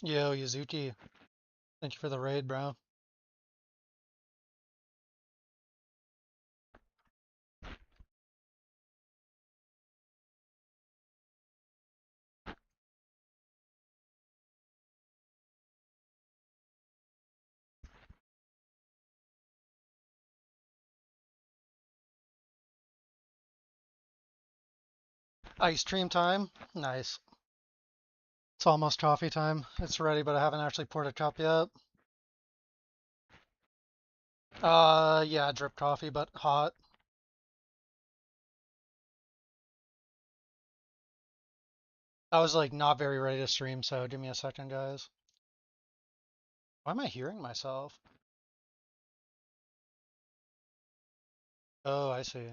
Yo, Yuzuki. Thank you for the raid, bro. Ice cream time. Nice. It's almost coffee time. It's ready, but I haven't actually poured a cup yet. Yeah, drip coffee, but hot. I was like not very ready to stream, so give me a second, guys. Why am I hearing myself? Oh, I see.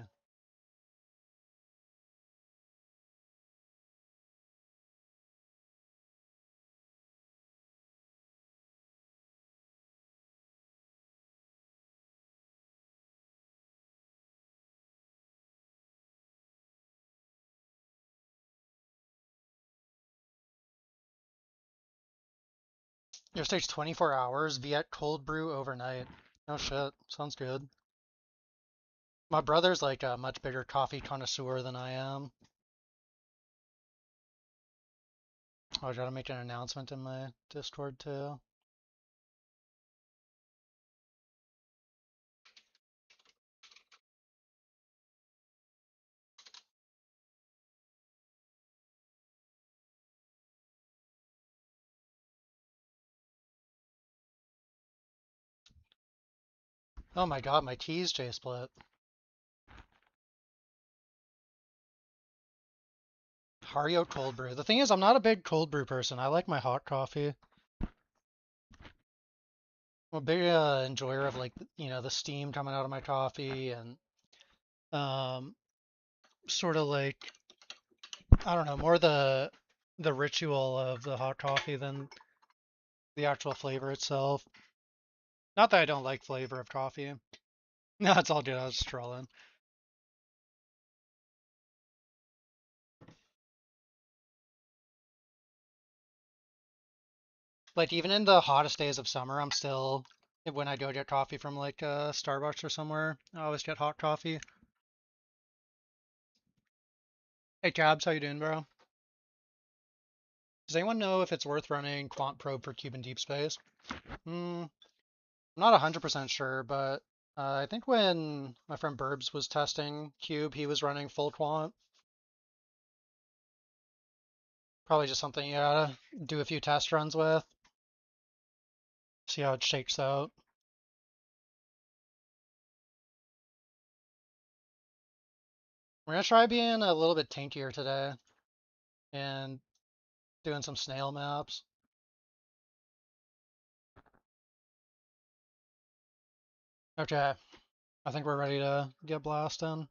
Your takes 24 hours, Viet cold brew overnight. Oh shit, sounds good. My brother's like a much bigger coffee connoisseur than I am. Oh, I gotta make an announcement in my Discord too. Oh my god, my keys J-split. Hario cold brew. The thing is, I'm not a big cold brew person. I like my hot coffee. I'm a big enjoyer of like the steam coming out of my coffee and um sort of like I don't know, more the ritual of the hot coffee than the actual flavor itself. Not that I don't like flavor of coffee. No, it's all good. I was just trolling. Like even in the hottest days of summer, I'm still when I go get coffee from like Starbucks or somewhere, I always get hot coffee. Hey Cabs, how you doing, bro? Does anyone know if it's worth running Quant Probe for Cuban Deep Space? Hmm, I'm not 100% sure, but I think when my friend Burbs was testing Cube, he was running full Quant. Probably just something you gotta do a few test runs with, see how it shakes out. We're gonna try being a little bit tankier today and doing some snail maps. Okay, I think we're ready to get blasting.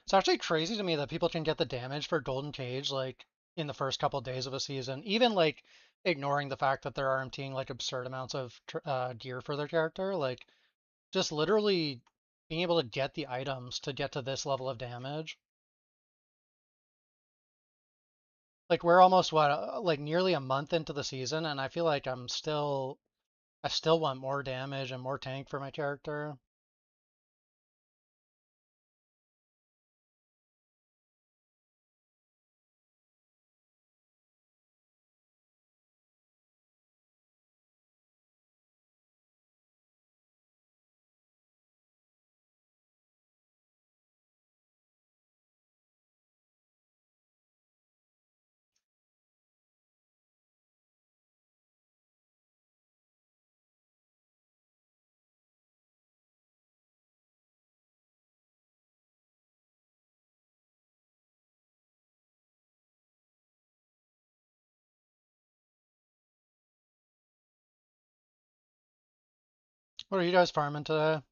It's actually crazy to me that people can get the damage for Golden Cage like in the first couple of days of a season, even like ignoring the fact that they're RMTing like absurd amounts of gear for their character. Like just literally being able to get the items to get to this level of damage. Like we're almost what like nearly a month into the season, and I feel like I still want more damage and more tank for my character. What are you guys farming today? I'm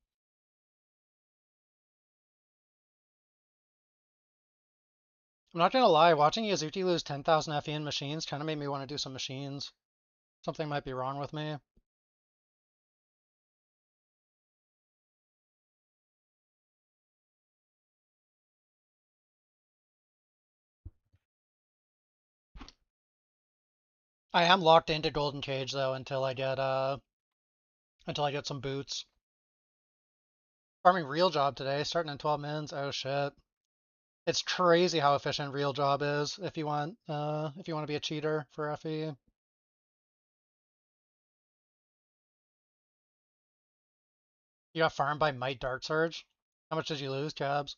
not gonna lie, watching Yazuki lose 10,000 FE in machines kind of made me want to do some machines. Something might be wrong with me. I am locked into Golden Cage though until I get some boots. Farming real job today, starting in 12 mins. Oh shit. It's crazy how efficient real job is if you want to be a cheater for FE. You got farmed by Might Dark Surge. How much did you lose, Cabs?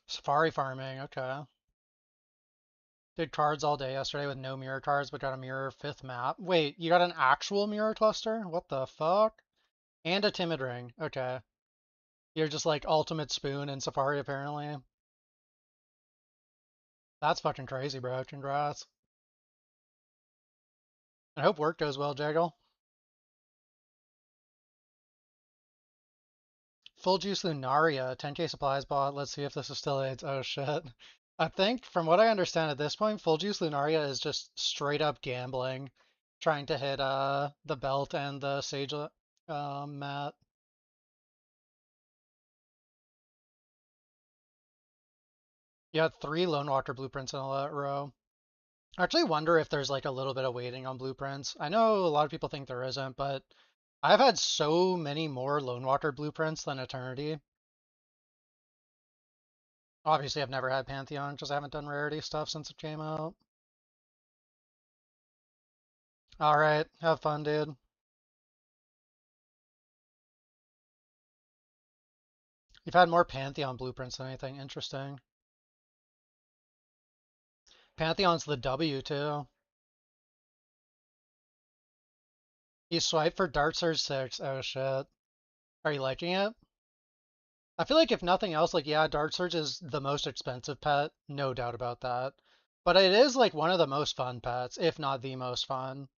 Safari farming, okay. Did cards all day yesterday with no mirror cards, but got a mirror fifth map. Wait, you got an actual mirror cluster? What the fuck? And a timid ring. Okay. You're just like ultimate spoon in Safari apparently. That's fucking crazy, bro. Congrats. I hope work goes well, Jaggle. Full Juice Lunaria, 10k supplies bought. Let's see if this is still AIDS. Oh shit. I think, from what I understand at this point, Full Juice Lunaria is just straight up gambling, trying to hit the belt and the Sage mat. You had 3 Lone Walker blueprints in a row. I actually wonder if there's like a little bit of waiting on blueprints. I know a lot of people think there isn't, but I've had so many more Lone Walker blueprints than Eternity. Obviously, I've never had Pantheon because I haven't done rarity stuff since it came out. All right, have fun, dude. You've had more Pantheon blueprints than anything interesting. Pantheon's the W too. You swipe for Dart Surge 6. Oh shit. Are you liking it? I feel like if nothing else, like yeah, Dart Surge is the most expensive pet, no doubt about that. But it is like one of the most fun pets, if not the most fun.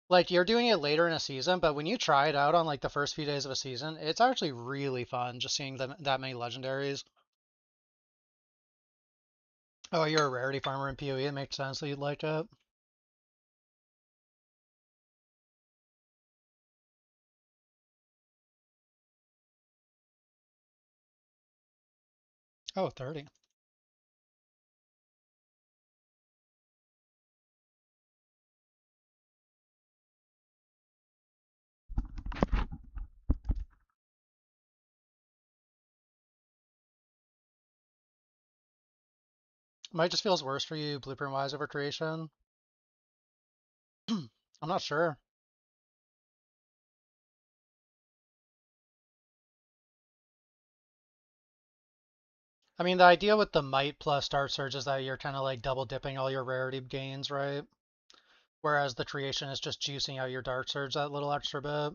Like you're doing it later in a season, but when you try it out on like the first few days of a season, it's actually really fun just seeing that many legendaries. Oh, you're a rarity farmer in PoE, it makes sense that you'd like it. Oh, 30. Might just feels worse for you blueprint wise over creation. I'm not sure. I mean, the idea with the might plus Dart Surge is that you're kind of like double dipping all your rarity gains, right? Whereas the creation is just juicing out your Dart Surge that little extra bit.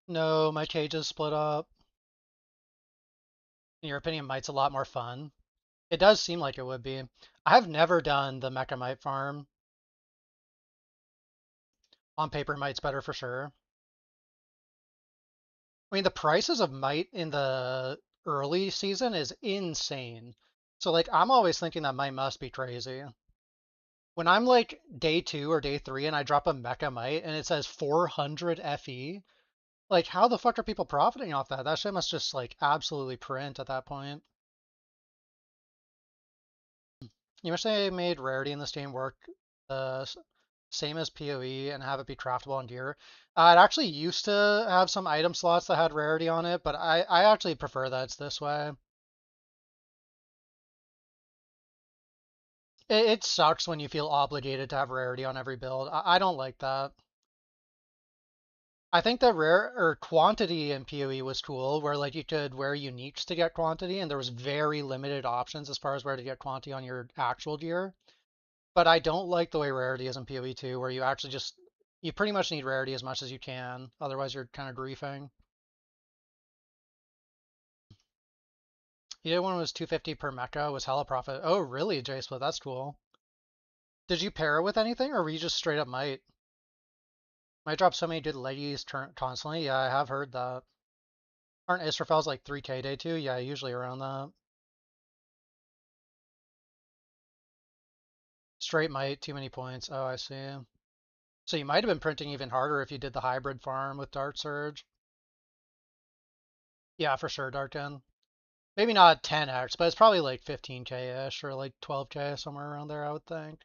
No, my cage is split up. In your opinion, might's a lot more fun. It does seem like it would be. I have never done the Mecha Might farm. On paper, might's better for sure. I mean, the prices of might in the early season is insane. So like, I'm always thinking that might must be crazy. When I'm like day 2 or day 3 and I drop a Mecha Might and it says 400 FE, like how the fuck are people profiting off that? That shit must just like absolutely print at that point. You wish they made rarity in this game work the same as PoE and have it be craftable on gear. It actually used to have some item slots that had rarity on it, but I actually prefer that it's this way. It sucks when you feel obligated to have rarity on every build. I don't like that. I think that rare or quantity in PoE was cool, where like you could wear uniques to get quantity, and there was very limited options as far as where to get quantity on your actual gear. But I don't like the way rarity is in PoE 2, where you actually just you pretty much need rarity as much as you can, otherwise you're kind of griefing. The other one was 250 per mecha was hella profit. Oh really, J Split? That's cool. Did you pair it with anything, or were you just straight up might? Might drop so many good leggies constantly. Yeah, I have heard that. Aren't Israfel's like 3K day too? Yeah, usually around that. Straight might, too many points. Oh, I see. So you might have been printing even harder if you did the hybrid farm with Dart Surge. Yeah, for sure, Darkin. Maybe not 10x, but it's probably like 15K-ish or like 12K, somewhere around there, I would think.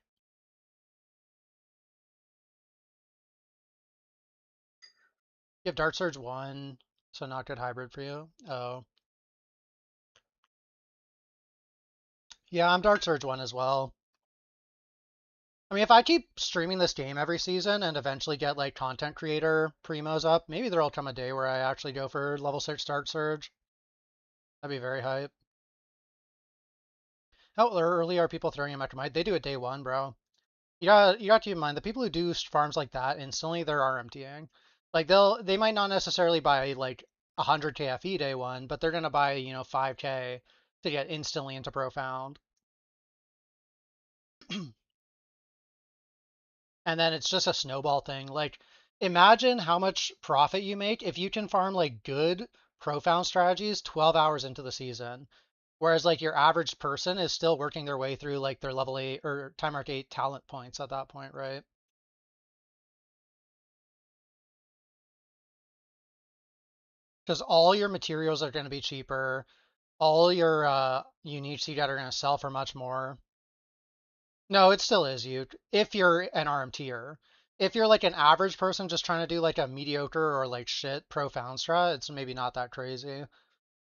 You have Dart Surge 1, so not good hybrid for you. Oh. Yeah, I'm Dart Surge 1 as well. I mean, if I keep streaming this game every season and eventually get like content creator primos up, maybe there'll come a day where I actually go for level 6 Dart Surge. That'd be very hype. How early are people throwing in Mechamite? They do it day one, bro. You got to keep in mind the people who do farms like that instantly they're RMTing. Like they might not necessarily buy like 100 KFE day one, but they're gonna buy 5K to get instantly into profound. And then it's just a snowball thing. Like imagine how much profit you make if you can farm like good profound strategies 12 hours into the season. Whereas like your average person is still working their way through like their level 8 or time mark 8 talent points at that point, right? Because all your materials are going to be cheaper. All your unique seed are going to sell for much more. No, it still is you if you're an RMTer. If you're like an average person just trying to do like a mediocre or like shit profound strat, it's maybe not that crazy.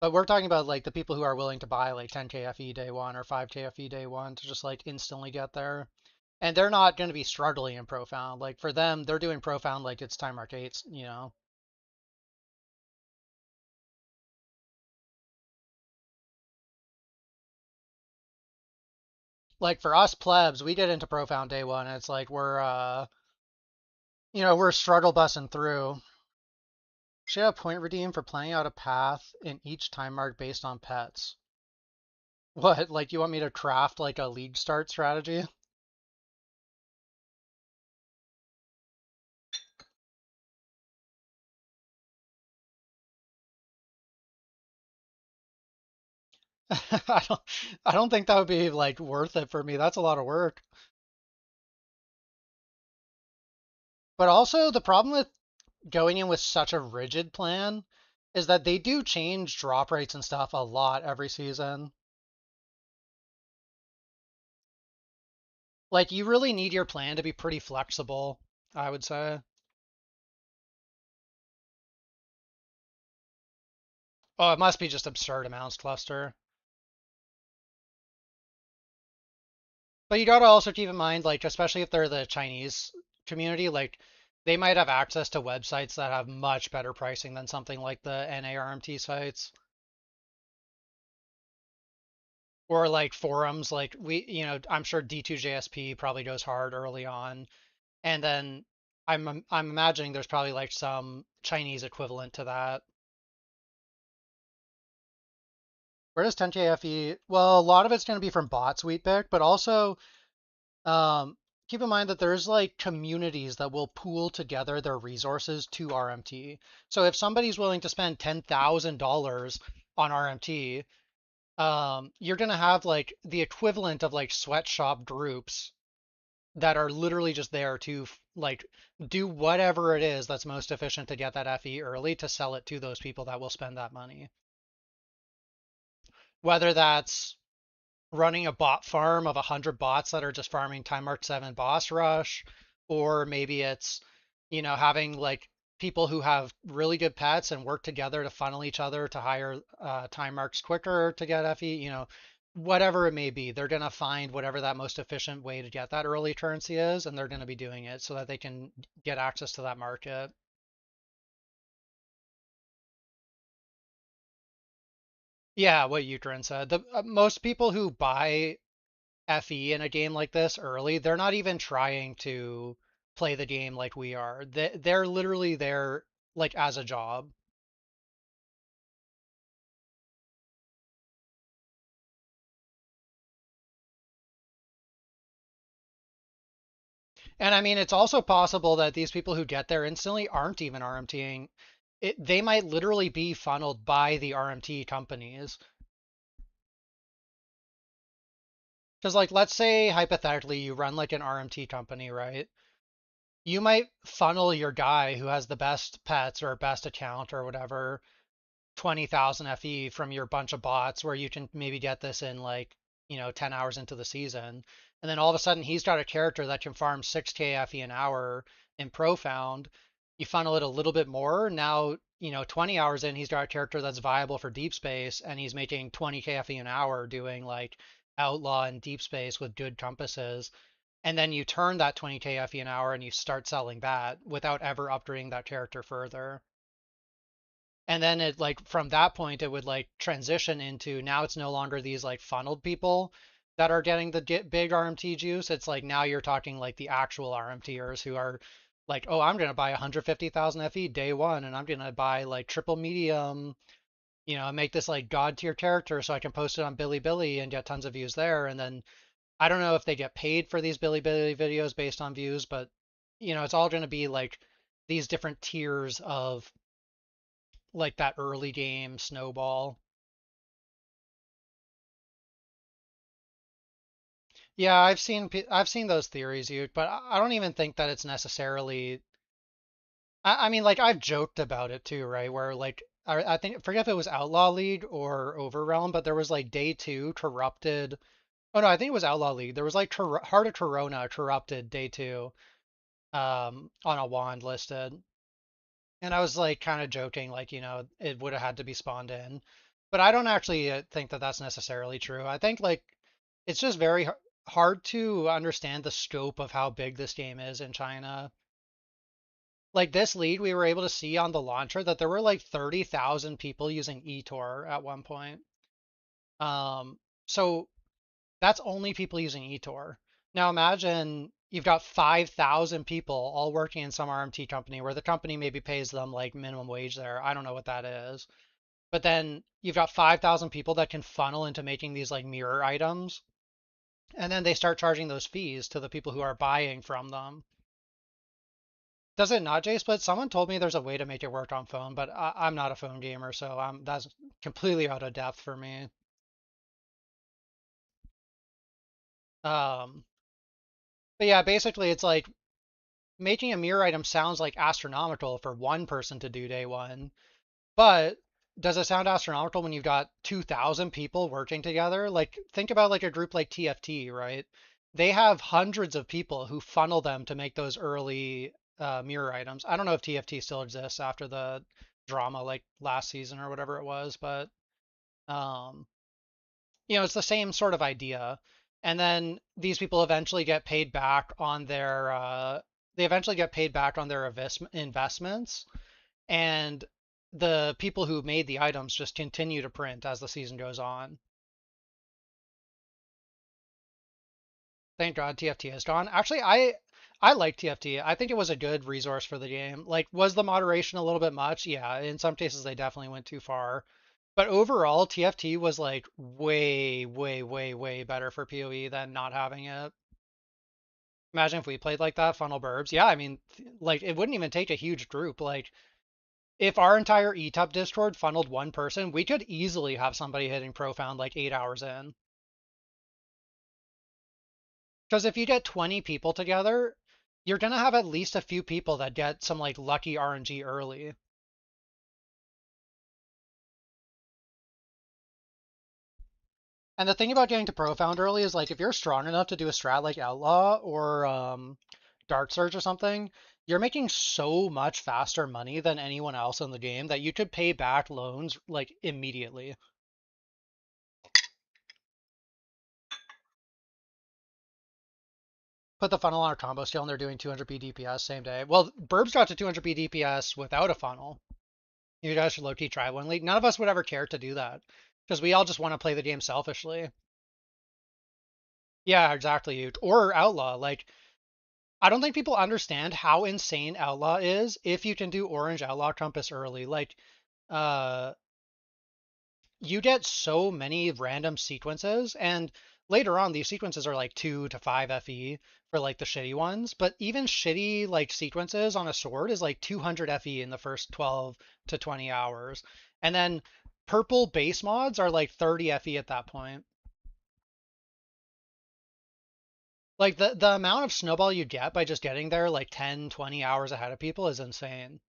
But we're talking about like the people who are willing to buy like 10 KFE day one or 5 KFE day one to just like instantly get there. And they're not going to be struggling in profound. Like for them, they're doing profound like it's time mark eights. Like for us plebs, we get into profound day one and it's like we're struggle busting through. Should have point redeem for planning out a path in each time mark based on pets. What, like you want me to craft like a league start strategy? I don't I don't think that would be like worth it for me. That's a lot of work. But also the problem with going in with such a rigid plan is that they do change drop rates and stuff a lot every season. Like you really need your plan to be pretty flexible, I would say. Oh, it must be just absurd amounts cluster. But you gotta also keep in mind, like, especially if they're the Chinese community, like, they might have access to websites that have much better pricing than something like the NARMT sites. Or like forums, like I'm sure D2JSP probably goes hard early on. And then I'm imagining there's probably like some Chinese equivalent to that. Where does 10KFE? Well, a lot of it's going to be from bots, Wheatpick, but also Um, keep in mind that there's like communities that will pool together their resources to RMT. So if somebody's willing to spend $10,000 on RMT, you're gonna have like the equivalent of like sweatshop groups that are literally just there to like do whatever it is that's most efficient to get that FE early to sell it to those people that will spend that money. Whether that's running a bot farm of 100 bots that are just farming time mark 7 boss rush, or maybe it's having like people who have really good pets and work together to funnel each other to higher time marks quicker to get FE, whatever it may be, they're going to find whatever that most efficient way to get that early currency is, and they're going to be doing it so that they can get access to that market. Yeah, what Utrin said. The most people who buy FE in a game like this early, they're not even trying to play the game like we are. They're literally there like as a job. And I mean, it's also possible that these people who get there instantly aren't even RMTing. They might literally be funneled by the RMT companies. Because, like, let's say hypothetically you run like an RMT company, right? You might funnel your guy who has the best pets or best account or whatever 20,000 FE from your bunch of bots where you can maybe get this in like, 10 hours into the season. And then all of a sudden he's got a character that can farm 6k FE an hour in Profound. You funnel it a little bit more. Now, 20 hours in, he's got a character that's viable for deep space and he's making 20k FE an hour doing like outlaw and deep space with good compasses. And then you turn that 20k FE an hour and you start selling that without ever upgrading that character further. And then it like from that point it would like transition into now it's no longer these like funneled people that are getting the big RMT juice. It's like now you're talking like the actual RMTers who are like, oh, I'm gonna buy 150,000 FE day one, and I'm gonna buy like triple medium, make this like god tier character so I can post it on Bilibili and get tons of views there. And then I don't know if they get paid for these Bilibili videos based on views, but it's all gonna be like these different tiers of like that early game snowball. Yeah, I've seen those theories, you, but I don't even think that it's necessarily. I mean, like I've joked about it too, right? Where like I think I forget if it was Outlaw League or Overrealm, but there was like day two corrupted. Oh no, I think it was Outlaw League. There was like Heart of Corona corrupted day two, on a wand listed, and I was like kind of joking, like it would have had to be spawned in, but I don't actually think that that's necessarily true. I think like it's just very hard to understand the scope of how big this game is in China. Like this league, we were able to see on the launcher that there were like 30,000 people using eToro at one point. Um, so that's only people using eToro. Now imagine you've got 5,000 people all working in some RMT company where the company maybe pays them like minimum wage there. I don't know what that is. But then you've got 5,000 people that can funnel into making these like mirror items. And then they start charging those fees to the people who are buying from them. Does it not, JSplit? Someone told me there's a way to make it work on phone, but I'm not a phone gamer, so that's completely out of depth for me. Um, but yeah, basically it's like making a mirror item sounds like astronomical for one person to do day one, but does it sound astronomical when you've got 2,000 people working together? Like, think about like a group like TFT, right? They have hundreds of people who funnel them to make those early mirror items. I don't know if TFT still exists after the drama like last season or whatever it was, but um, it's the same sort of idea. And then these people eventually get paid back on their they eventually get paid back on their investments, and the people who made the items just continue to print as the season goes on. Thank God TFT is gone. Actually, I like TFT. I think it was a good resource for the game. Like, was the moderation a little bit much? Yeah, in some cases they definitely went too far. But overall, TFT was like way, way, way, way better for PoE than not having it. Imagine if we played like that, Funnel Burbs. Yeah, I mean, like it wouldn't even take a huge group. Like if our entire ETUB Discord funneled one person, we could easily have somebody hitting Profound like 8 hours in. Because if you get 20 people together, you're gonna have at least a few people that get some like lucky RNG early. And the thing about getting to Profound early is like if you're strong enough to do a strat like Outlaw or Dark Surge or something, you're making so much faster money than anyone else in the game that you could pay back loans like immediately. Put the funnel on a combo skill and they're doing 200 DPS same day. Well, Burbs got to 200 DPS without a funnel. You guys should low-key try one league. None of us would ever care to do that because we all just want to play the game selfishly. Yeah, exactly. Or Outlaw. Like, I don't think people understand how insane Outlaw is if you can do Orange Outlaw Compass early. Like, uh, you get so many random sequences, and later on, these sequences are like 2 to 5 FE for like the shitty ones, but even shitty like sequences on a sword is like 200 FE in the first 12 to 20 hours. And then purple base mods are like 30 FE at that point. Like the amount of snowball you get by just getting there like 10, 20 hours ahead of people is insane.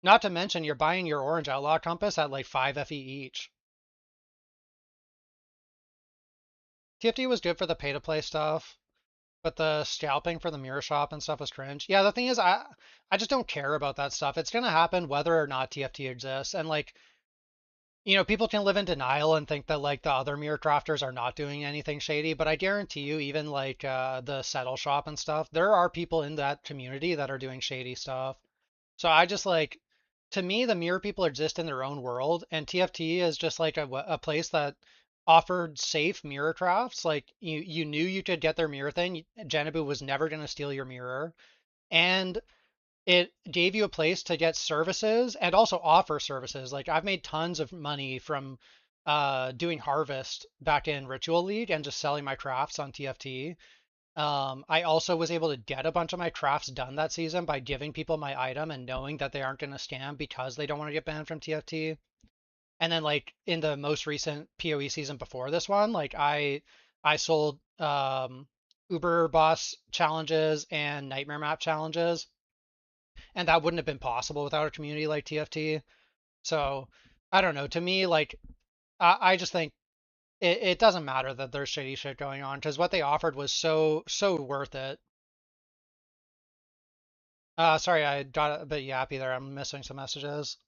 Not to mention you're buying your orange outlaw compass at like 5 FE each. TFT was good for the pay to play stuff. But the scalping for the mirror shop and stuff was cringe. Yeah, the thing is, I just don't care about that stuff. It's gonna happen whether or not TFT exists. And like, people can live in denial and think that like the other mirror crafters are not doing anything shady. But I guarantee you, even like the settle shop and stuff, there are people in that community that are doing shady stuff. So I just like, to me, the mirror people exist in their own world, and TFT is just like a place that offered safe mirror crafts. Like you knew you could get their mirror thing. Genebu was never going to steal your mirror, and it gave you a place to get services and also offer services. Like I've made tons of money from doing harvest back in Ritual League and just selling my crafts on TFT. I also was able to get a bunch of my crafts done that season by giving people my item and knowing that they aren't going to scam because they don't want to get banned from TFT. And then like in the most recent PoE season before this one, like I sold Uber boss challenges and nightmare map challenges, and that wouldn't have been possible without a community like TFT. So I don't know. To me, like I just think it doesn't matter that there's shady shit going on because what they offered was so worth it. Sorry, I got a bit yappy there. I'm missing some messages.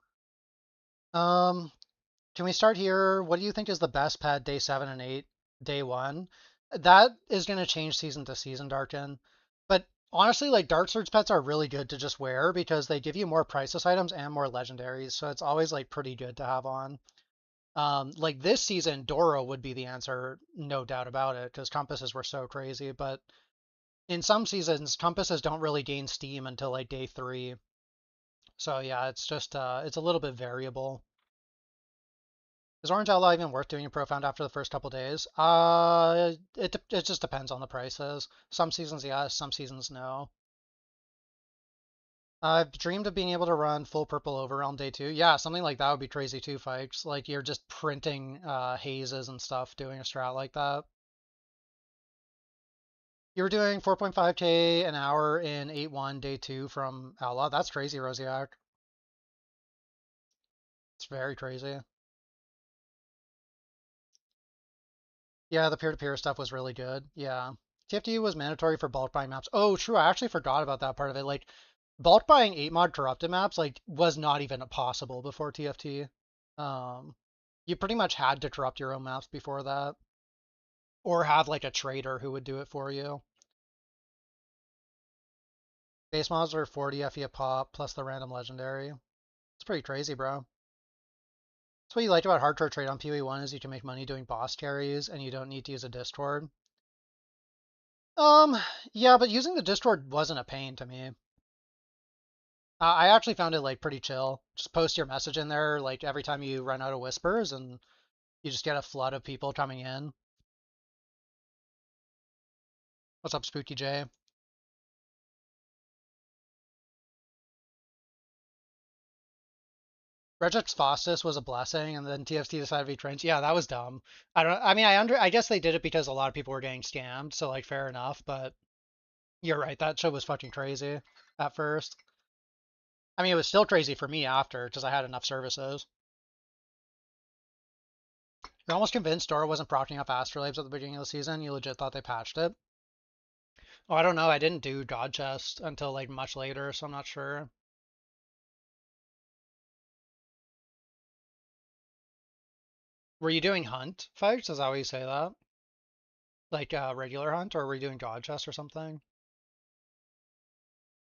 Um, can we start here? What do you think is the best pet day 7 and 8, day one? That is going to change season to season, Darkin. But honestly, like Dark Surge pets are really good to just wear because they give you more priceless items and more legendaries. So it's always like pretty good to have on. Like this season, Doro would be the answer, no doubt about it, because compasses were so crazy. But in some seasons, compasses don't really gain steam until like day 3. So yeah, it's just it's a little bit variable. Is Orange Outlaw even worth doing a profound after the first couple days? It just depends on the prices. Some seasons yes, some seasons no. I've dreamed of being able to run full purple overwhelm day 2. Yeah, something like that would be crazy too, Fikes. Like you're just printing hazes and stuff doing a strat like that. You were doing 4.5k an hour in 8-1 day 2 from Outlaw. That's crazy, Rosiak. It's very crazy. Yeah, the peer-to-peer stuff was really good. Yeah. TFT was mandatory for bulk buying maps. Oh, true. I actually forgot about that part of it. Like, bulk buying 8 mod corrupted maps, like, was not even possible before TFT. You pretty much had to corrupt your own maps before that, or have like a trader who would do it for you. Base mods are 40 FE a pop plus the random legendary. It's pretty crazy, bro. That's what you like about hardcore trade on PoE1 is you can make money doing boss carries and you don't need to use a Discord. Um, yeah, but using the Discord wasn't a pain to me. I actually found it like pretty chill. Just post your message in there like every time you run out of whispers and you just get a flood of people coming in. What's up, Spooky J? Regex Faustus was a blessing and then TFT decided to be trench. Yeah, that was dumb. I guess they did it because a lot of people were getting scammed, so like fair enough, but you're right, that shit was fucking crazy at first. I mean, it was still crazy for me after because I had enough services. You're almost convinced Dora wasn't proccing up astrolabes at the beginning of the season. You legit thought they patched it. Oh, I don't know. I didn't do God Chest until like much later, so I'm not sure. Were you doing hunt fights? Is that what you say that? Like regular hunt, or were you doing God Chest or something?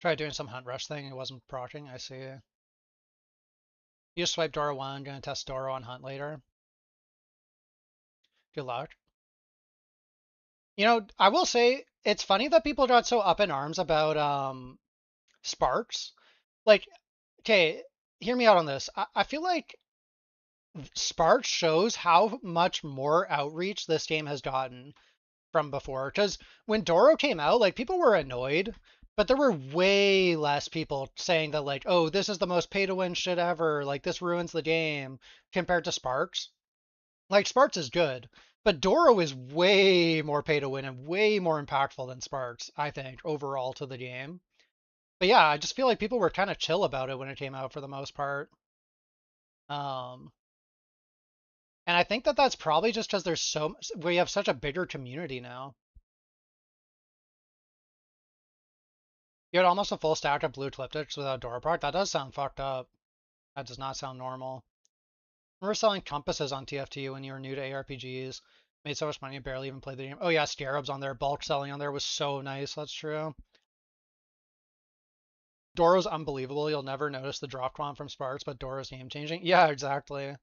Tried doing some hunt rush thing. It wasn't proccing. I see. You just swipe Dora 1, gonna test Dora on hunt later. Good luck. I will say it's funny that people got so up in arms about Sparks. Like, okay, hear me out on this. I feel like Sparks shows how much more outreach this game has gotten. from before. Because when Doro came out, like people were annoyed, but there were way less people saying that like, oh, this is the most pay to win shit ever. Like this ruins the game compared to Sparks. Like Sparks is good, but Doro is way more pay to win and way more impactful than Sparks, I think, overall to the game. But yeah, I just feel like people were kind of chill about it when it came out for the most part. Um, and I think that that's probably just because we have such a bigger community now. You had almost a full stack of blue Ecliptics without Doro proc. That does sound fucked up. That does not sound normal. Remember selling compasses on TFT when you were new to ARPGs? Made so much money, barely even played the game. Oh yeah, Scarabs on there, bulk selling on there was so nice. That's true. Doro's unbelievable. You'll never notice the drop quant from Sparks, but Doro's game changing. Yeah, exactly.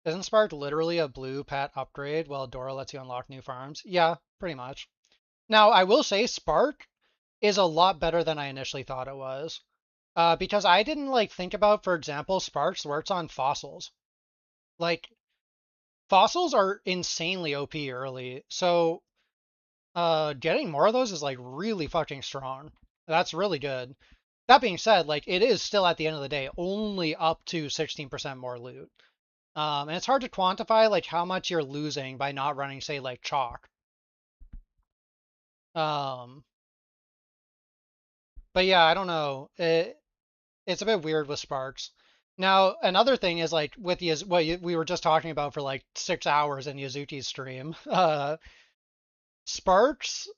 Isn't Spark literally a blue pet upgrade while Doro lets you unlock new farms? Yeah, pretty much. Now, I will say Spark is a lot better than I initially thought it was. Because I didn't like think about, for example, Sparks works on fossils. Like fossils are insanely OP early, so getting more of those is like really fucking strong. That's really good. That being said, like it is still at the end of the day only up to 16% more loot. And it's hard to quantify like how much you're losing by not running, say, like chalk. Um, but yeah, I don't know. It's a bit weird with Sparks. Now, another thing is like with what we were just talking about for like 6 hours in Yazuki's stream. Sparks,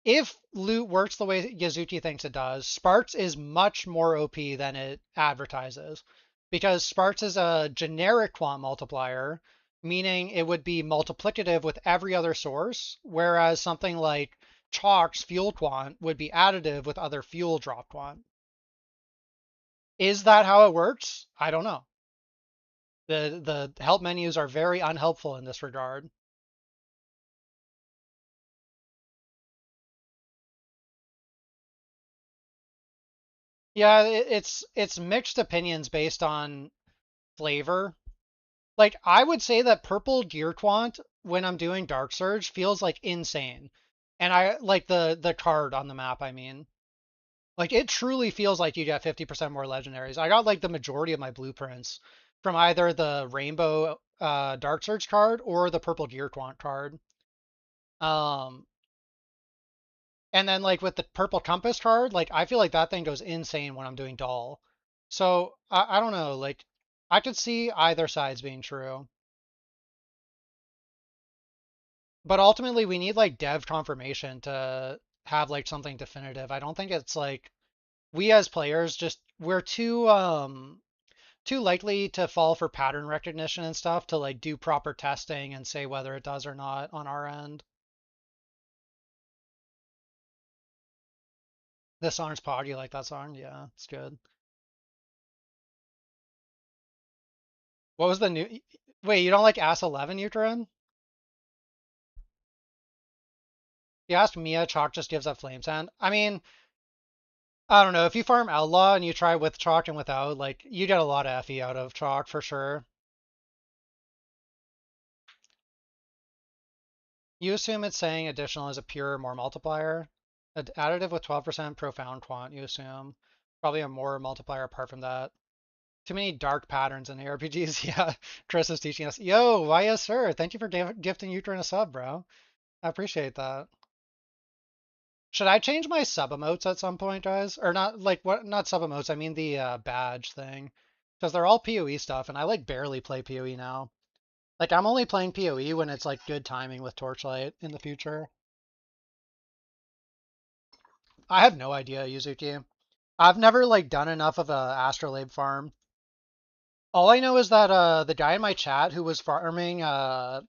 if loot works the way Yazuki thinks it does, Sparks is much more OP than it advertises. Because Sparks is a generic quant multiplier, meaning it would be multiplicative with every other source, whereas something like Chalk's fuel quant would be additive with other fuel drop quant. Is that how it works? I don't know. The help menus are very unhelpful in this regard. Yeah, it's mixed opinions based on flavor. Like I would say that purple gear quant when I'm doing Dark Surge feels like insane. And I like the card on the map, I mean. Like it truly feels like you get 50% more legendaries. I got like the majority of my blueprints from either the rainbow Dark Surge card or the purple gear quant card. Um and then like with the purple compass card, like I feel like that thing goes insane when I'm doing doll. So I don't know, like I could see either sides being true. But ultimately we need like dev confirmation to have like something definitive. I don't think it's like we as players just we're too likely to fall for pattern recognition and stuff to like do proper testing and say whether it does or not on our end. This song's pod, you like that song? Yeah, it's good. What was the new? Wait, you don't like Ass 11, Uterin? You asked Mia, Chalk just gives up Flame Sand. I mean, I don't know. If you farm Outlaw and you try with Chalk and without, like, you get a lot of FE out of Chalk for sure. You assume it's saying additional is a pure more multiplier. Additive with 12% profound quant, you assume. Probably a more multiplier apart from that. Too many dark patterns in ARPGs. Yeah, Chris is teaching us. Yo, why yes, sir. Thank you for gifting Uterin a sub, bro. I appreciate that. Should I change my sub emotes at some point, guys? Or not like what not sub emotes, I mean the badge thing. Because they're all PoE stuff and I like barely play PoE now. Like I'm only playing PoE when it's like good timing with Torchlight in the future. I have no idea, Yuzuki. I've never like done enough of a Astrolabe farm. All I know is that the guy in my chat who was farming God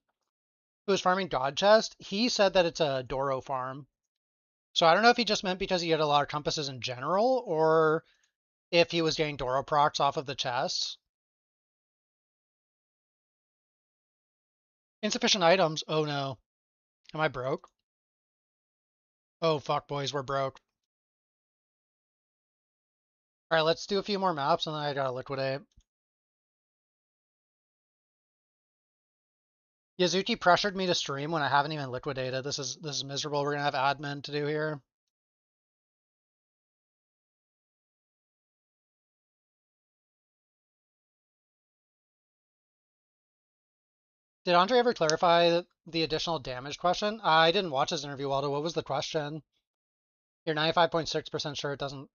Chest, he said that it's a Doro farm. So I don't know if he just meant because he had a lot of compasses in general, or if he was getting Doro procs off of the chests. Insufficient items. Oh no. Am I broke? Oh fuck, boys, we're broke. Alright, let's do a few more maps and then I gotta liquidate. Yazuki pressured me to stream when I haven't even liquidated. This is miserable. We're gonna have admin to do here. Did Andre ever clarify the additional damage question? I didn't watch his interview, Waldo. What was the question? You're 95.6% sure it doesn't.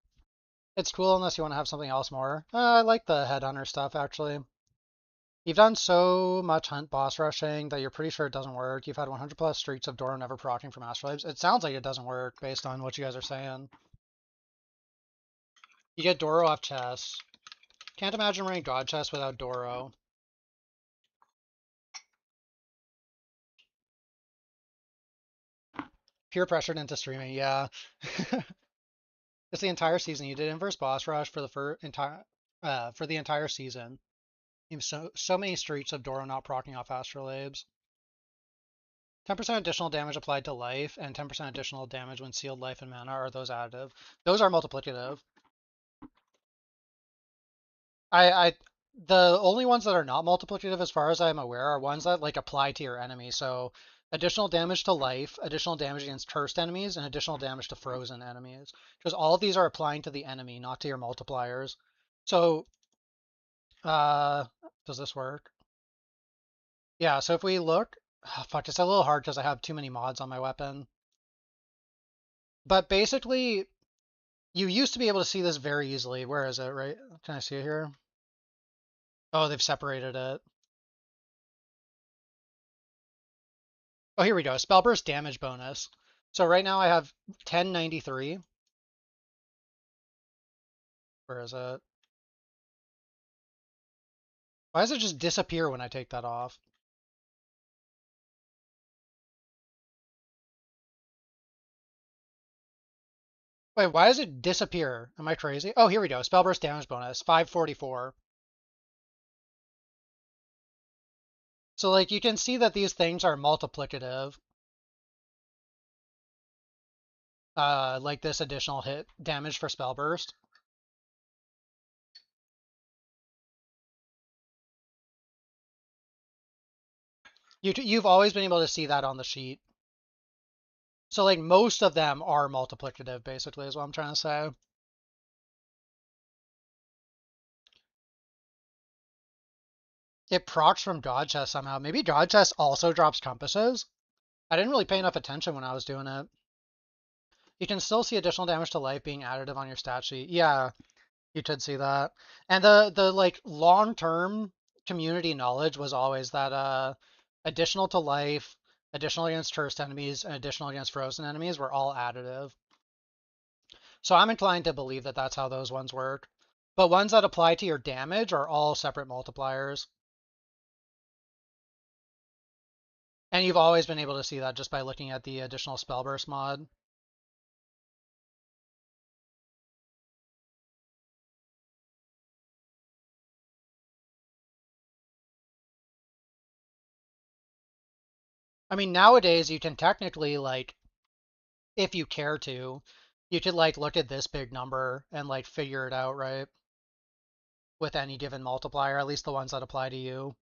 It's cool unless you want to have something else more. I like the headhunter stuff actually. You've done so much hunt boss rushing that you're pretty sure it doesn't work. You've had 100 plus streaks of Doro never proccing from astrolabes. It sounds like it doesn't work based on what you guys are saying. You get Doro off chess. Can't imagine running God chess without Doro. Peer pressured into streaming, yeah. It's the entire season. You did inverse boss rush for the entire season. You have so many streaks of Doro not proccing off astrolabes. 10% additional damage applied to life and 10% additional damage when sealed life and mana. Are those additive? Those are multiplicative. The only ones that are not multiplicative, as far as I'm aware, are ones that like apply to your enemy. So additional damage to life, additional damage against cursed enemies, and additional damage to frozen enemies. Because all of these are applying to the enemy, not to your multipliers. So, does this work? Yeah. So if we look, oh, fuck, it's a little hard because I have too many mods on my weapon. But basically, you used to be able to see this very easily. Where is it? Right? Can I see it here? Oh, they've separated it. Oh, here we go. Spellburst damage bonus. So right now I have 1093. Where is it? Why does it just disappear when I take that off? Wait, why does it disappear? Am I crazy? Oh, here we go. Spellburst damage bonus, 544. So like you can see that these things are multiplicative. Like this additional hit damage for Spellburst. You've always been able to see that on the sheet. So like most of them are multiplicative, basically, is what I'm trying to say. It procs from God Chest somehow. Maybe God Chest also drops compasses? I didn't really pay enough attention when I was doing it. You can still see additional damage to life being additive on your stat sheet. Yeah, you could see that. And the like long-term community knowledge was always that additional to life, additional against cursed enemies, and additional against frozen enemies were all additive. So I'm inclined to believe that that's how those ones work. But ones that apply to your damage are all separate multipliers. And you've always been able to see that just by looking at the additional spellburst mod. I mean, nowadays you can technically like, if you care to, you could like look at this big number and like figure it out, right? With any given multiplier, at least the ones that apply to you.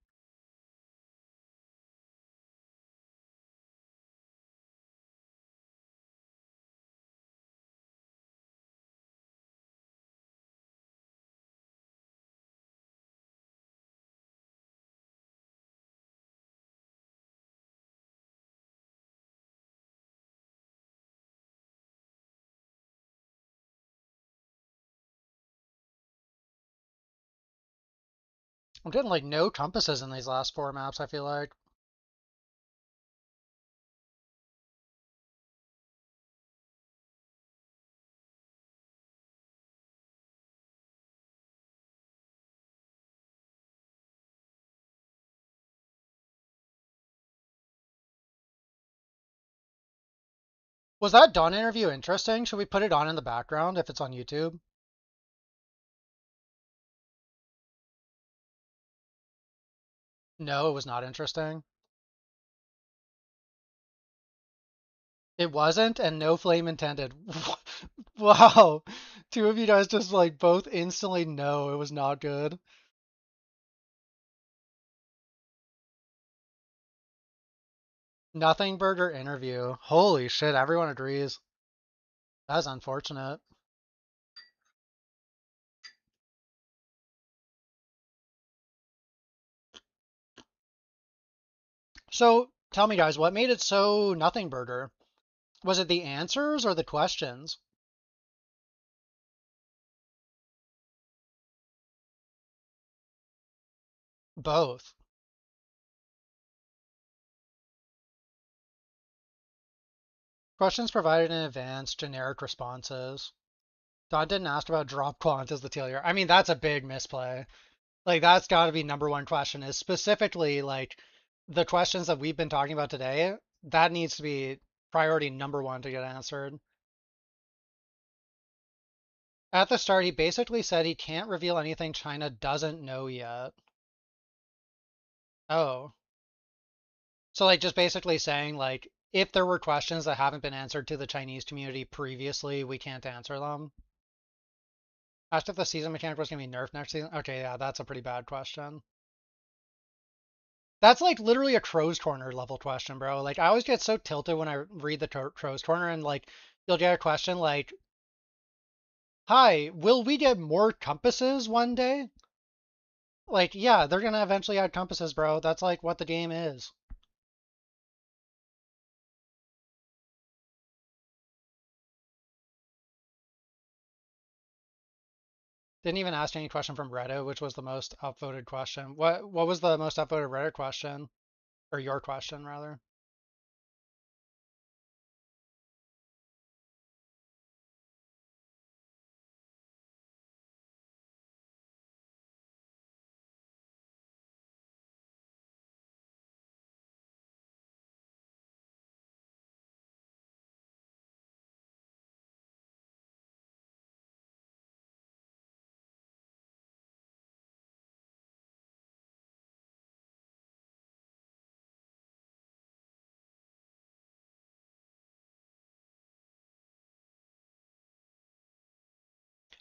I'm getting like no compasses in these last 4 maps, I feel like. Was that Dawn interview interesting? Should we put it on in the background if it's on YouTube? No, it was not interesting. It wasn't, and no flame intended. Wow. Two of you guys just like both instantly know it was not good. Nothing burger interview. Holy shit, everyone agrees. That's unfortunate. So tell me, guys, what made it so nothing burger? Was it the answers or the questions? Both. Questions provided in advance, generic responses. Todd didn't ask about drop quant as the tailor. I mean, that's a big misplay. Like, that's got to be number one question is specifically like the questions that we've been talking about today. That needs to be priority number one to get answered. At the start, he basically said he can't reveal anything China doesn't know yet. Oh. So, like, just basically saying, like, if there were questions that haven't been answered to the Chinese community previously, we can't answer them. Asked if the season mechanic was going to be nerfed next season. Okay, yeah, that's a pretty bad question. That's like literally a Crow's Corner level question, bro. Like, I always get so tilted when I read the Crow's Corner and, like, you'll get a question like, hi, will we get more compasses one day? Like, yeah, they're going to eventually add compasses, bro. That's like what the game is. Didn't even ask any question from Reddit, which was the most upvoted question. What was the most upvoted Reddit question? Or your question, rather?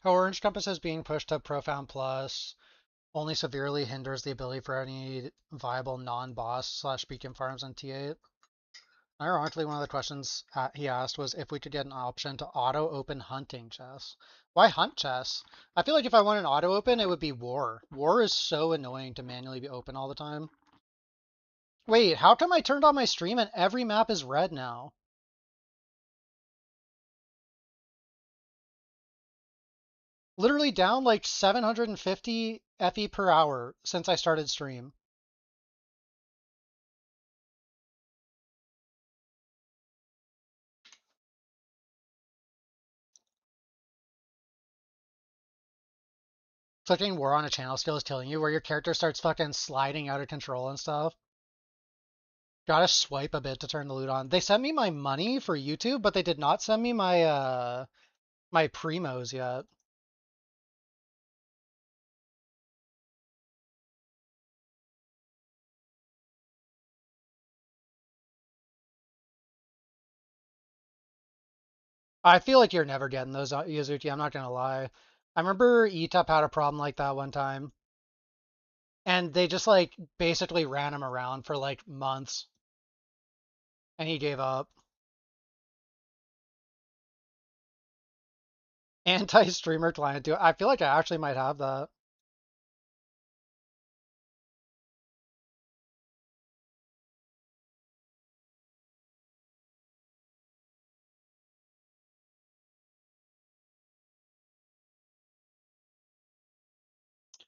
How orange compasses being pushed to Profound Plus only severely hinders the ability for any viable non-boss slash beacon farms in T8. Ironically, one of the questions he asked was if we could get an option to auto-open hunting chests. Why hunt chests? I feel like if I want an auto-open, it would be War. War is so annoying to manually be open all the time. Wait, how come I turned on my stream and every map is red now? Literally down like 750 FE per hour since I started stream. Clicking War on a channel skill is killing you, where your character starts fucking sliding out of control and stuff. Gotta swipe a bit to turn the loot on. They sent me my money for YouTube, but they did not send me my primos yet. I feel like you're never getting those, Yuzuki. I'm not gonna lie. I remember ETUP had a problem like that one time, and they just like basically ran him around for like months, and he gave up. Anti-streamer client, do I feel like I actually might have that.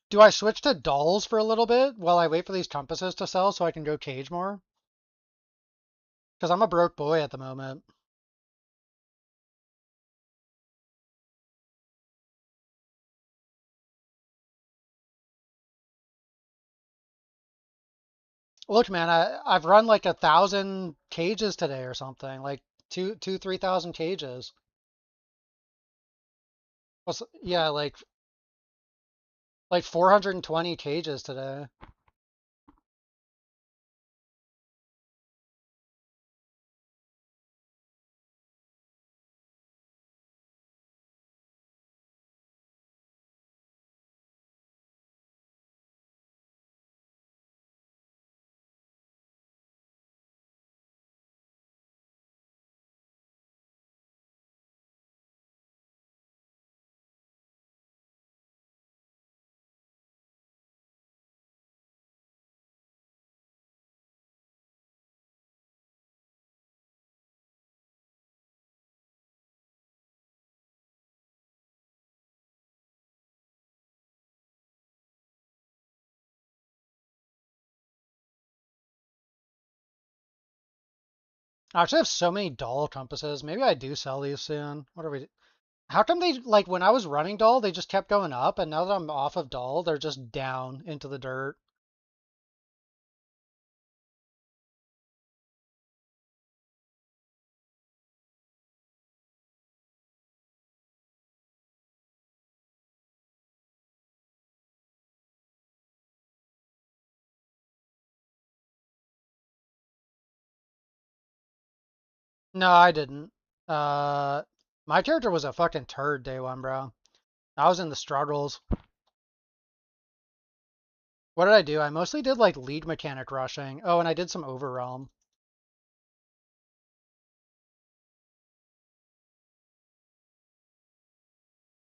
Do I switch to dolls for a little bit while I wait for these compasses to sell so I can go cage more? Because I'm a broke boy at the moment. Look, man, I've run like 1,000 cages today or something, like 3,000 cages. Yeah, like 420 cages today. I actually have so many doll compasses. Maybe I do sell these soon. What are we? How come they, like, when I was running doll, they just kept going up, and now that I'm off of doll, they're just down into the dirt? No, I didn't. Uh, my character was a fucking turd day one, bro. I was in the struggles. What did I do? I mostly did like lead mechanic rushing. Oh, and I did some overrealm.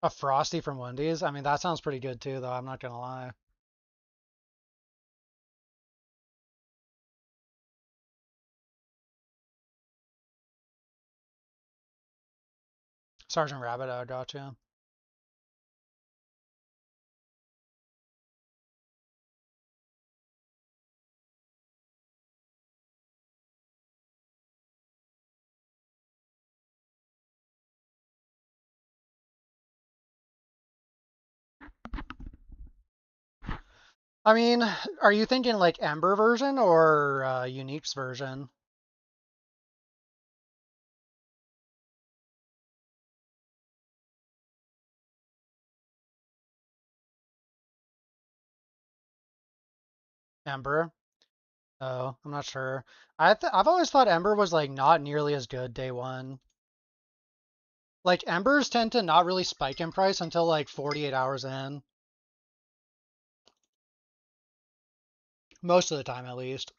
A Frosty from Wendy's. I mean, that sounds pretty good too, though. I'm not gonna lie. Sergeant Rabbit, I gotcha. I mean, are you thinking like Ember version or Unique's version? Ember? Oh, I'm not sure. I've always thought Ember was like not nearly as good day one. Like Embers tend to not really spike in price until like 48 hours in. Most of the time, at least.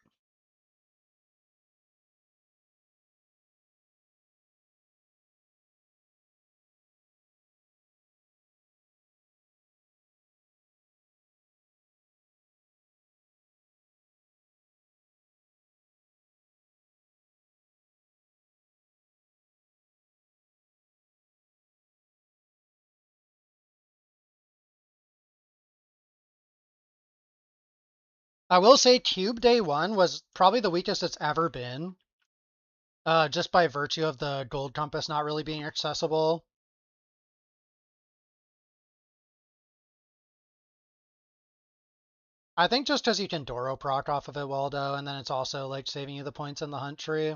I will say Cube day one was probably the weakest it's ever been. Just by virtue of the gold compass not really being accessible. I think just because you can Doro proc off of it well, though, and then it's also like saving you the points in the hunt tree.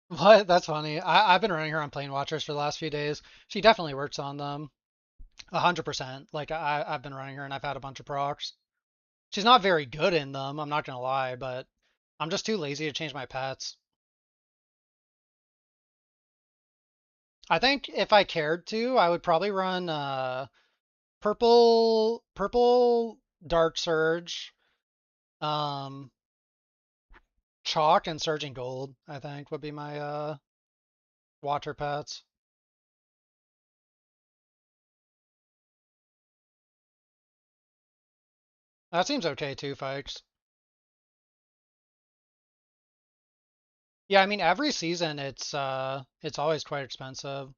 What? That's funny. I've been running her on Plane Watchers for the last few days. She definitely works on them. 100%. Like I've been running her and I've had a bunch of procs. She's not very good in them, I'm not gonna lie, but I'm just too lazy to change my pets. I think if I cared to, I would probably run purple Dark Surge, um, Chalk, and Surging Gold, I think would be my water pets. That seems okay too, folks. Yeah, I mean every season it's always quite expensive.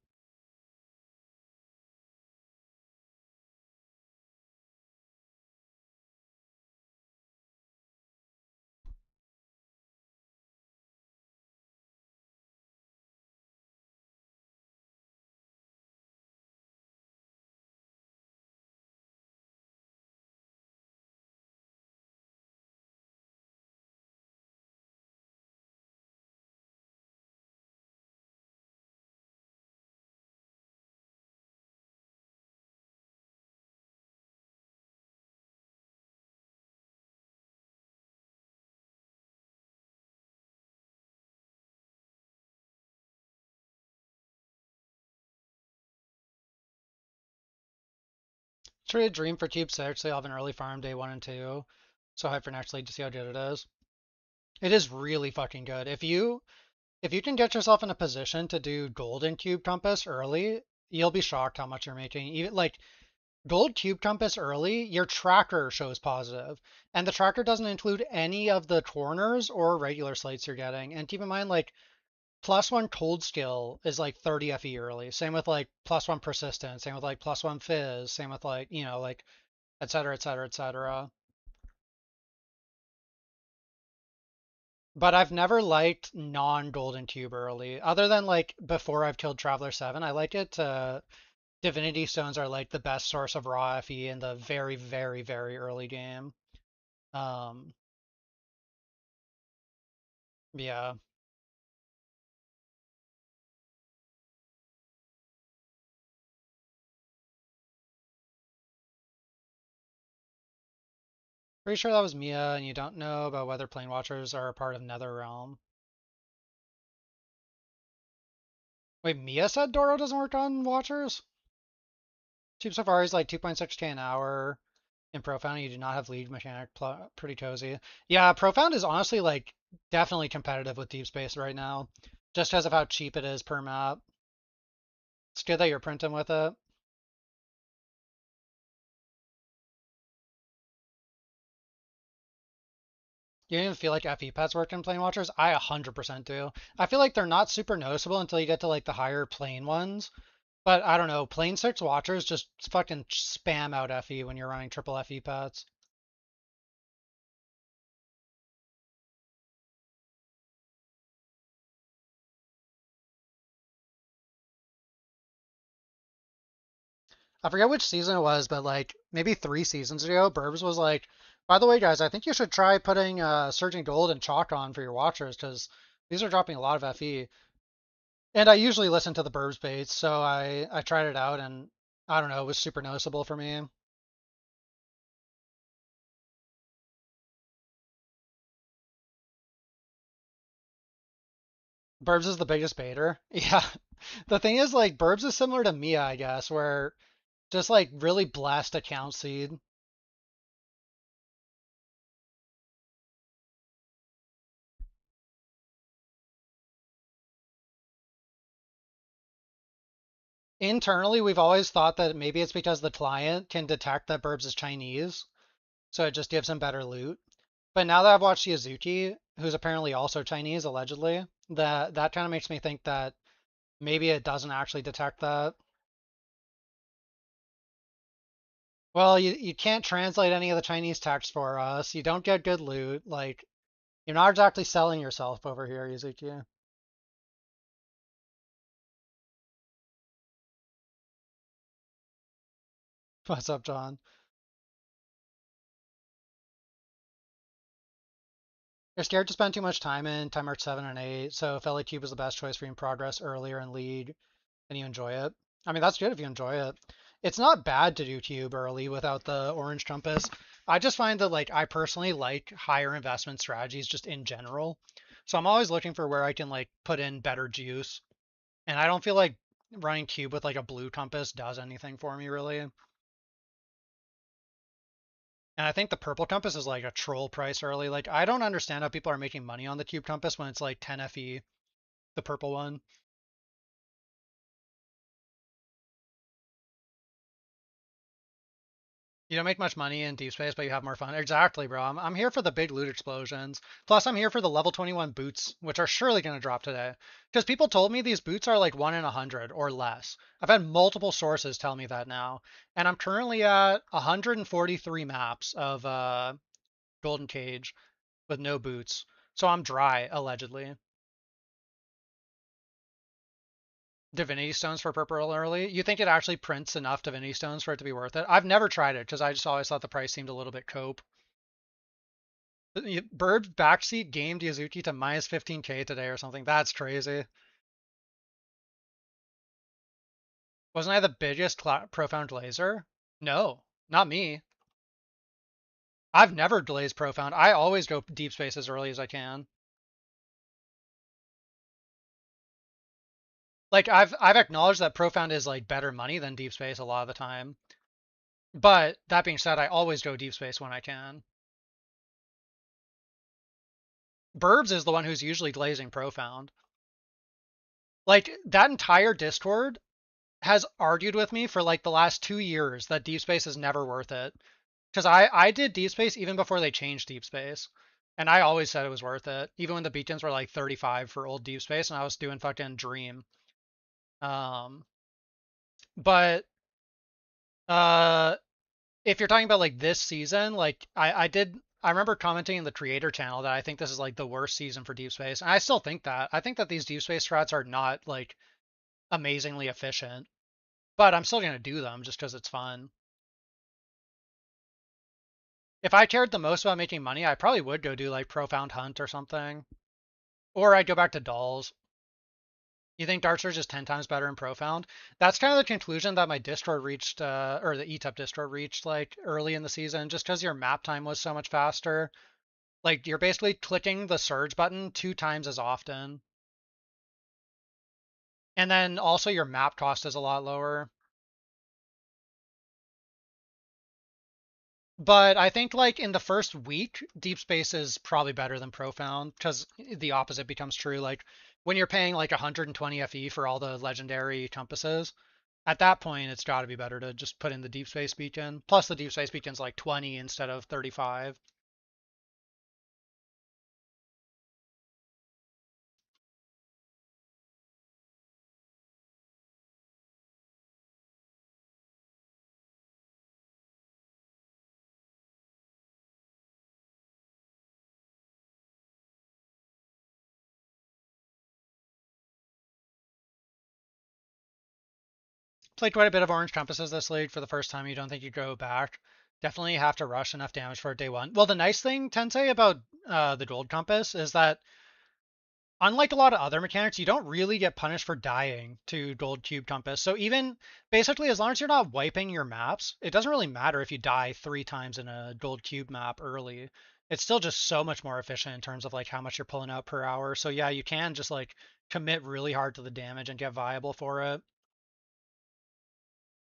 It's really a dream for Cube 6. They have an early farm day 1 and 2. So hyped for next league to see how good it is. It is really fucking good. If you can get yourself in a position to do golden cube compass early, you'll be shocked how much you're making. Even like Gold Cube Compass early, your tracker shows positive, and the tracker doesn't include any of the corners or regular slates you're getting. And keep in mind, like +1 cold skill is like 30 FE early. Same with like +1 persistence. Same with like +1 fizz. Same with like like et cetera, et cetera, et cetera. But I've never liked non-golden cube early, other than like before I've killed Traveler 7. I like it. Divinity Stones are like the best source of raw FE in the very, very, very early game. Um, yeah. Pretty sure that was Mia, and you don't know about whether Plane Watchers are a part of Nether Realm. Wait, Mia said Doro doesn't work on Watchers? Tube Safari is like 2.6k an hour. In Profound, you do not have lead mechanic. Pretty cozy. Yeah, Profound is honestly like definitely competitive with Deep Space right now, just because of how cheap it is per map. It's good that you're printing with it. You don't even feel like FE pets work in Plane Watchers? I 100% do. I feel like they're not super noticeable until you get to like the higher plane ones. But I don't know, Plane 6 Watchers just fucking spam out FE when you're running triple FE pets. I forget which season it was, but like maybe 3 seasons ago, Burbs was like, by the way, guys, I think you should try putting Surging Gold and Chalk on for your Watchers because these are dropping a lot of FE. And I usually listen to the Burbs baits, so I tried it out and I don't know, it was super noticeable for me. Burbs is the biggest baiter. Yeah. The thing is, like, Burbs is similar to Mia, I guess, where just like really blast account seed. Internally, we've always thought that maybe it's because the client can detect that Burbs is Chinese, so it just gives him better loot. But now that I've watched Yazuki, who's apparently also Chinese, allegedly, that kind of makes me think that maybe it doesn't actually detect that. Well, you can't translate any of the Chinese text for us. You don't get good loot. Like, you're not exactly selling yourself over here, Yazuki. What's up, John? You're scared to spend too much time in Time Arc 7 and 8, so Feli Cube is the best choice for you in progress earlier in League, and you enjoy it. I mean, that's good if you enjoy it. It's not bad to do Cube early without the Orange Compass. I just find that, like, I personally like higher investment strategies just in general. So I'm always looking for where I can, like, put in better juice. And I don't feel like running Cube with, like, a blue compass does anything for me, really. And I think the purple compass is, like, a troll price early. Like, I don't understand how people are making money on the Cube compass when it's, like, 10 FE, the purple one. You don't make much money in deep space, but you have more fun. Exactly, bro. I'm here for the big loot explosions. Plus, I'm here for the level 21 boots, which are surely going to drop today. Because people told me these boots are like 1 in 100 or less. I've had multiple sources tell me that now. And I'm currently at 143 maps of Golden Cage with no boots. So I'm dry, allegedly. Divinity Stones for purple early. You think it actually prints enough Divinity Stones for it to be worth it? I've never tried it because I just always thought the price seemed a little bit cope. Bird's backseat gamed Yazuki to minus 15k today or something. That's crazy. Wasn't I the biggest Profound Glazer? No, not me. I've never glazed Profound. I always go deep space as early as I can. Like I've acknowledged that Profound is like better money than deep space a lot of the time. But that being said, I always go deep space when I can. Burbs is the one who's usually glazing Profound. Like that entire Discord has argued with me for like the last 2 years that deep space is never worth it. Because I did deep space even before they changed deep space. And I always said it was worth it, even when the beacons were like 35 for old deep space and I was doing fucking dream. Um, but uh, if you're talking about like this season, like I remember commenting in the creator channel that I think this is like the worst season for deep space. And I still think that. I think that these deep space strats are not like amazingly efficient, but I'm still gonna do them just because it's fun. If I cared the most about making money, I probably would go do like Profound Hunt or something. Or I'd go back to dolls. You think Dart Surge is 10 times better in Profound? That's kind of the conclusion that my distro reached, or the ETUP distro reached like early in the season, just because your map time was so much faster. Like you're basically clicking the surge button 2 times as often. And then also your map cost is a lot lower. But I think like in the first week, Deep Space is probably better than Profound because the opposite becomes true. Like when you're paying like 120 FE for all the legendary compasses, at that point it's got to be better to just put in the Deep Space Beacon. Plus the Deep Space Beacon's like 20 instead of 35. Played quite a bit of Orange Compasses this league for the first time. You don't think you go back. Definitely have to rush enough damage for day one. Well, the nice thing, Tensei, about the Gold Compass is that unlike a lot of other mechanics, you don't really get punished for dying to Gold Cube Compass. So even basically, as long as you're not wiping your maps, it doesn't really matter if you die 3 times in a Gold Cube map early. It's still just so much more efficient in terms of like how much you're pulling out per hour. So yeah, you can just like commit really hard to the damage and get viable for it.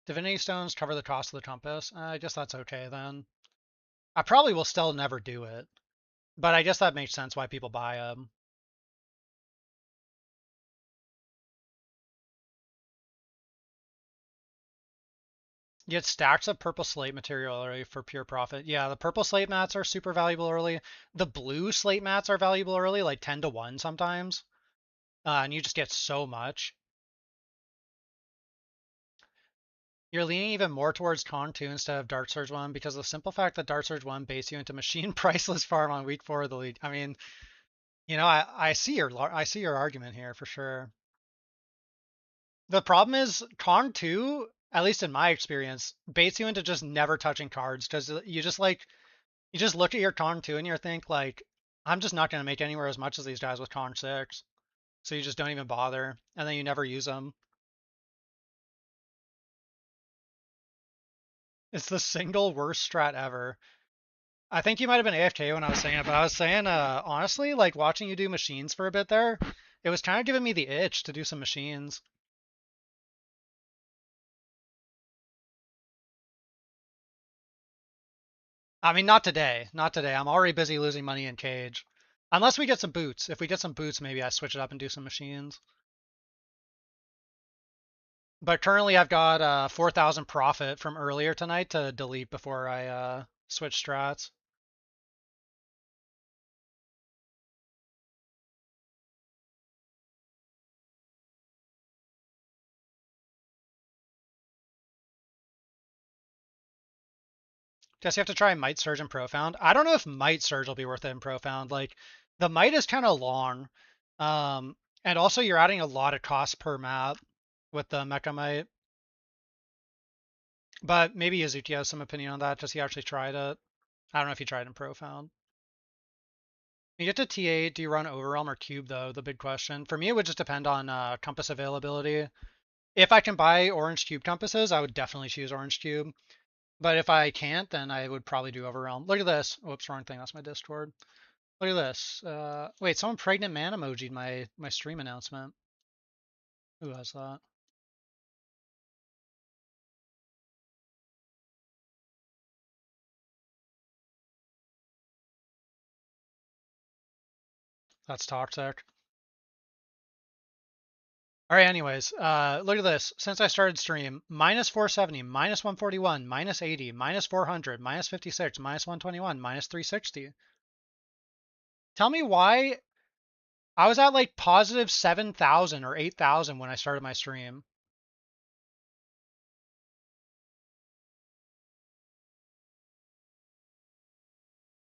Divinity Stones cover the cost of the compass. I guess that's okay then. I probably will still never do it, but I guess that makes sense why people buy them. You get stacks of purple slate material early for pure profit. Yeah, the purple slate mats are super valuable early. The blue slate mats are valuable early, like 10 to 1 sometimes. And you just get so much. You're leaning even more towards Con 2 instead of Dark Surge 1 because of the simple fact that Dark Surge 1 baits you into machine priceless farm on week 4 of the league. I mean, I see your argument here for sure. The problem is Con 2, at least in my experience, baits you into just never touching cards because you just look at your Con 2 and you think like, I'm just not going to make anywhere as much as these guys with Con 6. So you just don't even bother and then you never use them. It's the single worst strat ever. I think you might have been AFK when I was saying it, but I was saying, honestly, like watching you do machines for a bit there, it was kind of giving me the itch to do some machines. I mean, not today. Not today. I'm already busy losing money in Cage. Unless we get some boots. If we get some boots, maybe I switch it up and do some machines. But currently I've got 4,000 profit from earlier tonight to delete before I switch strats. Guess you have to try Might Surge and Profound. I don't know if Might Surge will be worth it in Profound. Like, the Might is kind of long. Um, and also you're adding a lot of cost per map with the Mecha Might. But maybe Yazuki has some opinion on that, because he actually tried it. I don't know if he tried in Profound. You get to T8, do you run Overwhelm or Cube, though? The big question. For me, it would just depend on compass availability. If I can buy Orange Cube compasses, I would definitely choose Orange Cube. But if I can't, then I would probably do Overwhelm. Look at this. Whoops, wrong thing. That's my Discord. Look at this. Wait, someone pregnant man emojied my stream announcement. Who has that? That's toxic. All right, anyways, look at this. Since I started stream, minus 470, minus 141, minus 80, minus 400, minus 56, minus 121, minus 360. Tell me why I was at like positive 7,000 or 8,000 when I started my stream.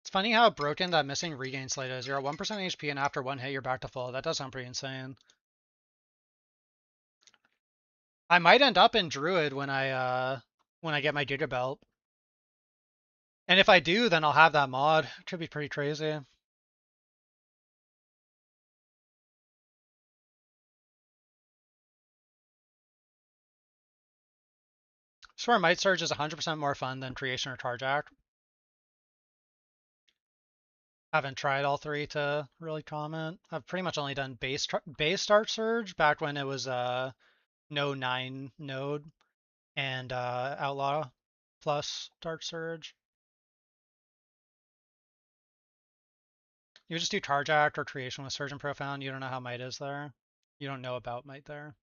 It's funny how broken that missing regain slate is. You're at 1% HP and after one hit, you're back to full. That does sound pretty insane. I might end up in Druid when I get my Giga Belt. And if I do, then I'll have that mod. It could be pretty crazy. I swear Might Surge is 100% more fun than Creation or Tarjac. Haven't tried all three to really comment. I've pretty much only done base Dart Surge back when it was no 9 node and Outlaw plus Dart Surge. You just do Tarjac or Creation with Surge and Profound. You don't know how Might is there. You don't know about Might there.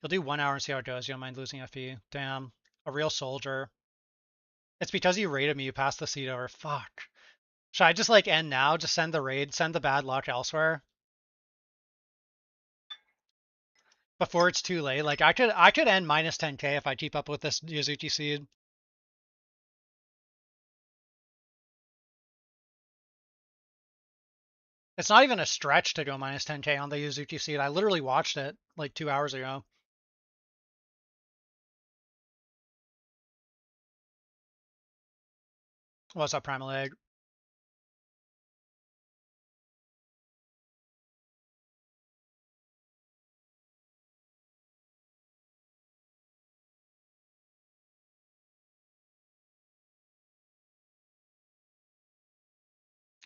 You'll do 1 hour and see how it goes. You don't mind losing FE. Damn. A real soldier. It's because you raided me. You passed the seat over. Fuck. Should I just like end now? Just send the raid, send the bad luck elsewhere before it's too late. Like I could end minus 10k if I keep up with this Yazuki seed. It's not even a stretch to go minus 10k on the Yazuki seed. I literally watched it like 2 hours ago. What's up, Primal Egg?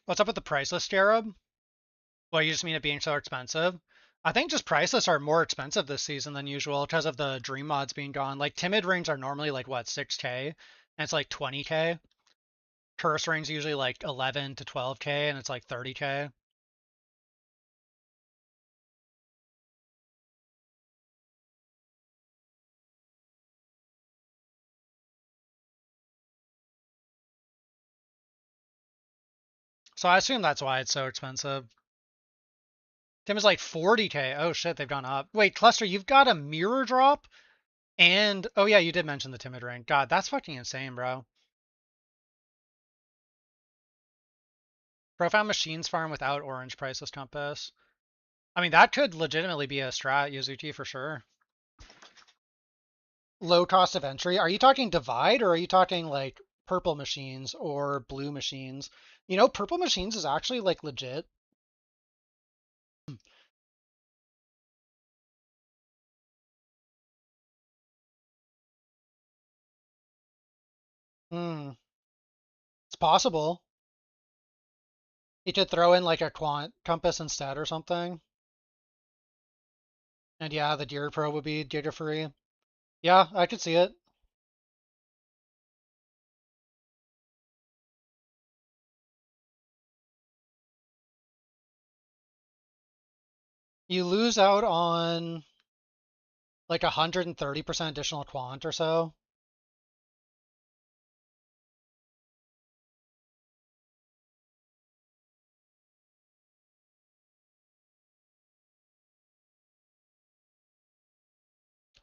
What's up with the priceless Scarab? Well, you just mean it being so expensive? I think just priceless are more expensive this season than usual because of the dream mods being gone. Like timid rings are normally like what, 6k? And it's like 20k. Curse rings usually like 11 to 12k and it's like 30k. So I assume that's why it's so expensive. Tim is like 40k. Oh shit, they've gone up. Wait, Cluster, you've got a mirror drop? And, oh yeah, you did mention the timid ring. God, that's fucking insane, bro. Profound Machines farm without orange priceless compass. I mean, that could legitimately be a strat, Yazuki, for sure. Low cost of entry. Are you talking divide or are you talking like purple machines or blue machines? You know, purple machines is actually like legit. Hmm. It's possible. You could throw in like a quant compass instead or something. And yeah, the Deer Pro would be giga free. Yeah, I could see it. You lose out on like 130% additional quant or so.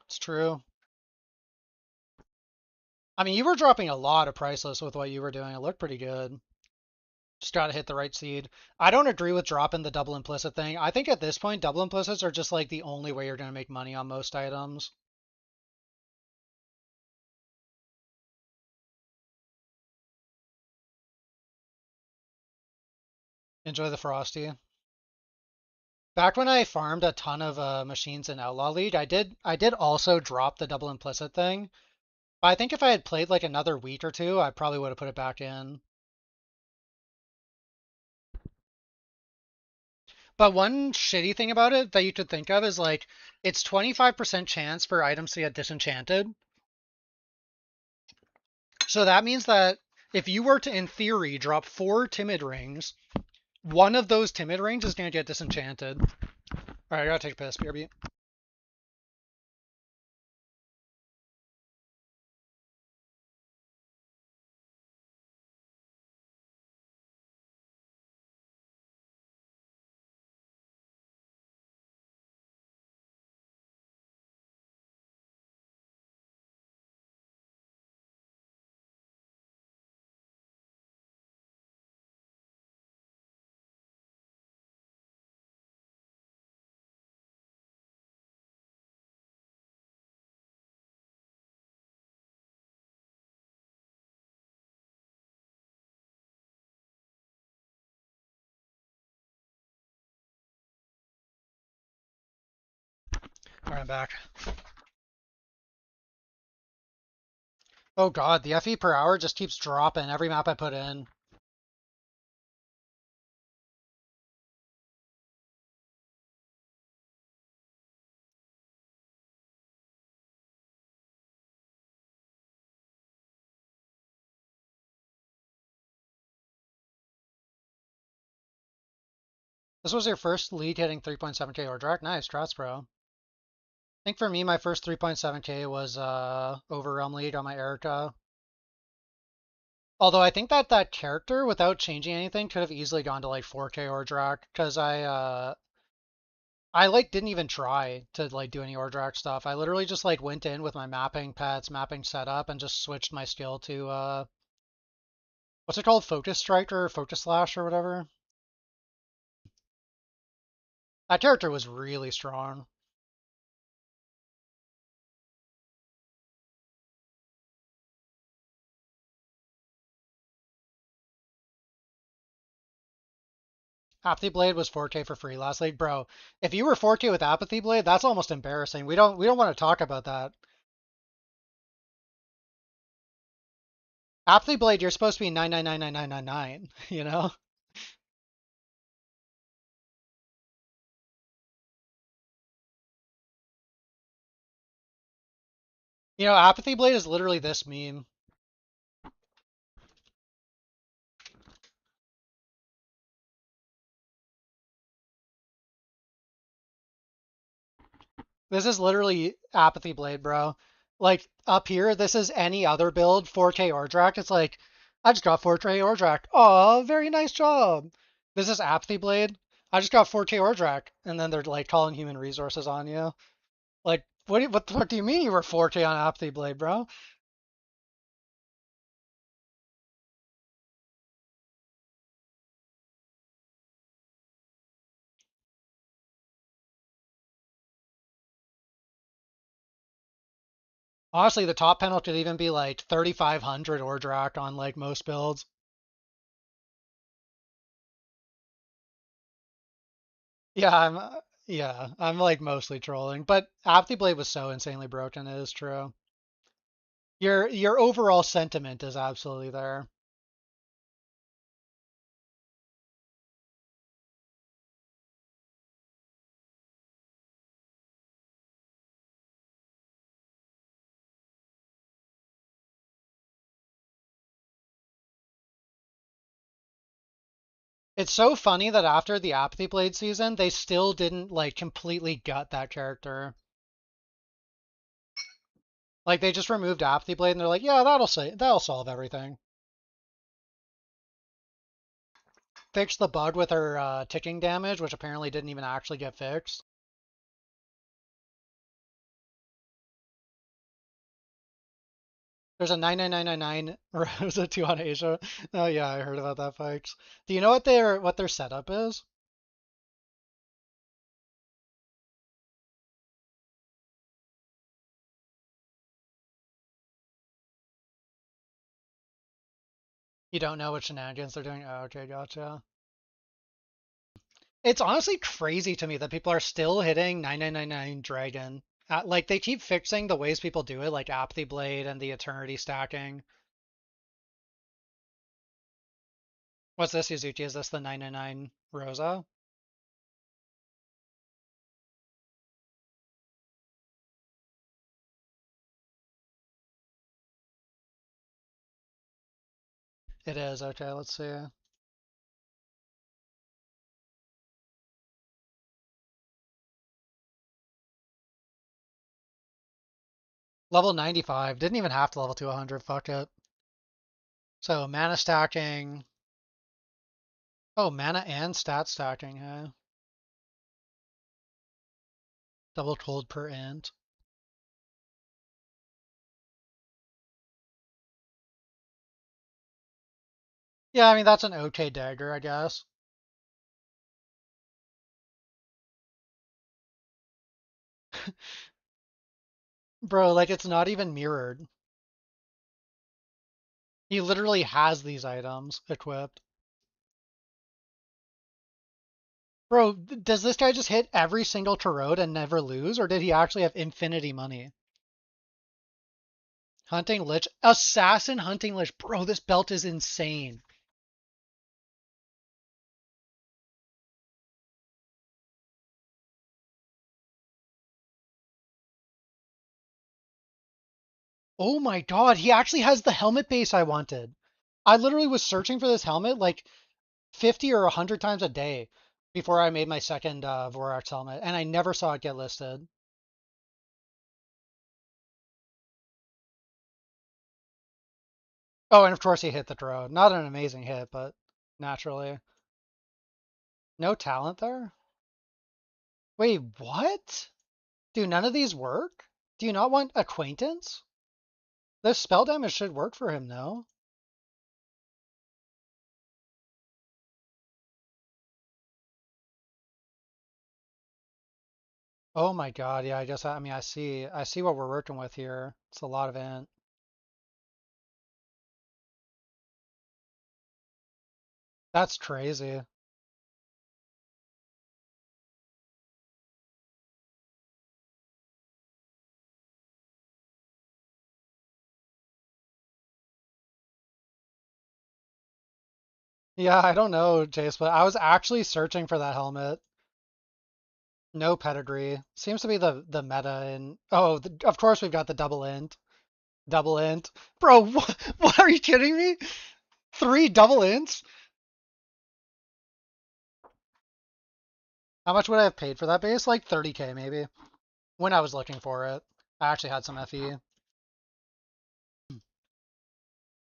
It's true. I mean, you were dropping a lot of priceless with what you were doing. It looked pretty good. Just gotta hit the right seed. I don't agree with dropping the double implicit thing. I think at this point, double implicits are just like the only way you're gonna make money on most items. Enjoy the Frosty. Back when I farmed a ton of machines in Outlaw League, I did also drop the double implicit thing. But I think if I had played like another week or two, I probably would have put it back in. But one shitty thing about it that you could think of is like it's 25% chance for items to get disenchanted. So that means that if you were to, in theory, drop 4 timid rings, one of those timid rings is going to get disenchanted. Alright, I gotta take a piss, BRB. Alright, I'm back. Oh god, the FE per hour just keeps dropping every map I put in. This was your first league hitting 3.7k or direct? Nice, Strats, bro. I think for me, my first 3.7k was Overrealm League on my Erica. Although I think that that character, without changing anything, could have easily gone to like 4k or direct, because I like didn't even try to like do any Ordrak stuff. I literally just like went in with my mapping pets, mapping setup, and just switched my skill to what's it called? Focus Strike or Focus Slash or whatever. That character was really strong. Apathy Blade was 4k for free last league, bro. If you were 4k with Apathy Blade, that's almost embarrassing. We don't want to talk about that. Apathy Blade, you're supposed to be 9999999, you know? You know, Apathy Blade is literally this meme. This is literally Apathy Blade, bro. Like, up here, this is any other build, 4k Ordrak. It's like, I just got 4k Ordrak. Oh, very nice job. This is Apathy Blade. I just got 4k Ordrak. And then they're like calling human resources on you. Like, what the fuck do you mean you were 4k on Apathy Blade, bro? Honestly, the top panel could even be like 3,500 Ordrak on like most builds. Yeah, I'm like mostly trolling, but Apathy Blade was so insanely broken. It is true. Your overall sentiment is absolutely there. It's so funny that after the Apathy Blade season, they still didn't like completely gut that character. Like they just removed Apathy Blade and they're like, yeah, that'll solve everything. Fix the bug with her ticking damage, which apparently didn't even actually get fixed. There's a 99999 Rosa 2 on Asia. Oh yeah, I heard about that, folks. Do you know what their setup is? You don't know what shenanigans they're doing? Oh, okay, gotcha. It's honestly crazy to me that people are still hitting 9999 Dragon. Like they keep fixing the ways people do it, like Apathy Blade and the Eternity stacking. What's this, Yuzuki? Is this the 999 Rosa? It is. Okay, let's see. Level 95. Didn't even have to level to 100. Fuck it. So mana stacking. Oh, mana and stat stacking, huh? Double cold per int. Yeah, I mean, that's an okay dagger, I guess. Bro, like, it's not even mirrored. He literally has these items equipped. Bro, does this guy just hit every single tarot and never lose, or did he actually have infinity money? Hunting Lich. Assassin Hunting Lich. Bro, this belt is insane. Oh my god, he actually has the helmet base I wanted. I literally was searching for this helmet like 50 or 100 times a day before I made my second Vorax helmet, and I never saw it get listed. Oh, and of course he hit the drone. Not an amazing hit, but naturally. No talent there? Wait, what? Do none of these work? Do you not want acquaintance? This spell damage should work for him, though. Oh my god, yeah, I guess I mean I see what we're working with here. It's a lot of int. That's crazy. Yeah, I don't know, Jace, but I was actually searching for that helmet. No pedigree. Seems to be the meta and oh, of course we've got the double int. Double int. Bro, what are you kidding me? Three double ints? How much would I have paid for that base? Like 30k maybe. When I was looking for it. I actually had some FE.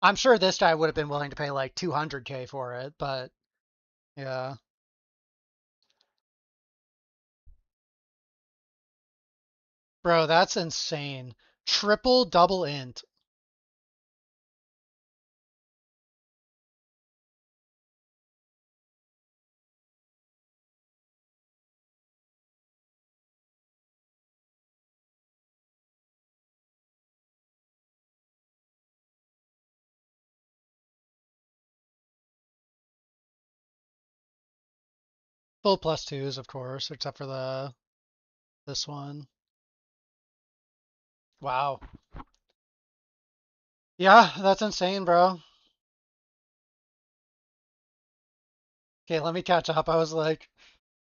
I'm sure this guy would have been willing to pay like 200k for it, but yeah. Bro, that's insane. Triple double int. Full plus twos, of course, except for the this one. Wow. Yeah, that's insane, bro. Okay, let me catch up. I was like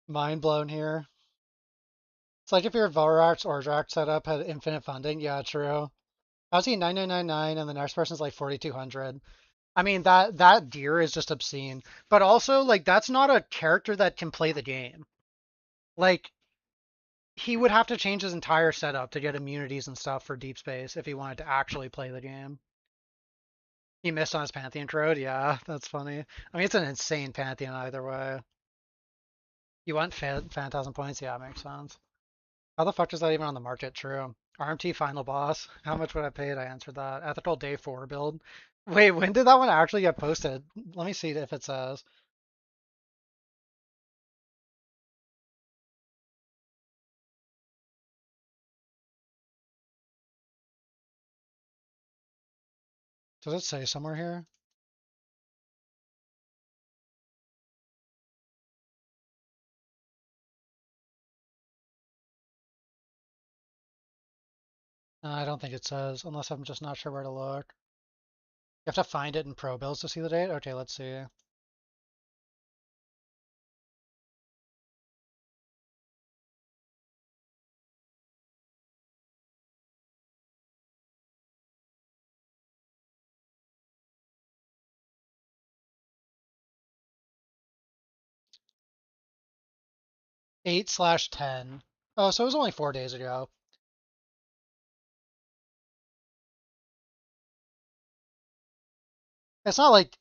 mind blown here. It's like if your Vorax or Jack setup had infinite funding. Yeah, true. I was seeing 9999 and the next person's like 4200. I mean that deer is just obscene. But also like that's not a character that can play the game. Like he would have to change his entire setup to get immunities and stuff for deep space if he wanted to actually play the game. He missed on his Pantheon Road. Yeah, that's funny. I mean, it's an insane Pantheon either way. You want Phantasm points? Yeah, makes sense. How the fuck is that even on the market? True. RMT final boss. How much would I pay? I answered that. Ethical day 4 build. Wait, when did that one actually get posted? Let me see if it says. Does it say somewhere here? I don't think it says, unless I'm just not sure where to look. You have to find it in pro builds to see the date? Okay, let's see. 8/10. Oh, so it was only 4 days ago. It's not like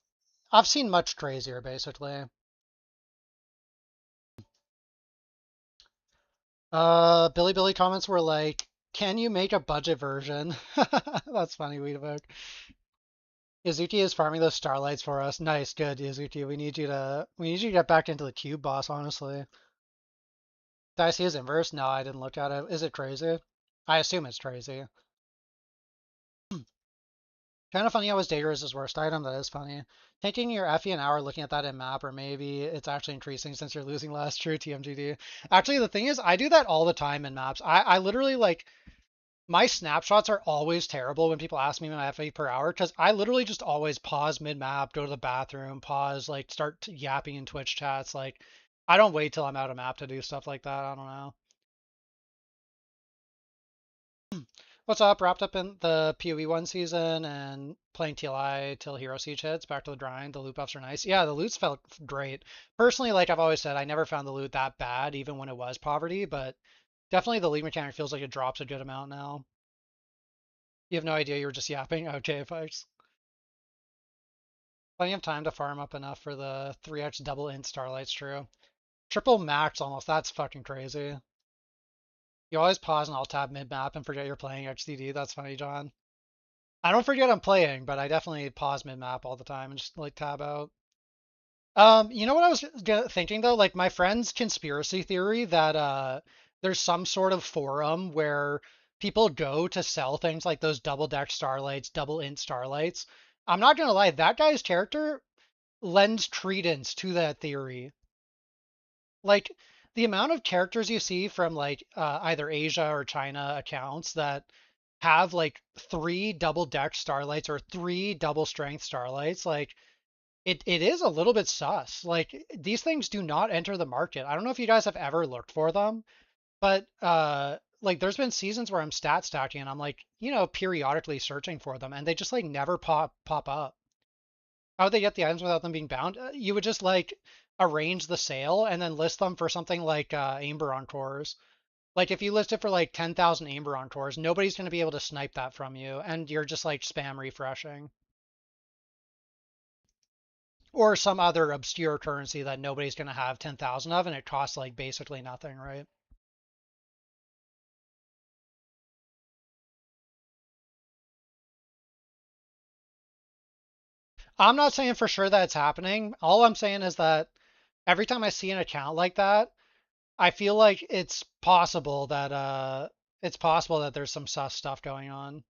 I've seen much crazier, basically. Billy comments were like, "Can you make a budget version?" That's funny, Weedabook. Izuki is farming those starlights for us. Nice, good, Izuki. We need you to get back into the cube, boss. Honestly, did I see his inverse? No, I didn't look at it. Is it crazy? I assume it's crazy. Kind of funny how his dagger is his worst item. That is funny. Taking your Effie an hour looking at that in map, or maybe it's actually increasing since you're losing less. True, TMGD. Actually, the thing is, I do that all the time in maps. I literally like my snapshots are always terrible when people ask me my FA per hour because I literally just always pause mid map, go to the bathroom, pause, like start yapping in Twitch chats. Like I don't wait till I'm out of map to do stuff like that. I don't know. What's up? Wrapped up in the PoE 1 season and playing TLI till Hero Siege hits. Back to the grind. The loot buffs are nice. Yeah, the loots felt great. Personally, like I've always said, I never found the loot that bad, even when it was poverty, but definitely the league mechanic feels like it drops a good amount now. You have no idea you were just yapping? Okay, folks. Plenty of time to farm up enough for the 3x double int Starlight's true. Triple max almost, that's fucking crazy. You always pause and alt tab mid map and forget you're playing HDD. That's funny, John. I don't forget I'm playing, but I definitely pause mid map all the time and just like tab out. You know what I was thinking though? Like my friend's conspiracy theory that there's some sort of forum where people go to sell things like those double deck starlights, double int starlights. I'm not gonna lie, that guy's character lends credence to that theory. Like the amount of characters you see from like either Asia or China accounts that have like three double deck starlights or three double strength starlights, like it is a little bit sus. Like these things do not enter the market. I don't know if you guys have ever looked for them, but like there's been seasons where I'm stat stacking and I'm like, periodically searching for them and they just like never pop up. How would they get the items without them being bound? You would just like arrange the sale and then list them for something like Amber Encores. Like if you list it for like 10,000 Amber Encores, nobody's going to be able to snipe that from you, and you're just like spam refreshing. Or some other obscure currency that nobody's going to have 10,000 of, and it costs like basically nothing, right? I'm not saying for sure that it's happening. All I'm saying is that every time I see an account like that, I feel like it's possible that there's some sus stuff going on.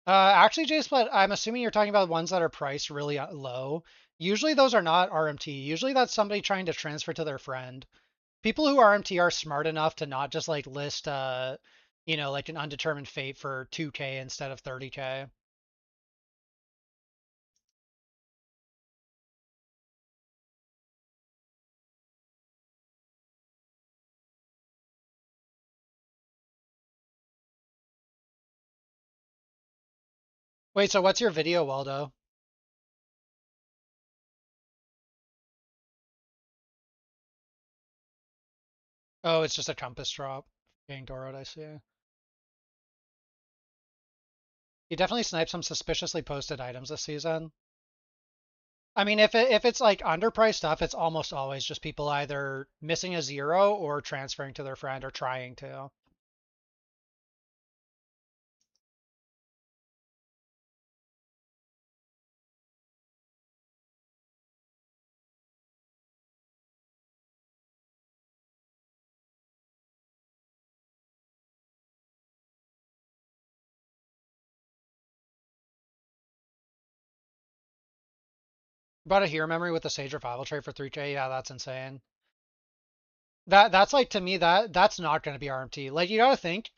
Actually, Jace, but I'm assuming you're talking about ones that are priced really low. Usually those are not RMT. Usually that's somebody trying to transfer to their friend. People who RMT are smart enough to not just like list like an undetermined fate for 2K instead of 30K. Wait, so what's your video, Waldo? Oh, it's just a compass drop. Getting Dorot, I see. You definitely sniped some suspiciously posted items this season. I mean, if it's like underpriced stuff, it's almost always just people either missing a zero or transferring to their friend or trying to. Brought a hero memory with the Sage Revival trade for 3K. Yeah, that's insane. That's like to me that's not going to be RMT. Like you got to think,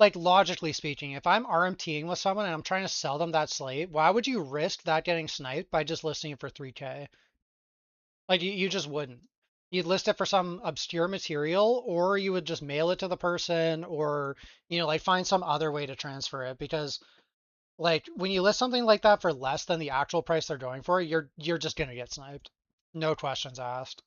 like logically speaking, if I'm RMTing with someone and I'm trying to sell them that slate, why would you risk that getting sniped by just listing it for 3K? Like you just wouldn't. You'd list it for some obscure material, or you would just mail it to the person, or like find some other way to transfer it. Because like when you list something like that for less than the actual price they're going for, you're just gonna get sniped. No questions asked.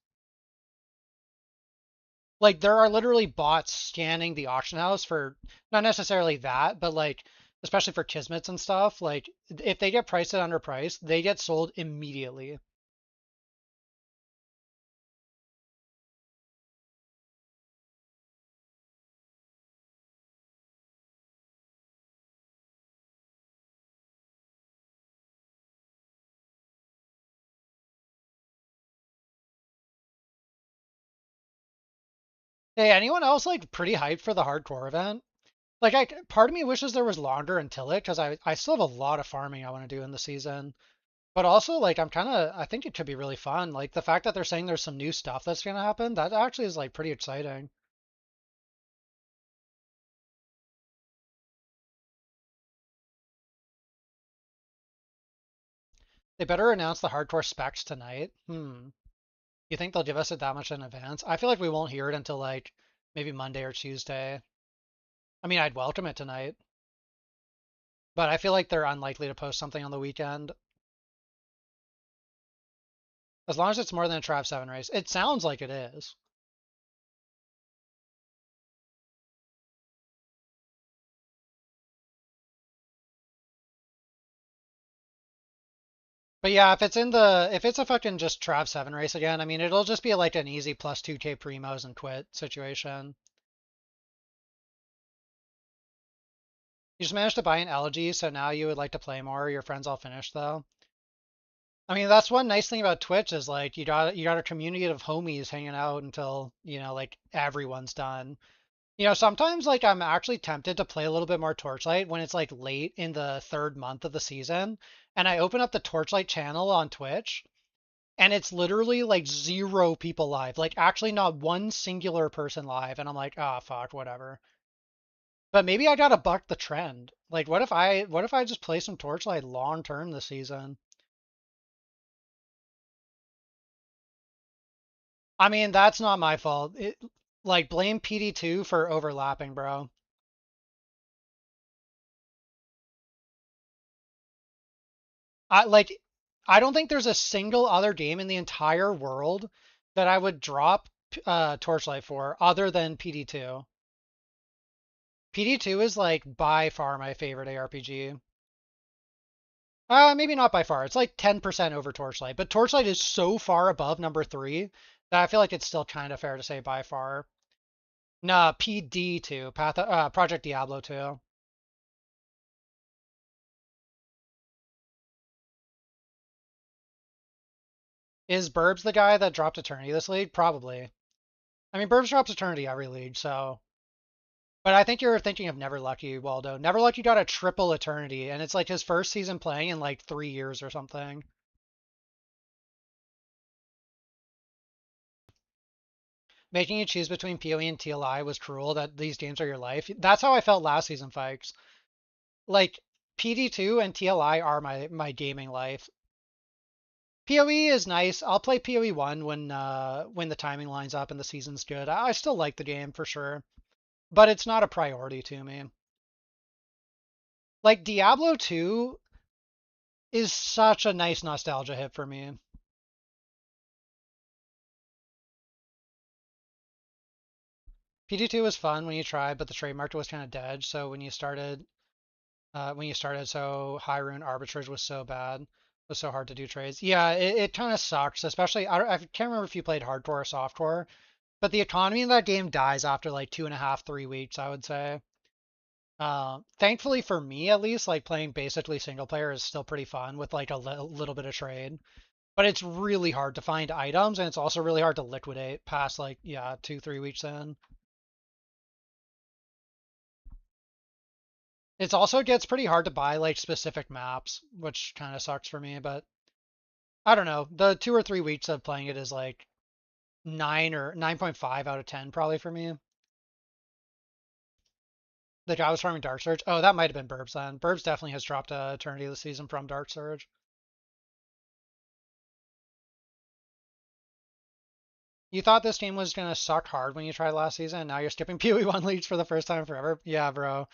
Like there are literally bots scanning the auction house for not necessarily that, but like especially for Kismets and stuff. Like if they get priced at underpriced, they get sold immediately. Hey, anyone else like pretty hyped for the hardcore event? Like, part of me wishes there was longer until it because I still have a lot of farming I want to do in the season. But also, like, I think it could be really fun. Like the fact that they're saying there's some new stuff that's gonna happen, that actually is like pretty exciting. They better announce the hardcore specs tonight. You think they'll give us it that much in advance? I feel like we won't hear it until like maybe Monday or Tuesday. I mean, I'd welcome it tonight, but I feel like they're unlikely to post something on the weekend. As long as it's more than a Trav 7 race. It sounds like it is. But yeah, if it's a fucking just Trav 7 race again, I mean, it'll just be like an easy plus 2k primos and quit situation. You just managed to buy an elegy, so now you would like to play more. Your friends all finished though. I mean, that's one nice thing about Twitch is like you got a community of homies hanging out until, like everyone's done. Sometimes like I'm actually tempted to play a little bit more Torchlight when it's like late in the third month of the season, and I open up the Torchlight channel on Twitch, and it's literally like zero people live, like actually not one singular person live, and I'm like, ah, fuck, whatever. But maybe I gotta buck the trend. Like, what if I just play some Torchlight long term this season? I mean, that's not my fault. Like, blame PD2 for overlapping, bro. I like I don't think there's a single other game in the entire world that I would drop Torchlight for other than PD2. PD2 is like by far my favorite ARPG. Maybe not by far. It's like 10% over Torchlight, but Torchlight is so far above number three that I feel like it's still kind of fair to say by far. Nah, PD2, Project Diablo 2. Is Burbs the guy that dropped Eternity this league? Probably. I mean, Burbs drops Eternity every league, so. But I think you're thinking of Neverlucky, Waldo. Neverlucky got a triple Eternity, and it's like his first season playing in like 3 years or something. Making you choose between PoE and TLI was cruel. That these games are your life. That's how I felt last season, Fikes. Like PD2 and TLI are my gaming life. PoE is nice. I'll play PoE 1 when the timing lines up and the season's good. I still like the game for sure, but it's not a priority to me. Like Diablo 2 is such a nice nostalgia hit for me. PD2 was fun when you tried, but the trade market was kind of dead. So when you started, so high rune arbitrage was so bad, it was so hard to do trades. Yeah, it kind of sucks, especially I can't remember if you played hardcore or softcore, but the economy in that game dies after like 2.5, 3 weeks, I would say. Thankfully for me at least, like playing basically single player is still pretty fun with like a little bit of trade. But it's really hard to find items, and it's also really hard to liquidate past like, yeah, 2, 3 weeks in. It also gets pretty hard to buy like specific maps, which kind of sucks for me, but I don't know. The 2 or 3 weeks of playing it is like 9 or 9.5 out of 10 probably for me. The guy was farming Dark Surge. Oh, that might have been Burbs then. Burbs definitely has dropped Eternity this season from Dark Surge. You thought this game was gonna suck hard when you tried last season, and now you're skipping PoE1 leagues for the first time forever? Yeah, bro.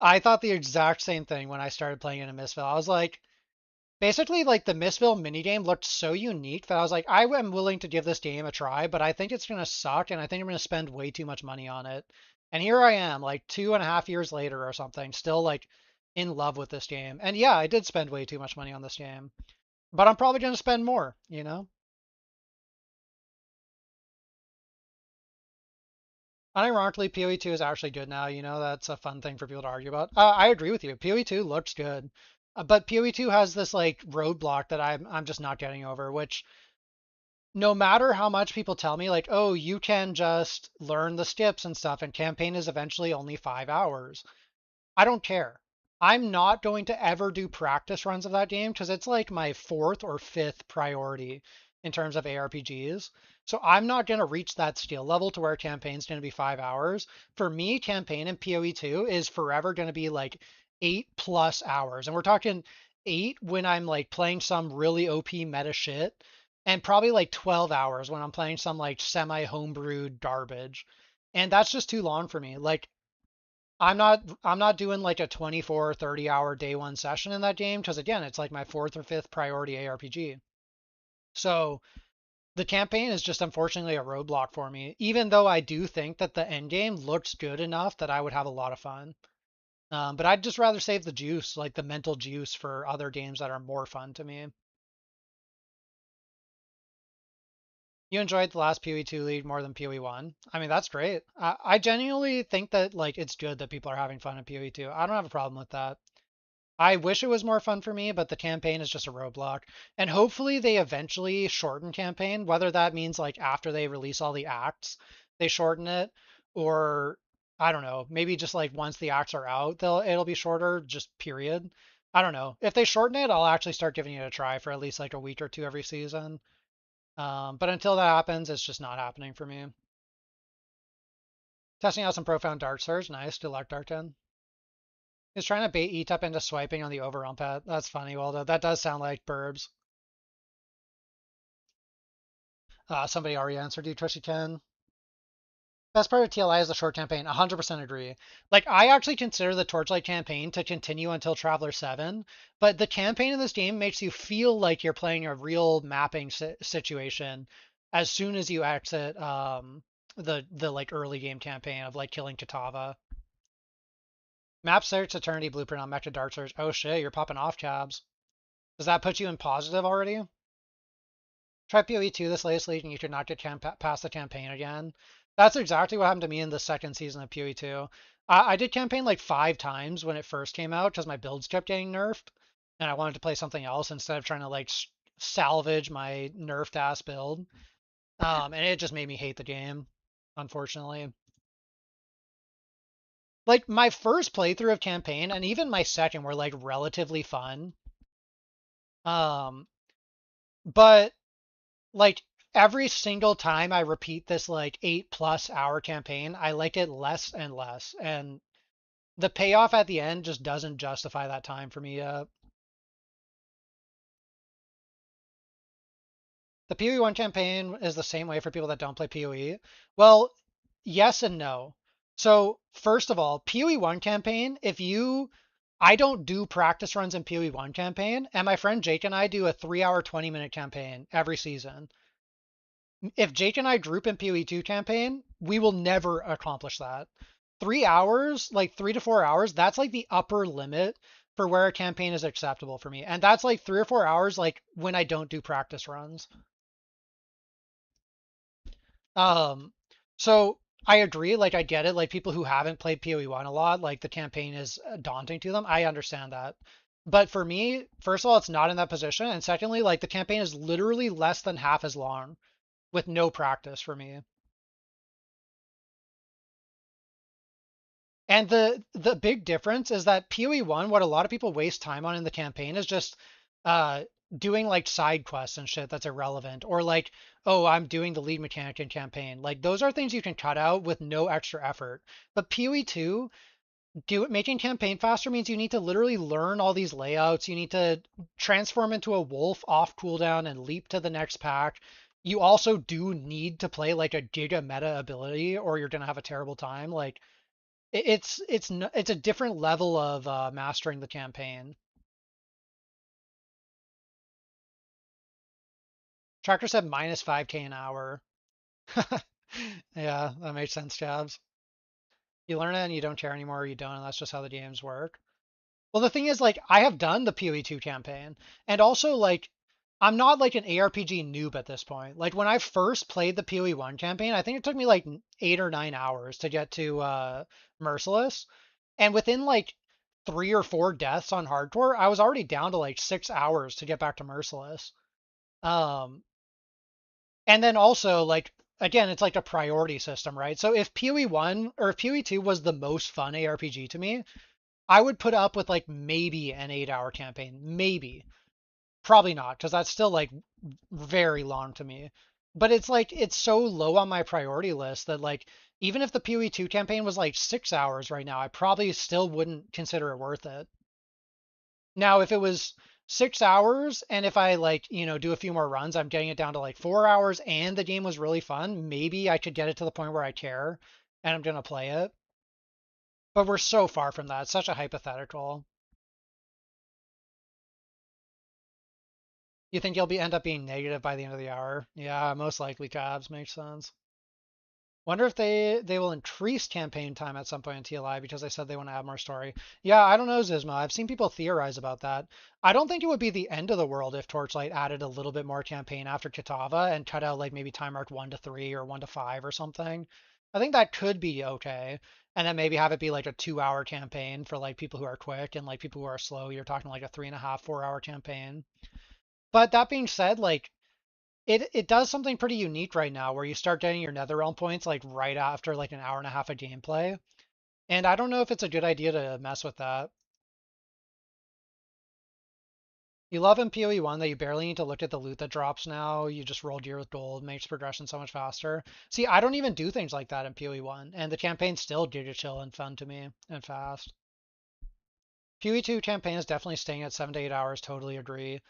I thought the exact same thing when I started playing it in Mistville. I was like, basically, like the Mistville minigame looked so unique that I was like, I am willing to give this game a try, but I think it's gonna suck, and I think I'm gonna spend way too much money on it. And here I am, like 2.5 years later or something, still like in love with this game. And yeah, I did spend way too much money on this game, but I'm probably going to spend more, you know? Unironically, PoE 2 is actually good now. You know, that's a fun thing for people to argue about. I agree with you. PoE 2 looks good, but PoE 2 has this like roadblock that I'm just not getting over. Which no matter how much people tell me, like, oh, you can just learn the skips and stuff, and campaign is eventually only 5 hours. I don't care. I'm not going to ever do practice runs of that game because it's like my fourth or fifth priority in terms of ARPGs. So I'm not going to reach that skill level to where campaign's going to be 5 hours. For me, campaign in PoE2 is forever going to be like 8+ hours. And we're talking 8 when I'm like playing some really OP meta shit, and probably like 12 hours when I'm playing some like semi homebrewed garbage. And that's just too long for me. Like I'm not doing like a 24 or 30 hour day one session in that game because again, it's like my fourth or fifth priority ARPG. So the campaign is just unfortunately a roadblock for me, even though I do think that the end game looks good enough that I would have a lot of fun. But I'd just rather save the juice, like the mental juice, for other games that are more fun to me. You enjoyed the last PoE2 league more than PoE1. I mean, that's great. I genuinely think that like it's good that people are having fun in PoE2. I don't have a problem with that. I wish it was more fun for me, but the campaign is just a roadblock. And hopefully they eventually shorten campaign, whether that means like after they release all the acts, they shorten it, or I don't know, maybe just like once the acts are out, it'll be shorter, just period. I don't know. If they shorten it, I'll actually start giving it a try for at least like a week or two every season. But until that happens, it's just not happening for me. Testing out some Profound Dart Surge. Nice. Good luck, Darkton. He's trying to bait ETUP into swiping on the overwhelm pet. That's funny, Waldo. That does sound like burbs. Somebody already answered you, Trishy Ken. Best part of TLI is the short campaign. 100% agree. Like, I actually consider the Torchlight campaign to continue until Traveler 7, but the campaign in this game makes you feel like you're playing a real mapping situation as soon as you exit the like early game campaign of like killing Kitava. Map search Eternity Blueprint on Mecha Dart Surge. Oh shit, you're popping off cabs. Does that put you in positive already? Try PoE2 this latest league and you could not get past the campaign again. That's exactly what happened to me in the second season of PoE2. I did campaign like 5 times when it first came out because my builds kept getting nerfed and I wanted to play something else instead of trying to like salvage my nerfed ass build. And it just made me hate the game, unfortunately. Like my first playthrough of campaign and even my second were like relatively fun. Um, but like every single time I repeat this like 8+ hour campaign, I like it less and less. And the payoff at the end just doesn't justify that time for me. The PoE1 campaign is the same way for people that don't play PoE. Well, yes and no. So first of all, PoE1 campaign, I don't do practice runs in PoE1 campaign, and my friend Jake and I do a 3 hour, 20-minute campaign every season. If Jake and I group in PoE2 campaign, we will never accomplish that. 3 hours, like 3 to 4 hours, that's like the upper limit for where a campaign is acceptable for me. And that's like 3 or 4 hours, like when I don't do practice runs. Um, so I agree, like I get it, like people who haven't played PoE1 a lot, like the campaign is daunting to them. I understand that. But for me, first of all, it's not in that position. And secondly, like the campaign is literally less than half as long with no practice for me. And the big difference is that PoE1, what a lot of people waste time on in the campaign is just uh doing like side quests and shit that's irrelevant. Or like, oh, I'm doing the lead mechanic in campaign. Like those are things you can cut out with no extra effort. But PoE2, making campaign faster means you need to literally learn all these layouts. You need to transform into a wolf off cooldown and leap to the next pack. You also do need to play like a giga meta ability or you're gonna have a terrible time. Like it's a different level of mastering the campaign. Tracker said minus 5K an hour. Yeah, that makes sense, Jabs. You learn it and you don't care anymore, or you don't, and that's just how the games work. Well, the thing is, like, I have done the PoE2 campaign, and also, like, I'm not like an ARPG noob at this point. Like, when I first played the PoE1 campaign, I think it took me like 8 or 9 hours to get to Merciless, and within like 3 or 4 deaths on hardcore, I was already down to like 6 hours to get back to Merciless. Um, and then also like again, it's like a priority system, right? So if PoE1 or if PoE2 was the most fun ARPG to me, I would put up with like maybe an 8 hour campaign, maybe. Probably not, because that's still like very long to me. But it's like it's so low on my priority list that like even if the PoE2 campaign was like 6 hours right now, I probably still wouldn't consider it worth it. Now, if it was 6 hours and if I like, do a few more runs, I'm getting it down to like 4 hours and the game was really fun, maybe I could get it to the point where I care and I'm gonna play it. But we're so far from that. It's such a hypothetical. You think you'll be end up being negative by the end of the hour? Yeah, most likely cabs makes sense. Wonder if they will increase campaign time at some point in TLI because they said they want to add more story. Yeah, I don't know, Zizma. I've seen people theorize about that. I don't think it would be the end of the world if Torchlight added a little bit more campaign after Kitava and cut out like maybe time mark 1 to 3 or 1 to 5 or something. I think that could be okay. And then maybe have it be like a 2 hour campaign for like people who are quick and like people who are slow. You're talking like a 3.5, 4 hour campaign. But that being said, like it does something pretty unique right now where you start getting your Netherrealm points like right after like an hour and a half of gameplay. And I don't know if it's a good idea to mess with that. You love in PoE1 that you barely need to look at the loot that drops now. You just roll gear with gold, makes progression so much faster. See, I don't even do things like that in PoE1, and the campaign's still giga chill and fun to me and fast. PoE2 campaign is definitely staying at 7 to 8 hours, totally agree.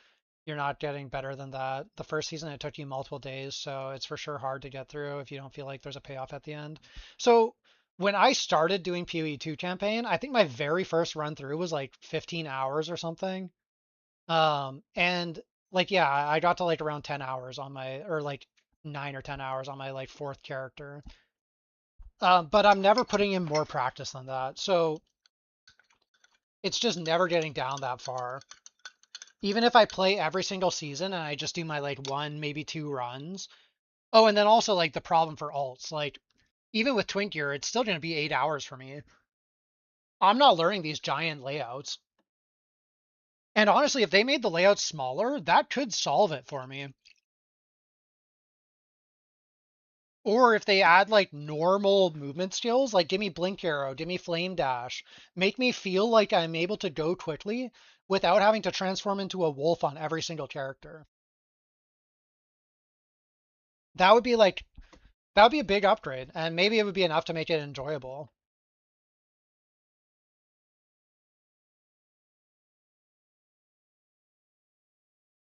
You're not getting better than that. The first season, it took you multiple days, so it's for sure hard to get through if you don't feel like there's a payoff at the end. So when I started doing PoE2 campaign, I think my very first run through was like 15 hours or something. And like, yeah, I got to like around 10 hours on my, or like 9 or 10 hours on my like fourth character. But I'm never putting in more practice than that. So it's just never getting down that far. Even if I play every single season and I just do my like one, maybe two runs. Oh, and then also like the problem for alts, like even with Twink Gear, it's still going to be 8 hours for me. I'm not learning these giant layouts. And honestly, if they made the layouts smaller, that could solve it for me. Or if they add like normal movement skills, like give me Blink Arrow, give me Flame Dash, make me feel like I'm able to go quickly without having to transform into a wolf on every single character. That would be like that would be a big upgrade, and maybe it would be enough to make it enjoyable.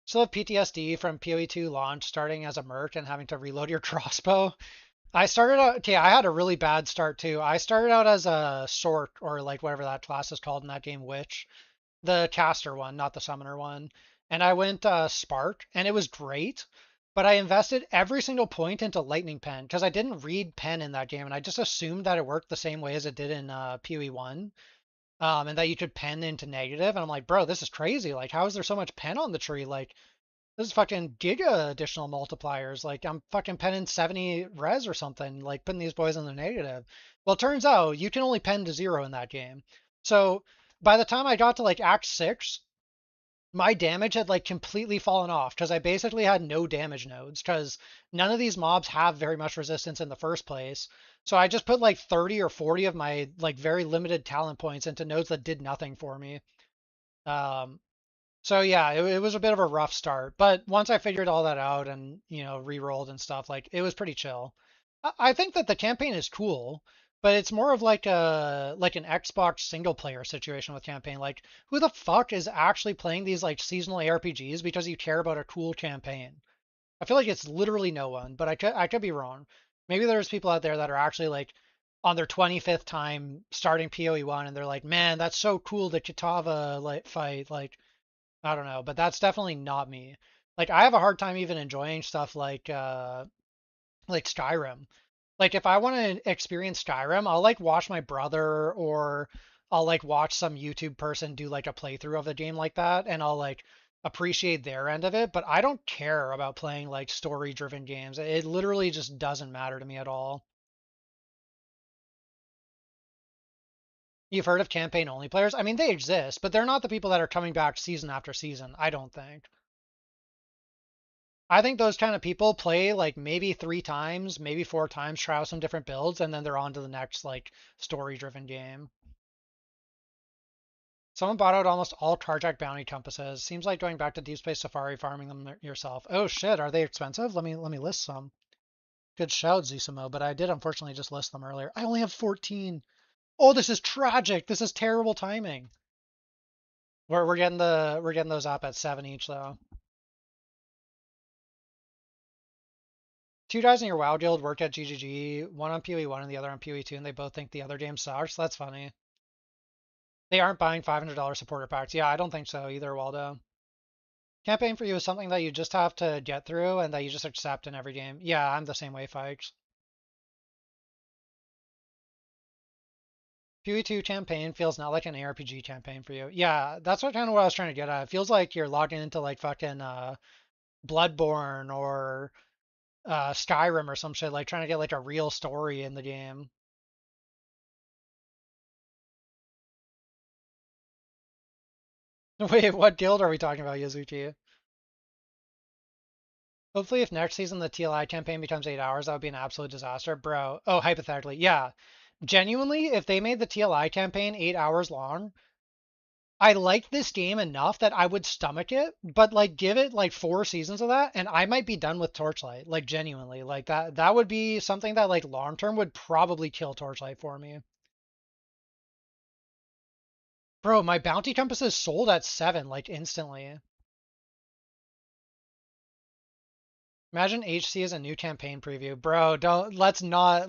Still have PTSD from PoE2 launch, starting as a merc and having to reload your crossbow. I started out, okay, I had a really bad start too. I started out as a Sork, or like whatever that class is called in that game, Witch, the caster one, not the summoner one. And I went Spark, and it was great, but I invested every single point into Lightning Pen because I didn't read Pen in that game, and I just assumed that it worked the same way as it did in PoE1. And that you could pen into negative. And I'm like, bro, this is crazy. Like, how is there so much pen on the tree? Like, this is fucking giga additional multipliers. Like, I'm fucking penning 70 res or something, like putting these boys in the negative. Well, it turns out you can only pen to 0 in that game. So by the time I got to like Act 6, my damage had like completely fallen off because I basically had no damage nodes because none of these mobs have very much resistance in the first place. So I just put like 30 or 40 of my like very limited talent points into nodes that did nothing for me. Um, so yeah, it was a bit of a rough start, but once I figured all that out and re-rolled and stuff, like it was pretty chill. I think that the campaign is cool, but it's more of like an Xbox single player situation with campaign. Like who the fuck is actually playing these like seasonal ARPGs because you care about a cool campaign? I feel like it's literally no one, but I could be wrong. Maybe there's people out there that are actually like on their 25th time starting PoE1 and they're like, man, that's so cool the Kitava like fight. Like I don't know, but that's definitely not me. Like I have a hard time even enjoying stuff like Skyrim. Like if I want to experience Skyrim, I'll like watch my brother or I'll like watch some YouTube person do like a playthrough of a game like that, and I'll like appreciate their end of it, but I don't care about playing like story-driven games. It literally just doesn't matter to me at all. You've heard of campaign only players? I mean, they exist, but they're not the people that are coming back season after season, I don't think. I think those kind of people play like maybe 3 times, maybe 4 times, try out some different builds, and then they're on to the next like story-driven game. Someone bought out almost all Carjack bounty compasses. Seems like going back to Deep Space Safari, farming them yourself. Oh shit, are they expensive? Let me list some. Good shout, Zisimo, but I did unfortunately just list them earlier. I only have 14. Oh, this is tragic. This is terrible timing. We're getting those up at 7 each though. Two guys in your WoW guild work at GGG, one on PoE1 and the other on PoE2, and they both think the other game sucks. That's funny. They aren't buying $500 supporter packs. Yeah, I don't think so either, Waldo. Campaign for you is something that you just have to get through and that you just accept in every game. Yeah, I'm the same way, Fikes. PoE2 campaign feels not like an ARPG campaign for you. Yeah, that's what I was trying to get at. It feels like you're logging into like fucking Bloodborne or Skyrim or some shit, like trying to get like a real story in the game. Wait, what guild are we talking about, Yazuki? Hopefully, if next season the TLI campaign becomes 8 hours, that would be an absolute disaster, bro. Oh, hypothetically, yeah. Genuinely, if they made the TLI campaign 8 hours long, I like this game enough that I would stomach it, but like give it like 4 seasons of that, and I might be done with Torchlight. Like genuinely, like that would be something that like long term would probably kill Torchlight for me. Bro, my bounty compass is sold at 7, like instantly. Imagine HC as a new campaign preview. Bro, don't let's not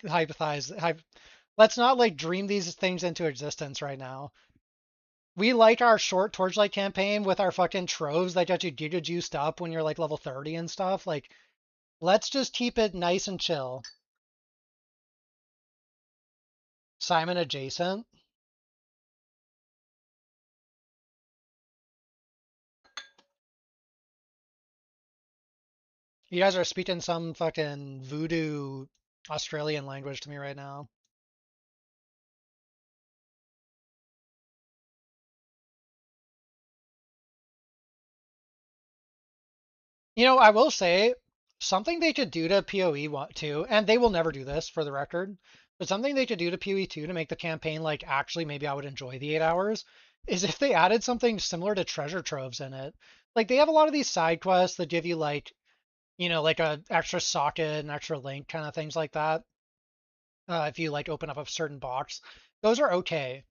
hypothesize. Let's not like dream these things into existence right now. We like our short Torchlight campaign with our fucking troves that get you giga juiced up when you're like level 30 and stuff. Like, let's just keep it nice and chill. Simon adjacent. You guys are speaking some fucking voodoo Australian language to me right now. You know, I will say something they could do to PoE 2, and they will never do this for the record, but something they could do to PoE 2 to make the campaign like actually maybe I would enjoy the 8 hours is if they added something similar to treasure troves in it. Like they have a lot of these side quests that give you like, like a extra socket and extra link kind of things like that. If you like open up a certain box, those are okay.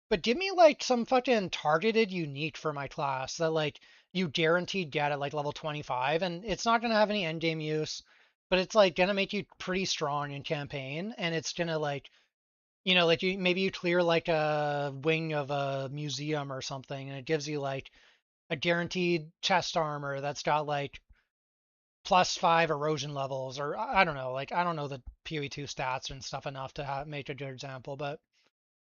But give me like some fucking targeted unique for my class that like you guaranteed get at like level 25, and it's not gonna have any end game use, but it's like gonna make you pretty strong in campaign, and it's gonna like like you maybe you clear like a wing of a museum or something, and it gives you like a guaranteed chest armor that's got like +5 erosion levels, or I don't know, like I don't know the PoE2 stats and stuff enough to make a good example, but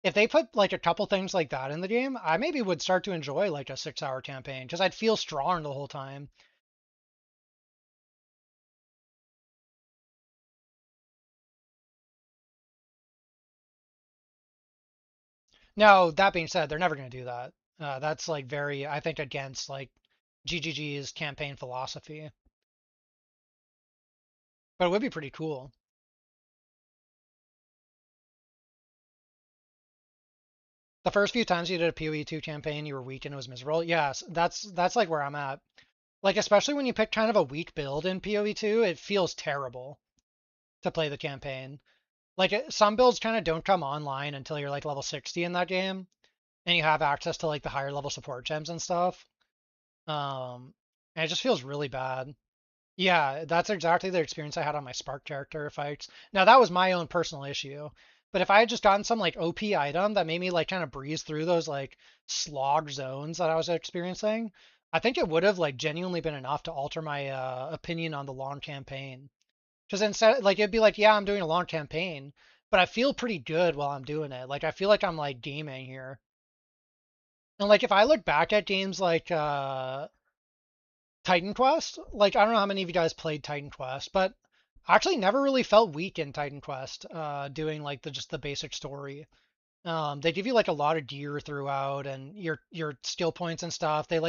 if they put like a couple things like that in the game, I maybe would start to enjoy like a 6 hour campaign because I'd feel strong the whole time. Now, that being said, they're never going to do that. That's like very, I think, against like GGG's campaign philosophy, but it would be pretty cool. The first few times you did a PoE2 campaign, you were weak and it was miserable. Yes, that's like where I'm at. Like especially when you pick kind of a weak build in PoE2, it feels terrible to play the campaign. Like some builds kind of don't come online until you're like level 60 in that game, and you have access to like the higher level support gems and stuff. And it just feels really bad. Yeah, that's exactly the experience I had on my Spark character fights. Now that was my own personal issue, but if I had just gotten some like OP item that made me like kind of breeze through those like slog zones that I was experiencing, I think it would have like genuinely been enough to alter my opinion on the long campaign. Because instead, like it'd be like, yeah, I'm doing a long campaign, but I feel pretty good while I'm doing it. Like I feel like I'm like gaming here. And like if I look back at games like Titan Quest, like I don't know how many of you guys played Titan Quest, but I actually never really felt weak in Titan Quest doing like the just the basic story. They give you like a lot of gear throughout and your skill points and stuff. They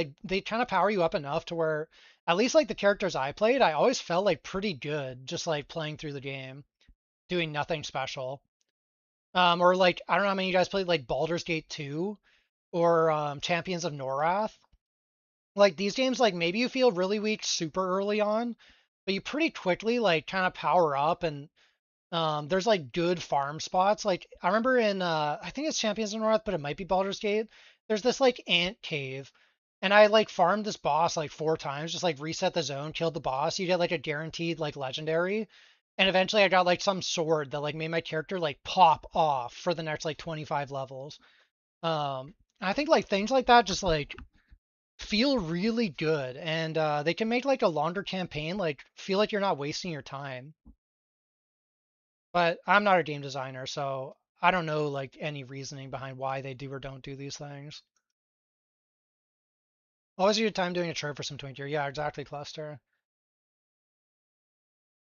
kind of power you up enough to where at least like the characters I played, I always felt like pretty good just like playing through the game, doing nothing special. Or like I don't know how many of you guys played like Baldur's Gate 2 or Champions of Norath. Like these games, like maybe you feel really weak super early on, but you pretty quickly like kind of power up and there's like good farm spots. Like I remember in I think it's Champions of North, but it might be Baldur's Gate. There's this like ant cave, and I like farmed this boss like 4 times, just like reset the zone, killed the boss. You get like a guaranteed like legendary, and eventually I got like some sword that like made my character like pop off for the next like 25 levels. I think like things like that just like feel really good, and they can make like a longer campaign like feel like you're not wasting your time. But I'm not a game designer, so I don't know like any reasoning behind why they do or don't do these things. Always your time doing a chart for some twink gear. Yeah, exactly, cluster.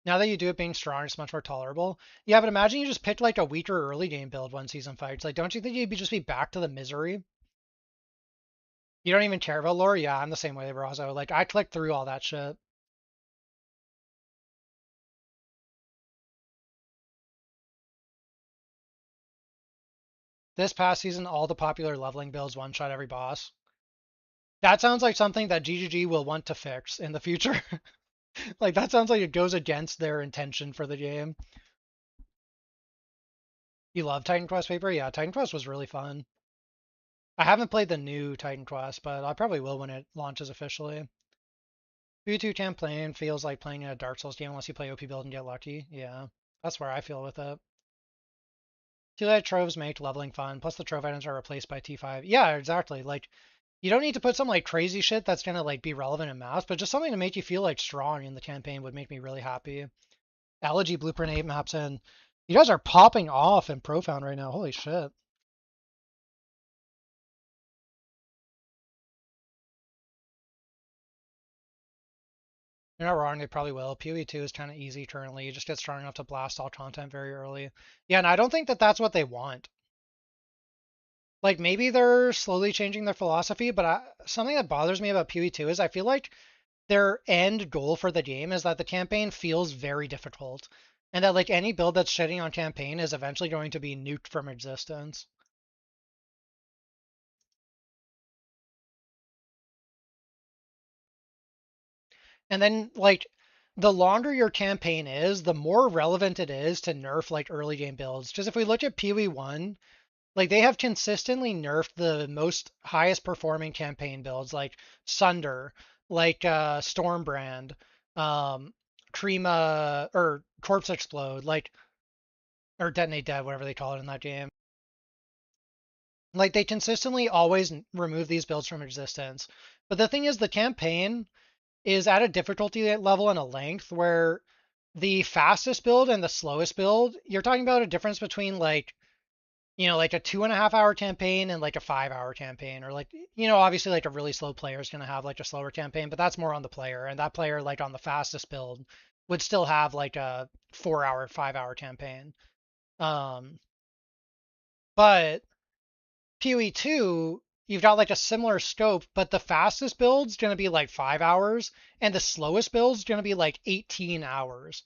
Now that you do it being strong, it's much more tolerable. Yeah, but imagine you just picked like a weaker early game build one season fights. Like, don't you think you'd just be back to the misery? You don't even care about lore? Yeah, I'm the same way, Brazo. Like, I clicked through all that shit. This past season, all the popular leveling builds one-shot every boss. That sounds like something that GGG will want to fix in the future. Like, that sounds like it goes against their intention for the game. You love Titan Quest paper? Yeah, Titan Quest was really fun. I haven't played the new Titan Quest, but I probably will when it launches officially. U2 campaign feels like playing a Dark Souls game unless you play OP build and get lucky. Yeah, that's where I feel with it. Two-light troves make leveling fun, plus the trove items are replaced by T5. Yeah, exactly. Like, you don't need to put some like crazy shit that's gonna like be relevant in mass, but just something to make you feel like strong in the campaign would make me really happy. Elegy Blueprint 8 maps in. You guys are popping off in Profound right now. Holy shit. You're not wrong, they probably will. PoE 2 is kind of easy currently. You just get strong enough to blast all content very early. Yeah, and I don't think that that's what they want. Like, maybe they're slowly changing their philosophy, but something that bothers me about PoE 2 is I feel like their end goal for the game is that the campaign feels very difficult. And that, like, any build that's shitting on campaign is eventually going to be nuked from existence. And then, like, the longer your campaign is, the more relevant it is to nerf, like, early game builds. Just if we look at PoE 1, like they have consistently nerfed the most highest performing campaign builds like Sunder, like Stormbrand, um, Crema or Corpse Explode, like or Detonate Dead, whatever they call it in that game. Like they consistently always remove these builds from existence. But the thing is, the campaign is at a difficulty level and a length where the fastest build and the slowest build, you're talking about a difference between like like a 2.5 hour campaign and like a 5 hour campaign, or like, obviously like a really slow player is going to have like a slower campaign, but that's more on the player. And that player, like on the fastest build, would still have like a 4 hour, 5 hour campaign. Um, but PoE 2, you've got like a similar scope, but the fastest build's going to be like 5 hours, and the slowest build's going to be like 18 hours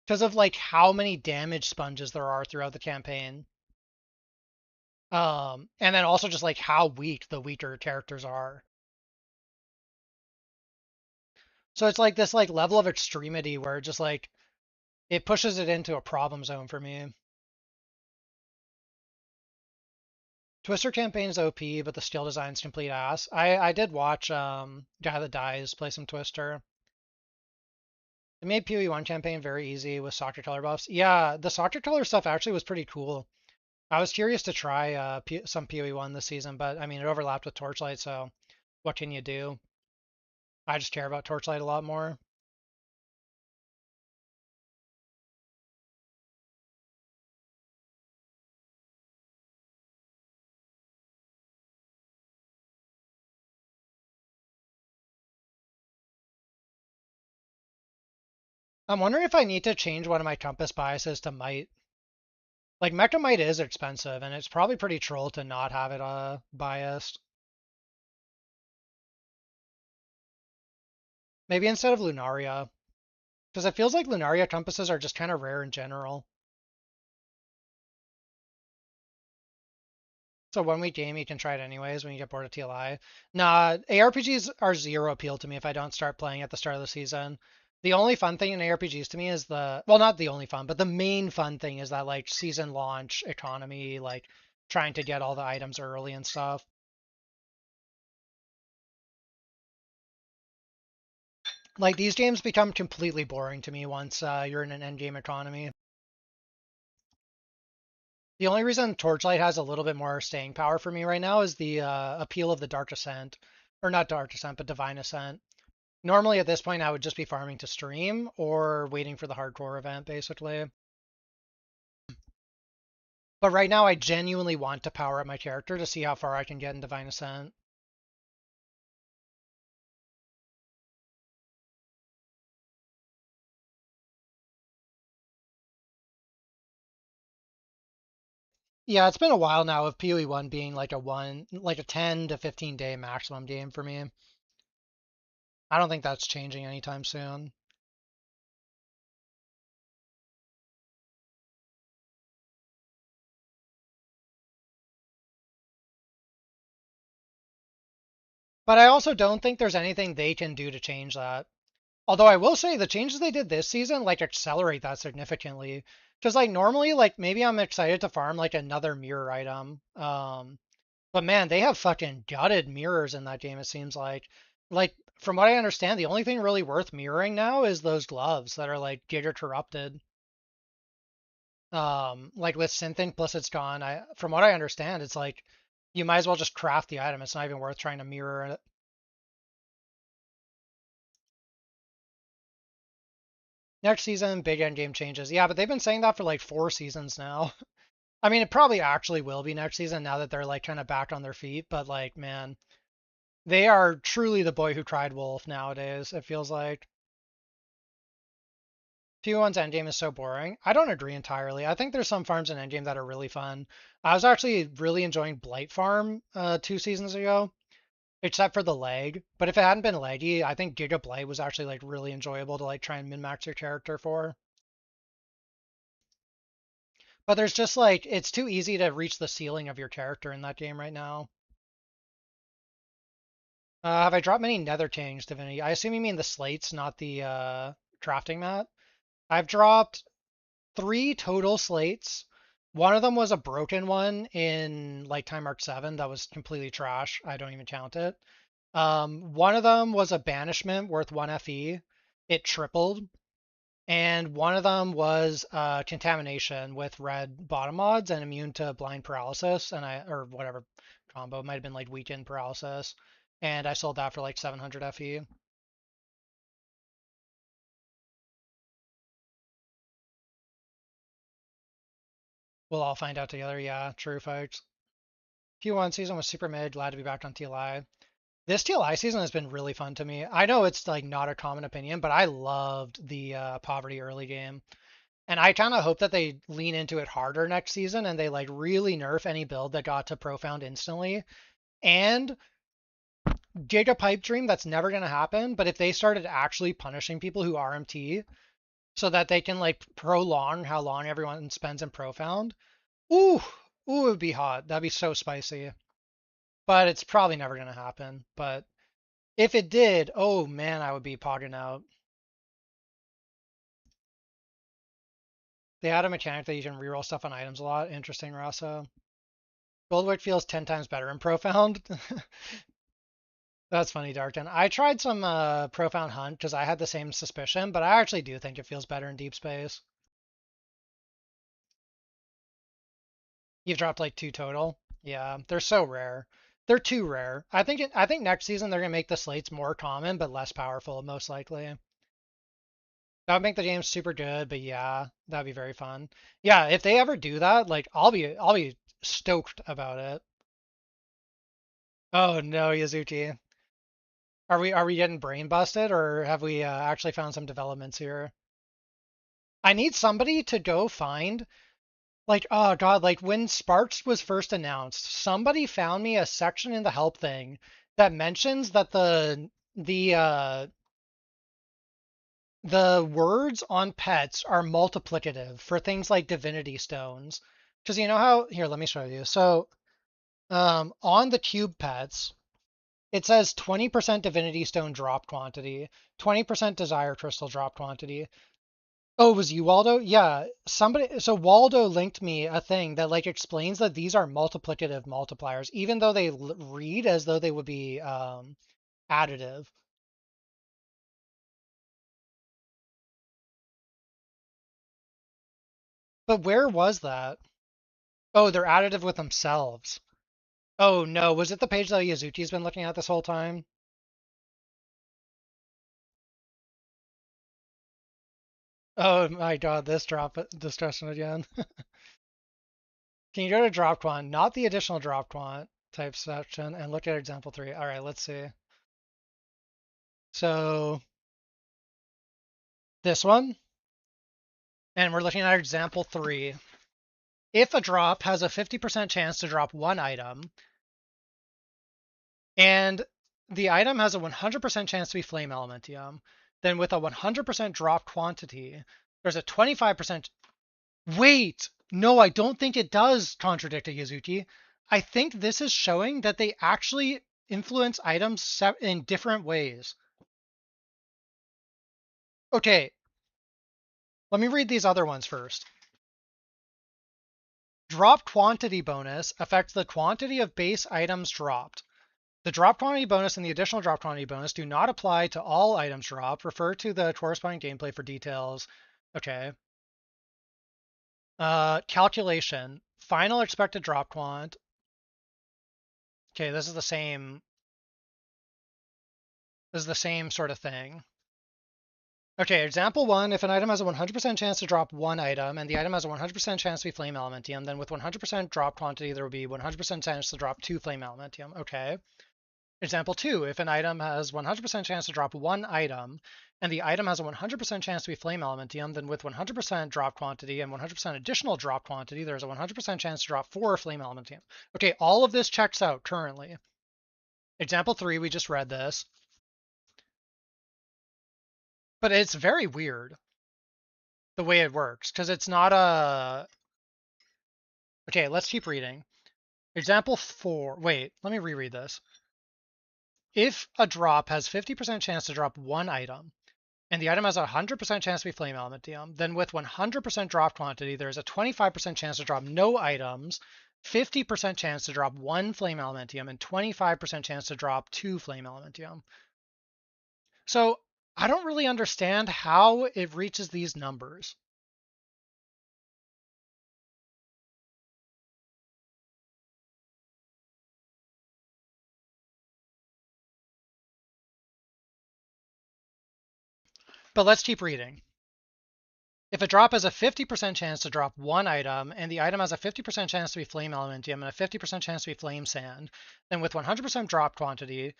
because of like how many damage sponges there are throughout the campaign. And then also just like how weak the weaker characters are. So it's like this like level of extremity where just like it pushes it into a problem zone for me. Twister campaign is OP, but the skill design's complete ass. I did watch Guy That Dies play some Twister. It made PoE1 campaign very easy with soccer color buffs. Yeah, the soccer color stuff actually was pretty cool. I was curious to try some PoE1 this season, but I mean it overlapped with Torchlight, so what can you do? I just care about Torchlight a lot more. I'm wondering if I need to change one of my compass biases to might. Like Mecca Might is expensive, and it's probably pretty troll to not have it biased. Maybe instead of Lunaria, because it feels like Lunaria compasses are just kind of rare in general. So 1 week game, you can try it anyways when you get bored of TLI. Nah, ARPGs are zero appeal to me if I don't start playing at the start of the season. The only fun thing in ARPGs to me is well, not the only fun, but the main fun thing is that like season launch economy, like trying to get all the items early and stuff. Like these games become completely boring to me once you're in an end game economy. The only reason Torchlight has a little bit more staying power for me right now is the appeal of the Dark Ascent, or not Dark Ascent, but Divine Ascent. Normally at this point, I would just be farming to stream or waiting for the hardcore event, basically. But right now, I genuinely want to power up my character to see how far I can get in Divine Ascent. Yeah, it's been a while now of PoE1 being like a 10 to 15 day maximum game for me. I don't think that's changing anytime soon. But I also don't think there's anything they can do to change that. Although I will say the changes they did this season like accelerate that significantly. Because like normally like maybe I'm excited to farm like another mirror item. But man, they have fucking gutted mirrors in that game, it seems like. Like from what I understand, the only thing really worth mirroring now is those gloves that are like giga corrupted. Like with Synthink plus it's gone. From what I understand, it's like you might as well just craft the item. It's not even worth trying to mirror it. Next season, big end game changes. Yeah, but they've been saying that for like 4 seasons now. I mean, it probably actually will be next season now that they're like kind of back on their feet. But like, man, they are truly the boy who cried wolf nowadays. It feels like P1's endgame is so boring. I don't agree entirely. I think there's some farms in endgame that are really fun. I was actually really enjoying Blight Farm 2 seasons ago, except for the lag. But if it hadn't been laggy, I think Giga Blight was actually like really enjoyable to like try and min-max your character for. But there's just like it's too easy to reach the ceiling of your character in that game right now. Have I dropped many Nether Kings, Divinity? I assume you mean the slates, not the crafting mat. I've dropped 3 total slates. One of them was a broken one in like Time Arc 7 that was completely trash. I don't even count it. One of them was a banishment worth 1 FE. It tripled. And one of them was contamination with red bottom mods and immune to blind paralysis or whatever combo. It might have been like weekend paralysis. And I sold that for like 700 FE. We'll all find out together. Yeah, true folks. Q1 season was super mid. Glad to be back on TLI. This TLI season has been really fun to me. I know it's like not a common opinion, but I loved the poverty early game. And I kind of hope that they lean into it harder next season and they like really nerf any build that got to profound instantly. And Giga Pipe Dream, that's never going to happen. But if they started actually punishing people who RMT so that they can like prolong how long everyone spends in profound, ooh, ooh, it would be hot. That'd be so spicy. But it's probably never going to happen. But if it did, oh man, I would be pogging out. They had a mechanic that you can reroll stuff on items a lot. Interesting, Rasa. Goldwick feels 10 times better in Profound. That's funny, Darkton. I tried some Profound Hunt because I had the same suspicion, but I actually do think it feels better in Deep Space. You've dropped like 2 total. Yeah, they're so rare. They're too rare. I think next season they're gonna make the slates more common but less powerful, most likely. That would make the game super good, but yeah, that'd be very fun. Yeah, if they ever do that, like I'll be stoked about it. Oh no, Yazuki. Are we getting brain busted or have we actually found some developments here? I need somebody to go find, like, oh God, like when Sparks was first announced, somebody found me a section in the help thing that mentions that the words on pets are multiplicative for things like divinity stones. Because you know how, here, let me show you. So on the cube pets, it says 20% divinity stone drop quantity, 20% desire crystal drop quantity. Oh, it was you, Waldo? Yeah, somebody. So Waldo linked me a thing that like explains that these are multiplicative multipliers, even though they read as though they would be additive. But where was that? Oh, they're additive with themselves. Oh no, was it the page that Yazuki's been looking at this whole time? Oh my God, this drop discussion again. Can you go to drop quant, not the additional drop quant type section, and look at example 3? All right, let's see. So this one, and we're looking at example 3. If a drop has a 50% chance to drop one item, and the item has a 100% chance to be flame elementium, then with a 100% drop quantity, there's a 25%. Wait, no, I don't think it does contradict a Yazuki. I think this is showing that they actually influence items in different ways. Okay, let me read these other ones first. Drop quantity bonus affects the quantity of base items dropped. The drop quantity bonus and the additional drop quantity bonus do not apply to all items dropped. Refer to the corresponding gameplay for details. Okay. Calculation. Final expected drop quant. Okay, this is the same. This is the same sort of thing. Okay, example 1, if an item has a 100% chance to drop one item, and the item has a 100% chance to be flame elementium, then with 100% drop quantity, there will be 100% chance to drop two flame elementium. Okay. Example 2, if an item has 100% chance to drop one item, and the item has a 100% chance to be flame elementium, then with 100% drop quantity and 100% additional drop quantity, there's a 100% chance to drop four flame elementium. Okay, all of this checks out currently. Example 3, we just read this. But it's very weird the way it works, because it's not a... Okay, let's keep reading. Example 4, wait, let me reread this. If a drop has 50% chance to drop one item, and the item has a 100% chance to be flame elementium, then with 100% drop quantity, there's a 25% chance to drop no items, 50% chance to drop one flame elementium, and 25% chance to drop two flame elementium. So I don't really understand how it reaches these numbers. But let's keep reading. If a drop has a 50% chance to drop one item, and the item has a 50% chance to be flame elementium and a 50% chance to be flame sand, then with 100% drop quantity,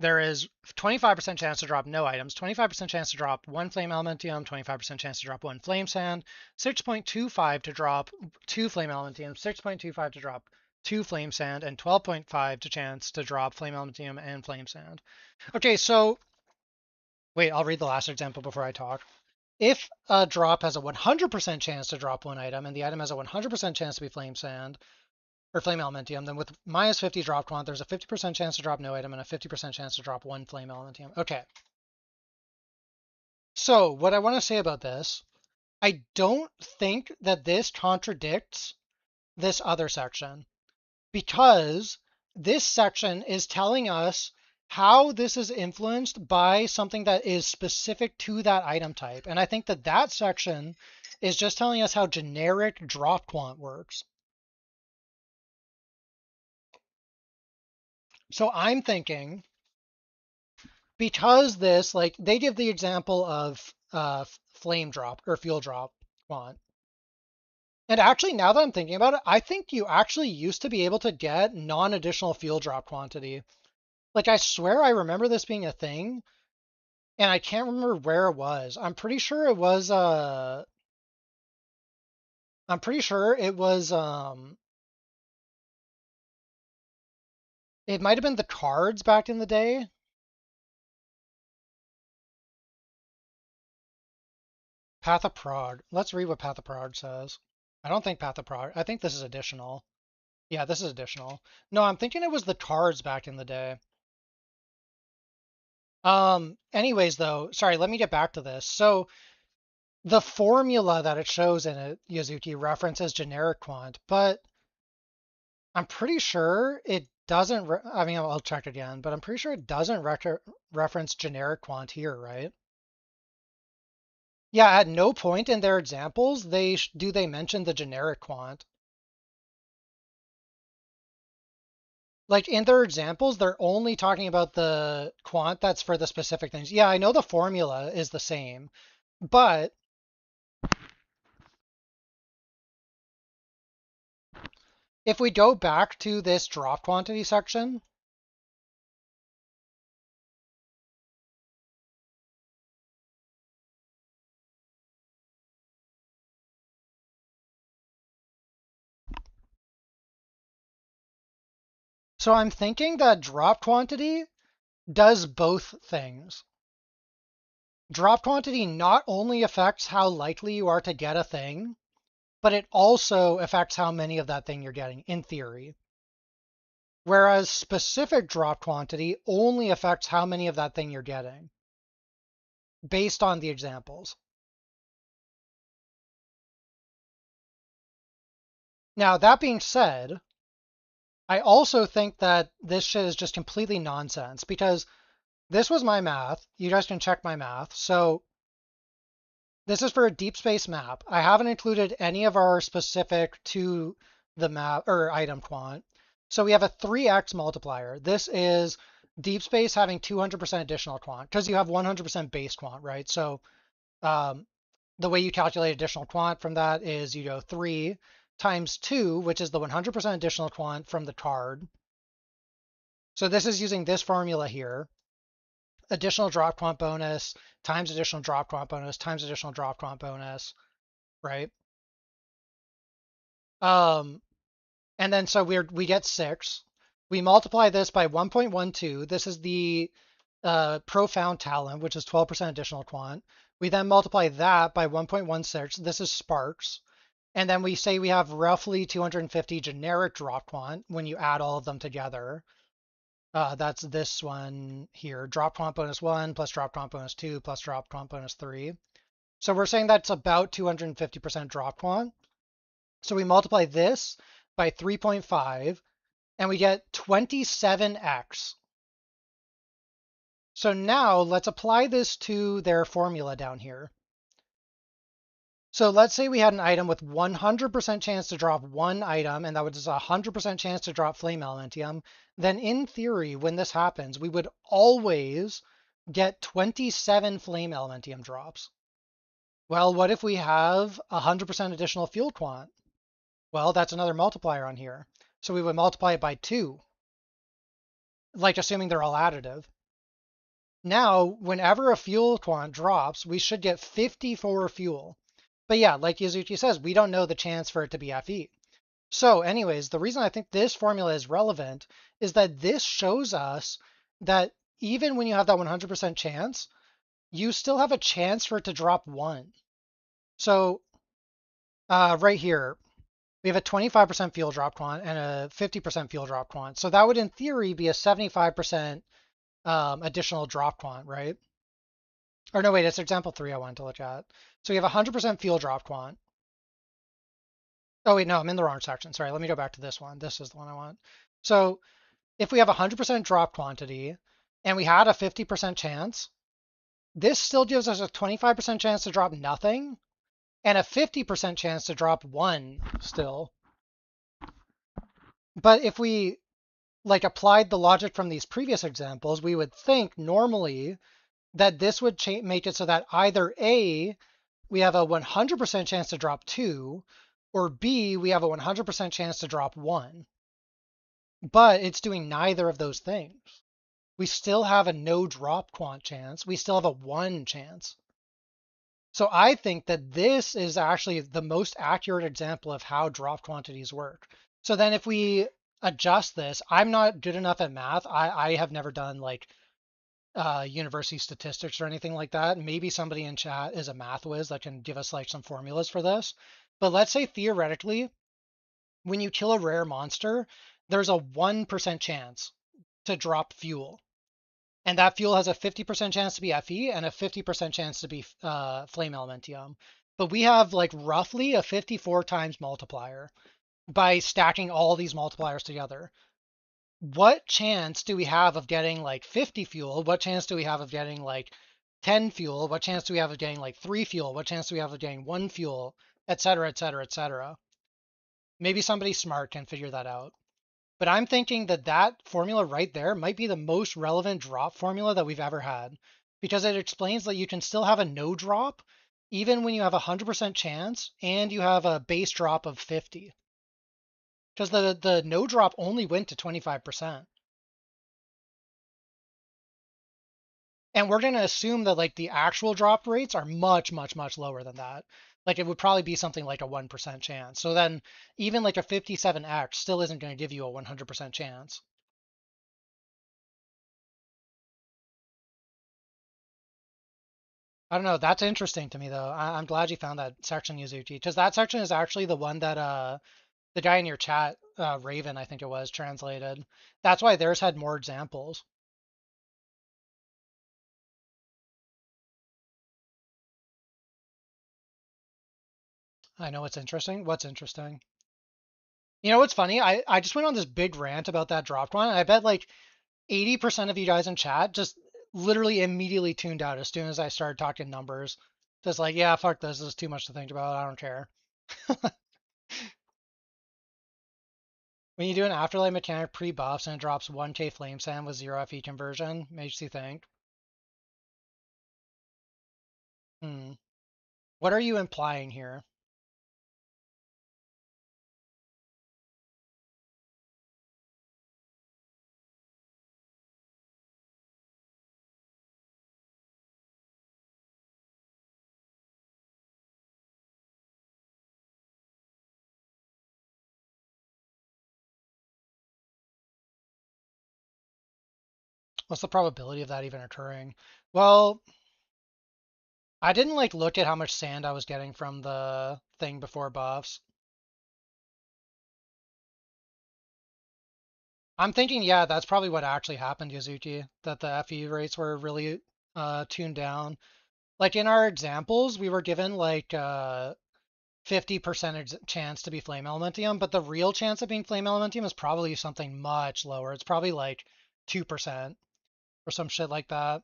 there is 25% chance to drop no items, 25% chance to drop one flame elementium, 25% chance to drop one flame sand, 6.25 to drop two flame elementium, 6.25 to drop two flame sand, and 12.5 to chance to drop flame elementium and flame sand. Okay, so wait, I'll read the last example before I talk. If a drop has a 100% chance to drop one item, and the item has a 100% chance to be flame sand, or flame elementium, then with minus 50 drop quant, there's a 50% chance to drop no item and a 50% chance to drop one flame elementium. Okay. So what I want to say about this, I don't think that this contradicts this other section, because this section is telling us how this is influenced by something that is specific to that item type. And I think that that section is just telling us how generic drop quant works. So I'm thinking, because this, like, they give the example of flame drop or fuel drop quant. And actually, now that I'm thinking about it, I think you actually used to be able to get non-additional fuel drop quantity. Like, I swear I remember this being a thing, and I can't remember where it was. I'm pretty sure it was I'm pretty sure it was it might have been the cards back in the day. Path of Prog. Let's read what Path of Prog says. I don't think Path of Prog. I think this is additional. Yeah, this is additional. No, I'm thinking it was the cards back in the day. Anyways though, sorry, let me get back to this. So the formula that it shows in it, Yazuki, references generic quant, but I'm pretty sure it doesn't, I mean, I'll check again, but I'm pretty sure it doesn't reference generic quant here, right? Yeah, at no point in their examples do they mention the generic quant. Like in their examples, they're only talking about the quant that's for the specific things. Yeah, I know the formula is the same, but if we go back to this drop quantity section, so I'm thinking that drop quantity does both things. Drop quantity not only affects how likely you are to get a thing, but it also affects how many of that thing you're getting, in theory. Whereas specific drop quantity only affects how many of that thing you're getting, based on the examples. Now, that being said, I also think that this shit is just completely nonsense, because this was my math. You guys can check my math. So this is for a deep space map. I haven't included any of our specific to the map or item quant. So we have a 3x multiplier. This is deep space having 200% additional quant because you have 100% base quant, right? So um, the way you calculate additional quant from that is you go 3 times 2, which is the 100% additional quant from the card. So this is using this formula here. Additional drop quant bonus times additional drop quant bonus times additional drop quant bonus, right? Um, and then so we get 6. We multiply this by 1.12. This is the profound talent, which is 12% additional quant. We then multiply that by 1.16. This is sparks. And then we say we have roughly 250 generic drop quant when you add all of them together. That's this one here, drop quant bonus 1 plus drop quant bonus 2 plus drop quant bonus 3. So we're saying that's about 250% drop quant. So we multiply this by 3.5 and we get 27x. So now let's apply this to their formula down here. So let's say we had an item with 100% chance to drop one item, and that was a 100% chance to drop Flame Elementium. Then in theory, when this happens, we would always get 27 Flame Elementium drops. Well, what if we have 100% additional Fuel Quant? Well, that's another multiplier on here. So we would multiply it by 2, like assuming they're all additive. Now, whenever a Fuel Quant drops, we should get 54 fuel. But yeah, like Yazuki says, we don't know the chance for it to be FE. So anyways, the reason I think this formula is relevant is that this shows us that even when you have that 100% chance, you still have a chance for it to drop 1. So right here, we have a 25% fuel drop quant and a 50% fuel drop quant. So that would in theory be a 75% additional drop quant, right? Or no, wait, it's example 3 I wanted to look at. So we have 100% fuel drop quant. Oh, wait, no, I'm in the wrong section. Sorry, let me go back to this one. This is the one I want. So if we have 100% drop quantity and we had a 50% chance, this still gives us a 25% chance to drop nothing and a 50% chance to drop 1 still. But if we like applied the logic from these previous examples, we would think normally that this would make it so that either A, we have a 100% chance to drop 2, or B, we have a 100% chance to drop 1. But it's doing neither of those things. We still have a no drop quant chance. We still have a 1 chance. So I think that this is actually the most accurate example of how drop quantities work. So then if we adjust this, I'm not good enough at math. I have never done like university statistics or anything like that. Maybe somebody in chat is a math whiz that can give us like some formulas for this. But let's say theoretically, when you kill a rare monster, there's a 1% chance to drop fuel. And that fuel has a 50% chance to be Fe and a 50% chance to be flame elementium. But we have like roughly a 54 times multiplier by stacking all these multipliers together. What chance do we have of getting like 50 fuel? What chance do we have of getting like 10 fuel? What chance do we have of getting like 3 fuel? What chance do we have of getting 1 fuel? Et cetera, et cetera, et cetera. Maybe somebody smart can figure that out. But I'm thinking that that formula right there might be the most relevant drop formula that we've ever had because it explains that you can still have a no drop even when you have a 100% chance and you have a base drop of 50 because the no drop only went to 25%. And we're going to assume that like the actual drop rates are much, much, much lower than that. Like it would probably be something like a 1% chance. So then even like a 57x still isn't going to give you a 100% chance. I don't know. That's interesting to me though. I'm glad you found that section, Yuzuki, because that section is actually the one that the guy in your chat, Raven, I think it was, translated. That's why theirs had more examples. I know what's interesting. What's interesting? You know what's funny? I just went on this big rant about that dropped one, and I bet like 80% of you guys in chat just literally immediately tuned out as soon as I started talking numbers. Just like, yeah, fuck this. This is too much to think about. I don't care. When you do an afterlife mechanic pre-buffs and it drops 1k flame sand with 0 FE conversion, makes you think, hmm, what are you implying here? What's the probability of that even occurring? Well, I didn't like look at how much sand I was getting from the thing before buffs. I'm thinking, yeah, that's probably what actually happened, Yazuki, that the FE rates were really tuned down. Like in our examples, we were given like 50% chance to be flame elementium, but the real chance of being flame elementium is probably something much lower. It's probably like 2% or some shit like that.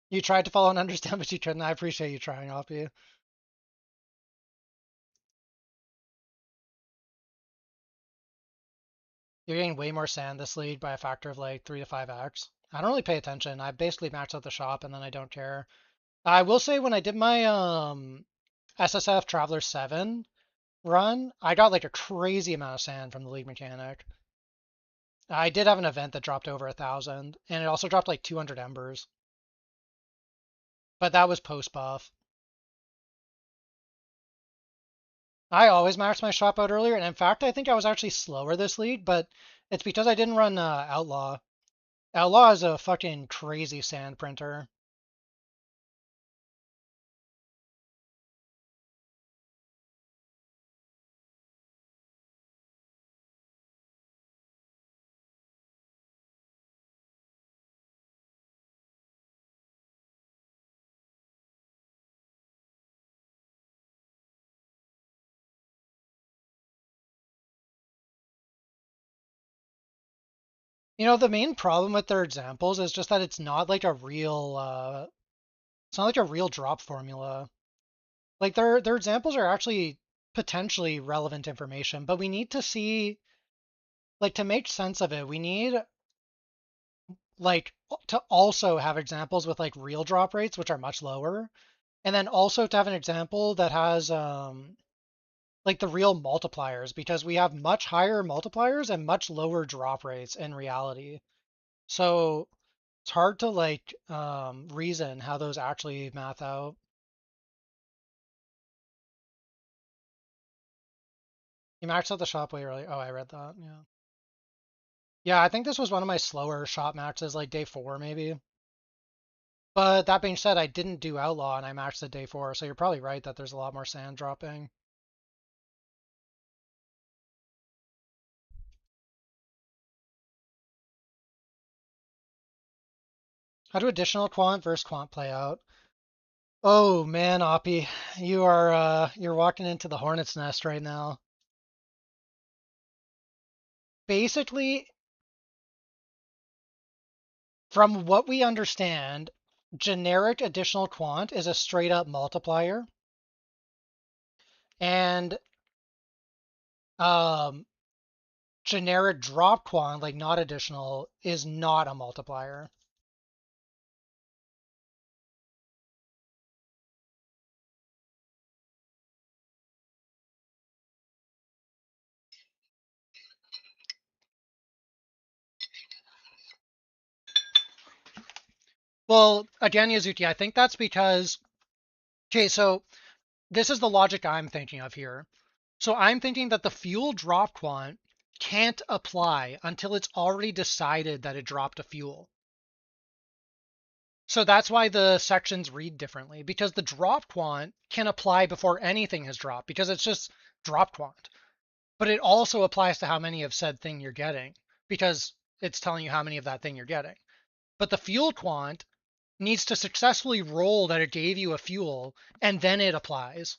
You tried to follow and understand, but you couldn't. I appreciate you trying, Oppie. You're getting way more sand this league by a factor of like 3 to 5x. I don't really pay attention. I basically max out the shop and then I don't care. I will say when I did my SSF Traveler 7 run, I got like a crazy amount of sand from the league mechanic. I did have an event that dropped over 1,000, and it also dropped like 200 embers, but that was post buff. I always maxed my shop out earlier, and in fact, I think I was actually slower this league, but it's because I didn't run Outlaw. Outlaw is a fucking crazy sand printer. You know, the main problem with their examples is just that it's not like a real, it's not like a real drop formula. Like their examples are actually potentially relevant information, but we need to see, like, to make sense of it, we need like to also have examples with like real drop rates, which are much lower, and then also to have an example that has like the real multipliers, because we have much higher multipliers and much lower drop rates in reality. So It's hard to like reason how those actually math out. You maxed out the shop way early. Oh, I read that. Yeah. Yeah, I think this was one of my slower shop maxes, like day 4 maybe. But that being said, I didn't do outlaw and I maxed at day 4, so you're probably right that there's a lot more sand dropping. How do additional quant versus quant play out? Oh man, Oppie, you're walking into the hornet's nest right now. Basically, from what we understand, generic additional quant is a straight up multiplier, and um, generic drop quant, like not additional, is not a multiplier. Well, again, Yazuki, I think that's because, okay, so this is the logic I'm thinking of here. So I'm thinking that the fuel drop quant can't apply until it's already decided that it dropped a fuel. So that's why the sections read differently, because the drop quant can apply before anything has dropped, because it's just drop quant. But it also applies to how many of said thing you're getting, because it's telling you how many of that thing you're getting. But the fuel quant needs to successfully roll that it gave you a fuel, and then it applies.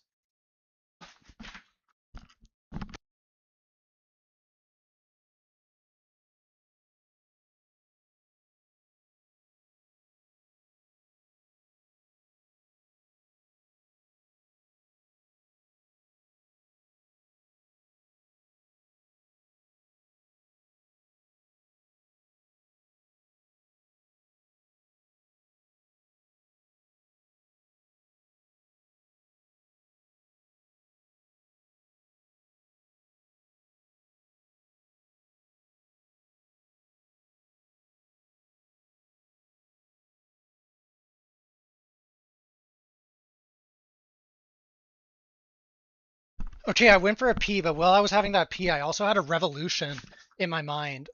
Okay, I went for a P, but while I was having that P, I also had a revolution in my mind.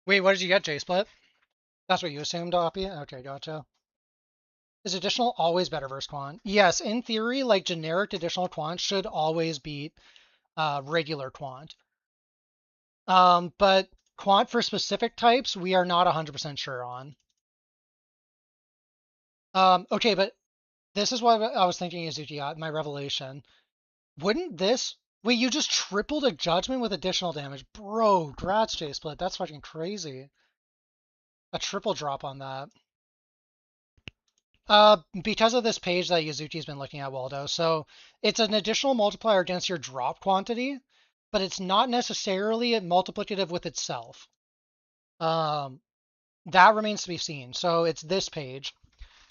Wait, what did you get, J-Split? That's what you assumed, Oppie? Okay, gotcha. Is additional always better versus quant? Yes, in theory, like generic additional quant should always beat regular quant. But quant for specific types, we are not 100% sure on. Okay, but this is what I was thinking, Izuki, my revelation. Wouldn't this... Wait, you just tripled a judgment with additional damage. Bro, grats, J-Split. That's fucking crazy. A triple drop on that. Because of this page that Yazuki's been looking at, Waldo. So it's an additional multiplier against your drop quantity, but it's not necessarily multiplicative with itself. Um, that remains to be seen. So it's this page.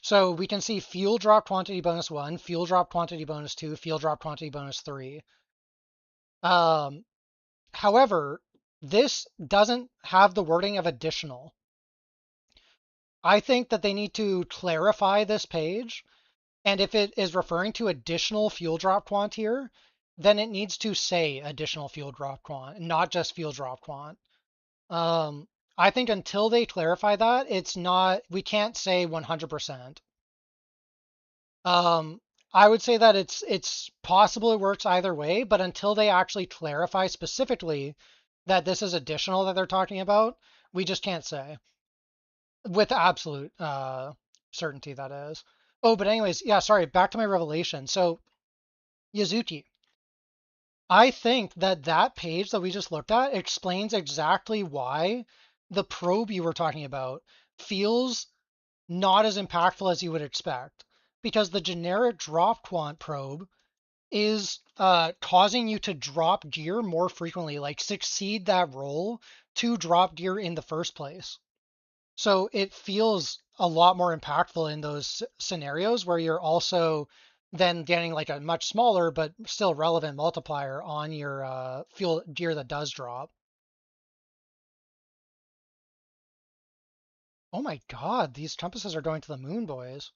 So we can see fuel drop quantity bonus 1, fuel drop quantity bonus 2, fuel drop quantity bonus 3. Um, However, this doesn't have the wording of additional. I think that they need to clarify this page. And if it is referring to additional fuel drop quant here, then it needs to say additional fuel drop quant, not just fuel drop quant. Um, I think until they clarify that, it's not, we can't say 100%. Um, I would say that it's possible it works either way, but until they actually clarify specifically that this is additional that they're talking about, we just can't say with absolute certainty that is. Oh, but anyways, yeah, sorry, back to my revelation. So Yazuki, I think that that page that we just looked at explains exactly why the probe you were talking about feels not as impactful as you would expect, because the generic drop quant probe is causing you to drop gear more frequently, like succeed that roll to drop gear in the first place. So it feels a lot more impactful in those scenarios where you're also then getting like a much smaller but still relevant multiplier on your fuel gear that does drop. Oh my god, these compasses are going to the moon, boys.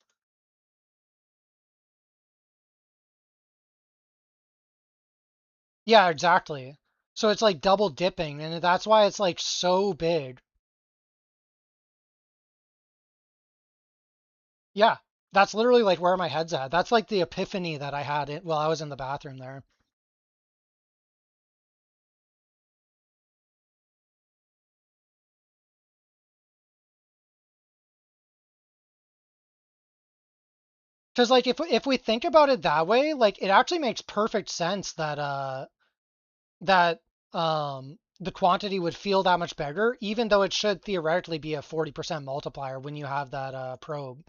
Yeah, exactly. So it's like double dipping, and that's why it's like so big. Yeah, that's literally like where my head's at. That's like the epiphany that I had while I was in the bathroom there. Because like if we think about it that way, like it actually makes perfect sense that that the quantity would feel that much bigger, even though it should theoretically be a 40% multiplier when you have that probe.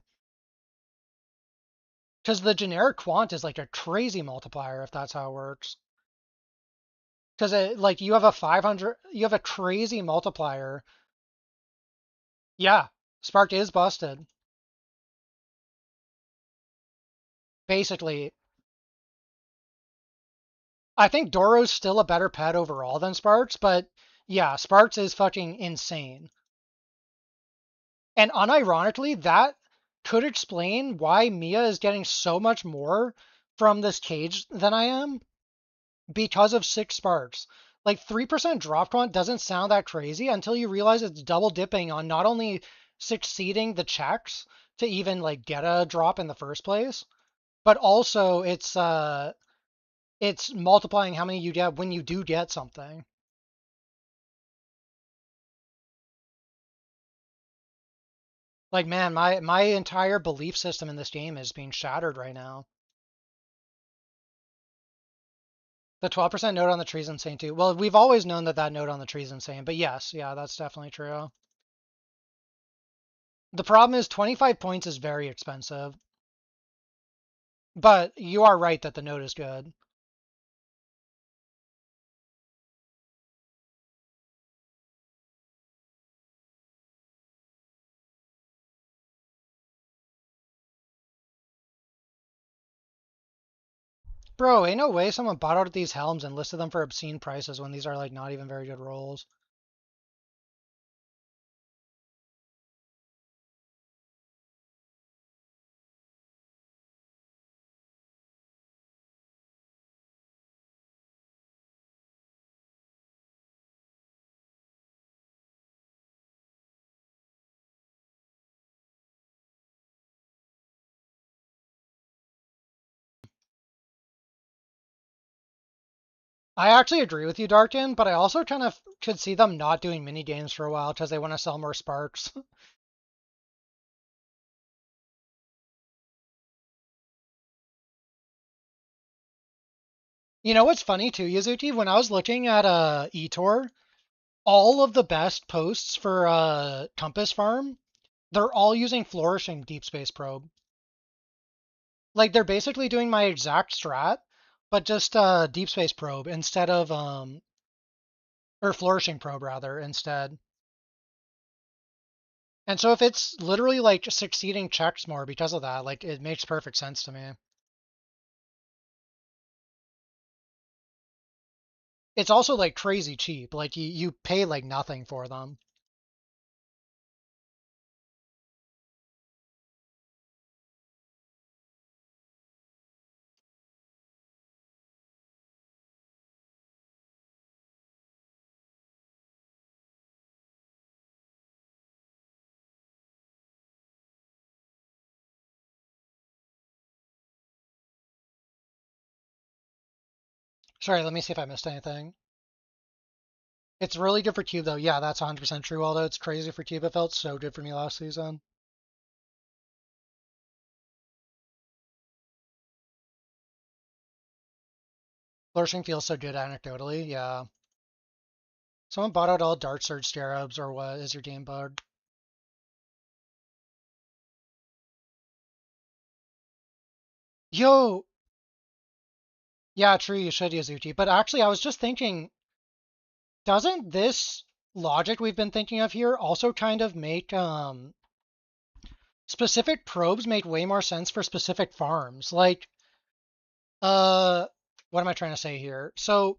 Because the generic quant is like a crazy multiplier if that's how it works. Because it like you have a 500, you have a crazy multiplier. Yeah, Spark is busted. Basically, I think Doro's still a better pet overall than Sparks, but yeah, Sparks is fucking insane. And unironically, that could explain why Mia is getting so much more from this cage than I am because of 6 sparks. Like 3% drop quant doesn't sound that crazy until you realize it's double dipping on not only succeeding the checks to even like get a drop in the first place, but also it's multiplying how many you get when you do get something. Like man, my entire belief system in this game is being shattered right now. The 12% note on the tree is insane too. Well, we've always known that that note on the tree is insane, but yes, yeah, that's definitely true. The problem is 25 points is very expensive, but you are right that the note is good. Bro, ain't no way someone bought out these helms and listed them for obscene prices when these are like not even very good rolls. I actually agree with you, Darkin, but I also kind of could see them not doing mini games for a while because they want to sell more sparks. You know what's funny too, Yazuki? When I was looking at eToro, all of the best posts for Compass Farm, they're all using Flourishing Deep Space Probe. Like they're basically doing my exact strat, but just Deep Space Probe instead of or Flourishing Probe rather instead. And so if it's literally like succeeding checks more because of that, like it makes perfect sense to me. It's also like crazy cheap. Like you pay like nothing for them. Sorry, let me see if I missed anything. It's really good for Cube though. Yeah, that's 100% true. Although it's crazy for Cube, it felt so good for me last season. Flourishing feels so good anecdotally. Yeah. Someone bought out all Dart Surge Scarabs or what is your game bug? Yo, yeah, true, you should, Yazuki. But actually, I was just thinking, doesn't this logic we've been thinking of here also kind of make specific probes make way more sense for specific farms? Like, uh, what am I trying to say here? So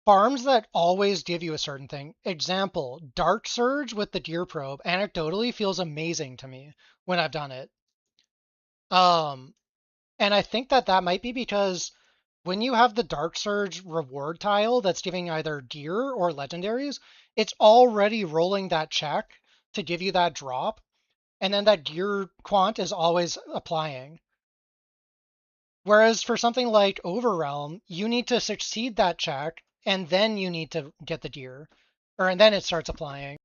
farms that always give you a certain thing. Example, Dark Surge with the Deer Probe anecdotally feels amazing to me when I've done it. Um, and I think that that might be because when you have the Dark Surge reward tile that's giving either gear or legendaries, it's already rolling that check to give you that drop, and then that gear quant is always applying. Whereas for something like Overrealm, you need to succeed that check, and then you need to get the gear, or and then it starts applying.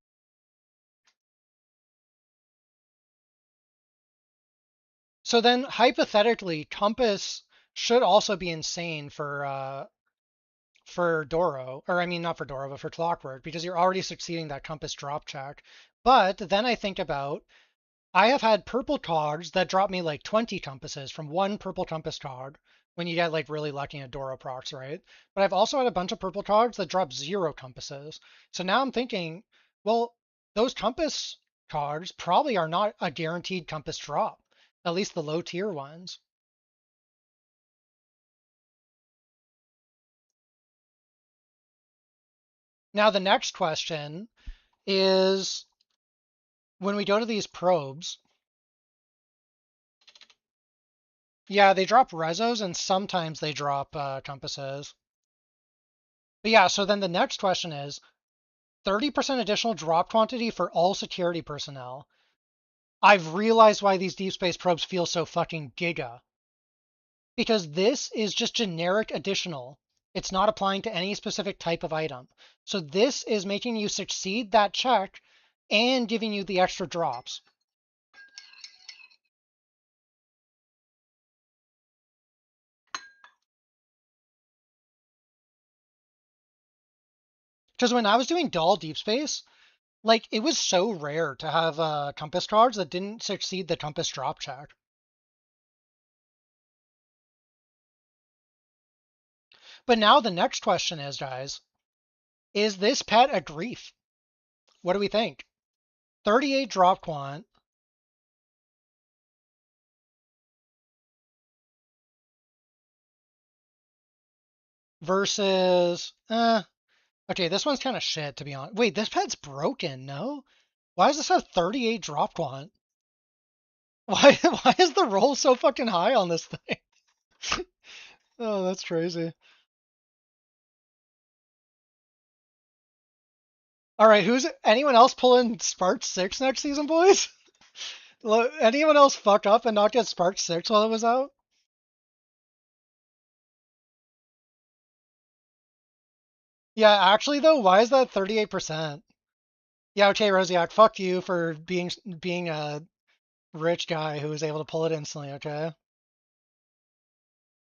So then hypothetically, Compass should also be insane for Doro, or I mean not for Doro, but for Clockwork, because you're already succeeding that Compass drop check. But then I think about I have had purple cogs that drop me like 20 compasses from one purple compass cog when you get like really lucky at Doro procs, right? But I've also had a bunch of purple cogs that drop 0 compasses. So now I'm thinking, well, those compass cogs probably are not a guaranteed compass drop, at least the low tier ones. Now the next question is when we go to these probes, yeah, they drop rezos and sometimes they drop compasses. But yeah, so then the next question is 30% additional drop quantity for all security personnel. I've realized why these deep space probes feel so fucking giga. Because this is just generic additional. It's not applying to any specific type of item. So this is making you succeed that check and giving you the extra drops. Because when I was doing Doll Deep Space, like it was so rare to have compass cards that didn't succeed the compass drop check. But now the next question is, guys, is this pet a grief? What do we think? 38 drop quant versus okay, this one's kind of shit to be honest. Wait, this pet's broken, no? Why does this have 38 drop quant? Why is the roll so fucking high on this thing? Oh, that's crazy. All right, who's anyone else pulling Spark 6 next season, boys? Anyone else fuck up and not get Spark 6 while it was out? Yeah, actually though, why is that 38%? Yeah, okay, Rosiak, fuck you for being a rich guy who was able to pull it instantly, okay?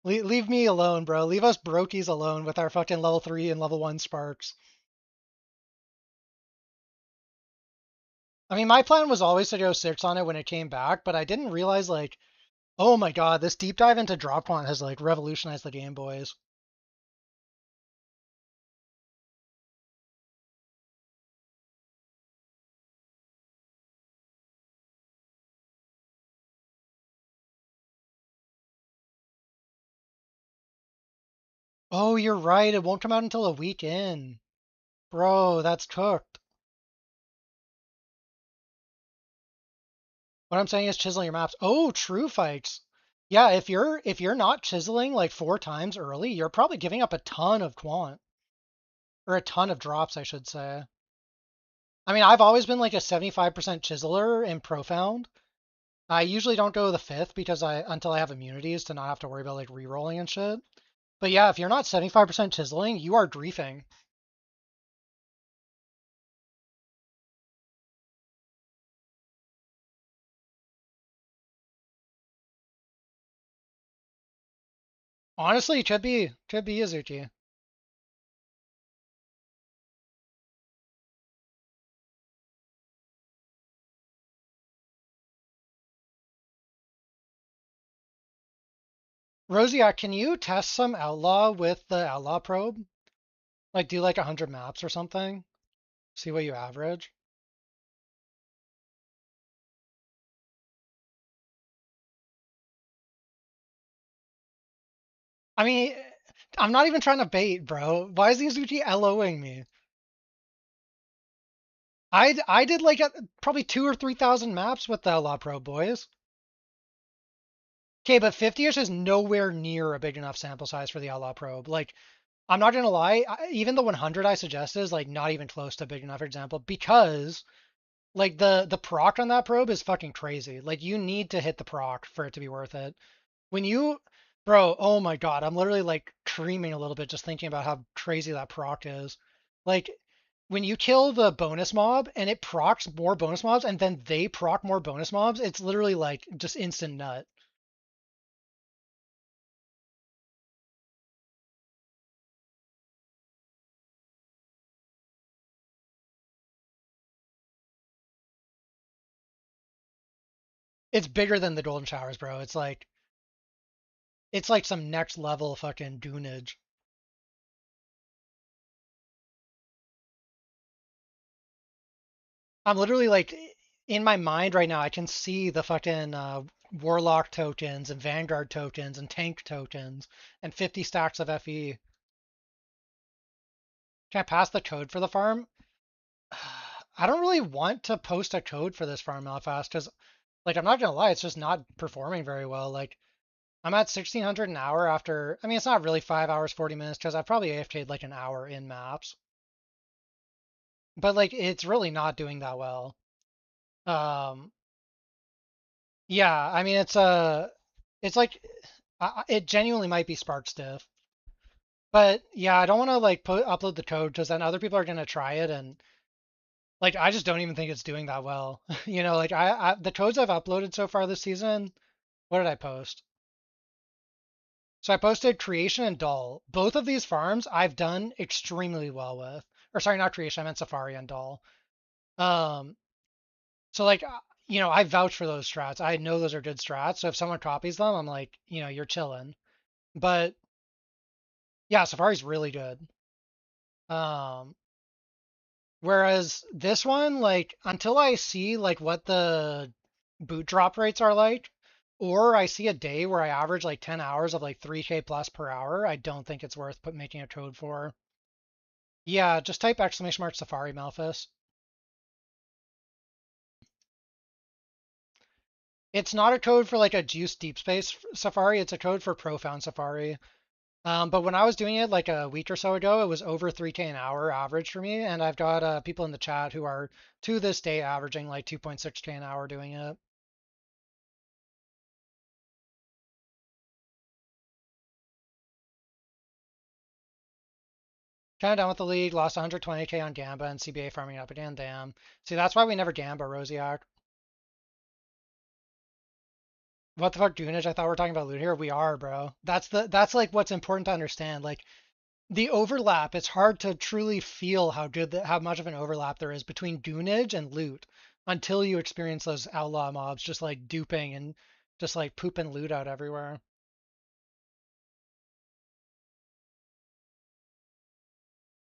Leave me alone, bro. Leave us brokies alone with our fucking level 3 and level 1 sparks. I mean, my plan was always to go 6 on it when it came back, but I didn't realize, like, oh my god, this deep dive into drop quant has, like, revolutionized the Game Boys. Oh, you're right. It won't come out until a week in. Bro, that's cooked. What I'm saying is chiseling your maps. Oh, true fights. Yeah, if you're not chiseling like 4 times early, you're probably giving up a ton of quant. Or a ton of drops, I should say. I mean, I've always been like a 75% chiseler in Profound. I usually don't go to the 5th because until I have immunities to not have to worry about like re-rolling and shit. But yeah, if you're not 75% chiseling, you are griefing. Honestly, it could be Izuchi. Rosiak, can you test some outlaw with the outlaw probe? Like do like 100 maps or something? See what you average? I mean, I'm not even trying to bait, bro. Why is the Azuchi LOing me? I did like probably 2 or 3 thousand maps with the Outlaw Pro boys. Okay, but 50ish is nowhere near a big enough sample size for the Outlaw Probe. Like, I'm not gonna lie, even the 100 I suggested is like not even close to a big enough example because like the proc on that probe is fucking crazy. Like, you need to hit the proc for it to be worth it. When you, bro, oh my god, I'm literally like creaming a little bit just thinking about how crazy that proc is. Like, when you kill the bonus mob and it procs more bonus mobs and then they proc more bonus mobs, it's literally like just instant nut. It's bigger than the golden showers, bro. It's like some next level fucking goonage. I'm literally like in my mind right now. I can see the fucking warlock tokens and vanguard tokens and tank tokens and 50 stacks of FE. Can I pass the code for the farm? I don't really want to post a code for this farm that fast because, like, I'm not gonna lie, it's just not performing very well. Like, I'm at 1600 an hour after. I mean, it's not really 5 hours 40 minutes because I probably AFK'd like an hour in maps, but like, it's really not doing that well. Um, yeah, I mean, it's like, it genuinely might be spark stiff. But yeah, I don't want to like upload the code because then other people are gonna try it and like I just don't even think it's doing that well. Like the codes I've uploaded so far this season. What did I post? So I posted Creation and Doll. Both of these farms I've done extremely well with. Or sorry, not Creation, I meant Safari and Doll. Um, so like I vouch for those strats. I know those are good strats. So if someone copies them, I'm like, you're chilling. But yeah, Safari's really good. Um, Whereas this one, like, until I see like what the boot drop rates are like, or I see a day where I average like 10 hours of like 3K plus per hour, I don't think it's worth making a code for. Yeah, just type exclamation mark Safari Malphus. It's not a code for like a juice deep space Safari, it's a code for profound Safari. But when I was doing it like a week or so ago, it was over 3K an hour average for me, and I've got people in the chat who are to this day averaging like 2.6K an hour doing it. Kind of done with the league, lost 120K on Gamba and CBA farming up again. Damn. See, that's why we never Gamba, Rosiak. What the fuck, Goonage? I thought we were talking about loot here. We are, bro. That's like what's important to understand. Like the overlap, it's hard to truly feel how much of an overlap there is between Goonage and loot until you experience those outlaw mobs just like duping and just like pooping loot out everywhere.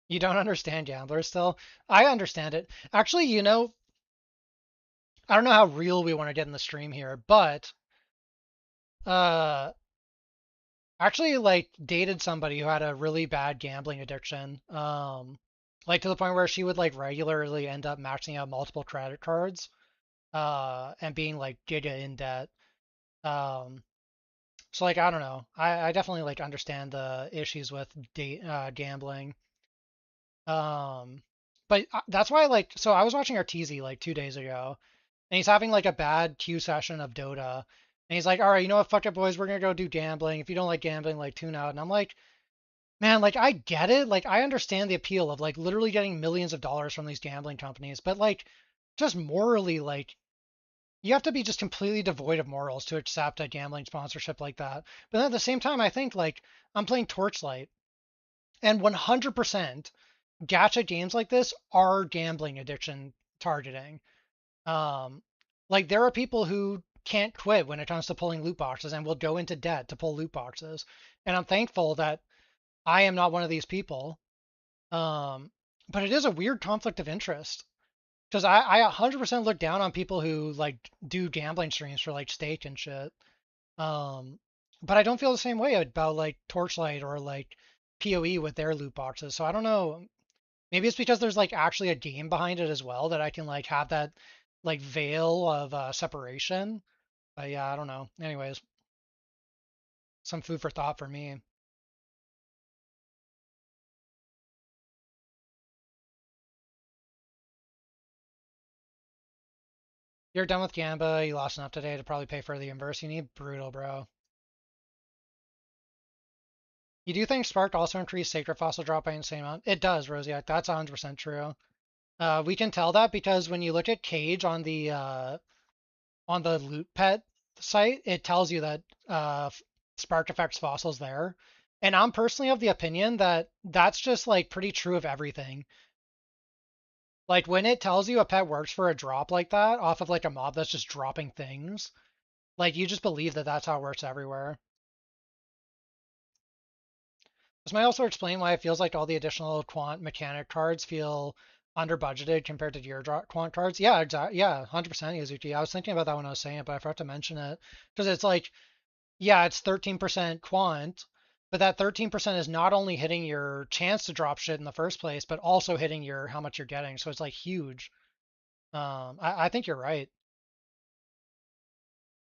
You don't understand gamblers still? I understand it. Actually, I don't know how real we want to get in the stream here, but uh actually like dated somebody who had a really bad gambling addiction. Like to the point where she would like regularly end up maxing out multiple credit cards, and being like giga in debt. Um, so like I don't know. I definitely like understand the issues with gambling. Um, but that's why like so I was watching Arteezy like 2 days ago, and he's having like a bad queue session of Dota. And he's like, all right, you know what, fuck it, boys, we're gonna go do gambling. If you don't like gambling, like tune out. And I'm like, man, like I get it. Like I understand the appeal of like literally getting millions of dollars from these gambling companies, but like just morally, like you have to be just completely devoid of morals to accept a gambling sponsorship like that. But then at the same time, I think like I'm playing Torchlight, and 100% gacha games like this are gambling addiction targeting. Um, like there are people who can't quit when it comes to pulling loot boxes and will go into debt to pull loot boxes. And I'm thankful that I am not one of these people. Um, but it is a weird conflict of interest because I 100% look down on people who like do gambling streams for like stake and shit. Um, but I don't feel the same way about like Torchlight or like PoE with their loot boxes. So I don't know. Maybe it's because there's like actually a game behind it as well that I can like have that like veil of separation. But yeah, I don't know. Anyways, some food for thought for me. You're done with Gamba. You lost enough today to probably pay for the inverse. You need brutal, bro. You do think Spark also increased Sacred Fossil drop by an insane amount? It does, Rosie. That's 100% true. We can tell that because when you look at Cage on the loot pet site, it tells you that Spark affects fossils there. And I'm personally of the opinion that that's just like pretty true of everything. Like when it tells you a pet works for a drop like that off of like a mob that's just dropping things, like you just believe that that's how it works everywhere. This might also explain why it feels like all the additional quant mechanic cards feel under budgeted compared to your quant cards. Yeah, exactly. Yeah, 100% Yazuki. I was thinking about that when I was saying it, but I forgot to mention it because it's like, yeah, it's 13% quant, but that 13% is not only hitting your chance to drop shit in the first place, but also hitting your how much you're getting. So it's like huge. I think you're right.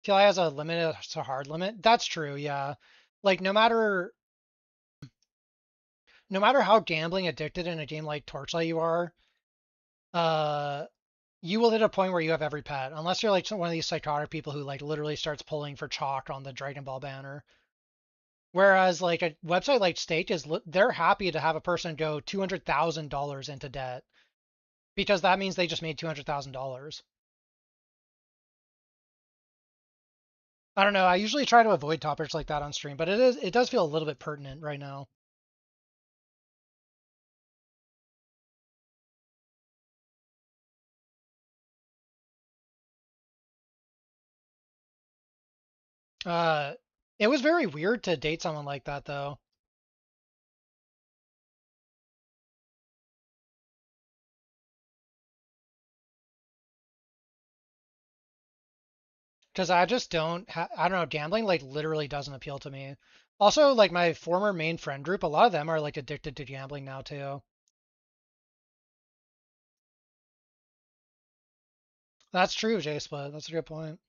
TLI has a limited to hard limit. That's true. Yeah, like no matter how gambling addicted in a game like Torchlight you are, uh, you will hit a point where you have every pet, unless you're like one of these psychotic people who like literally starts pulling for chalk on the Dragon Ball banner. Whereas like a website like Stake is, they're happy to have a person go $200,000 into debt because that means they just made $200,000. I don't know. I usually try to avoid topics like that on stream, but it does feel a little bit pertinent right now. Uh, it was very weird to date someone like that though, because I just I don't know, gambling like literally doesn't appeal to me. Also, like my former main friend group, a lot of them are like addicted to gambling now too. That's true, J Split. That's a good point.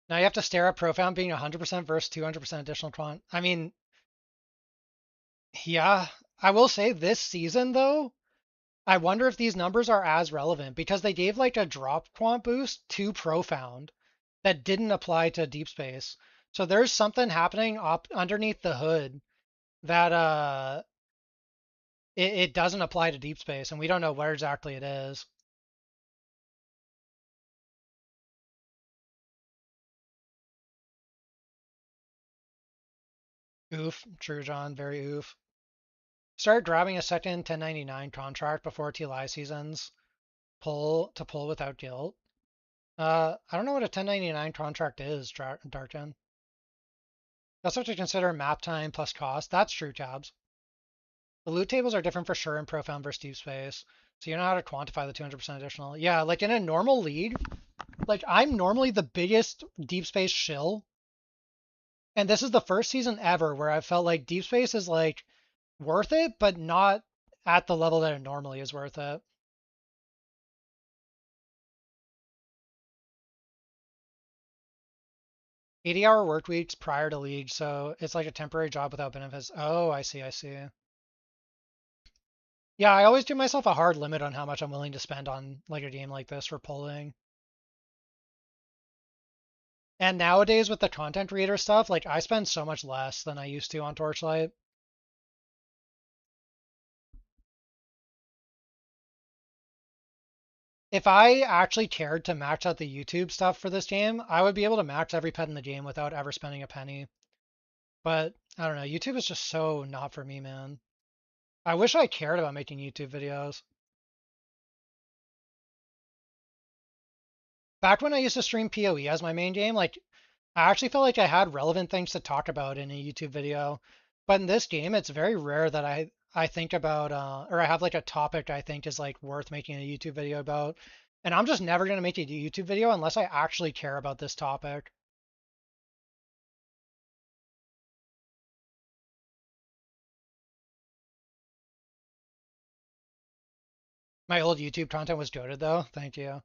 Now you have to stare at Profound being 100% versus 200% additional quant. I mean, yeah, I will say this season though, I wonder if these numbers are as relevant because they gave like a drop quant boost to Profound that didn't apply to Deep Space. So there's something happening up underneath the hood that it doesn't apply to Deep Space, and we don't know where exactly it is. Oof, true, John, very oof. Start grabbing a second 1099 contract before TLI seasons. Pull without guilt. I don't know what a 1099 contract is, Darkin. You also have to consider map time plus cost. That's true, Tabs. The loot tables are different for sure in Profound versus Deep Space. So you know how to quantify the 200% additional. Yeah, like in a normal league, like I'm normally the biggest Deep Space shill. And this is the first season ever where I felt like Deep Space is like worth it, but not at the level that it normally is worth it. 80-hour work weeks prior to league, so it's like a temporary job without benefits. Oh, I see, I see. Yeah, I always give myself a hard limit on how much I'm willing to spend on like a game like this for polling. And nowadays with the content creator stuff, like I spend so much less than I used to on Torchlight. If I actually cared to max out the YouTube stuff for this game, I would be able to max every pet in the game without ever spending a penny. But I don't know, YouTube is just so not for me, man. I wish I cared about making YouTube videos. Back when I used to stream PoE as my main game, like I actually felt like I had relevant things to talk about in a YouTube video. But in this game, it's very rare that I think about or I have like a topic I think is like worth making a YouTube video about. And I'm just never gonna make a YouTube video unless I actually care about this topic. My old YouTube content was goated though. Thank you.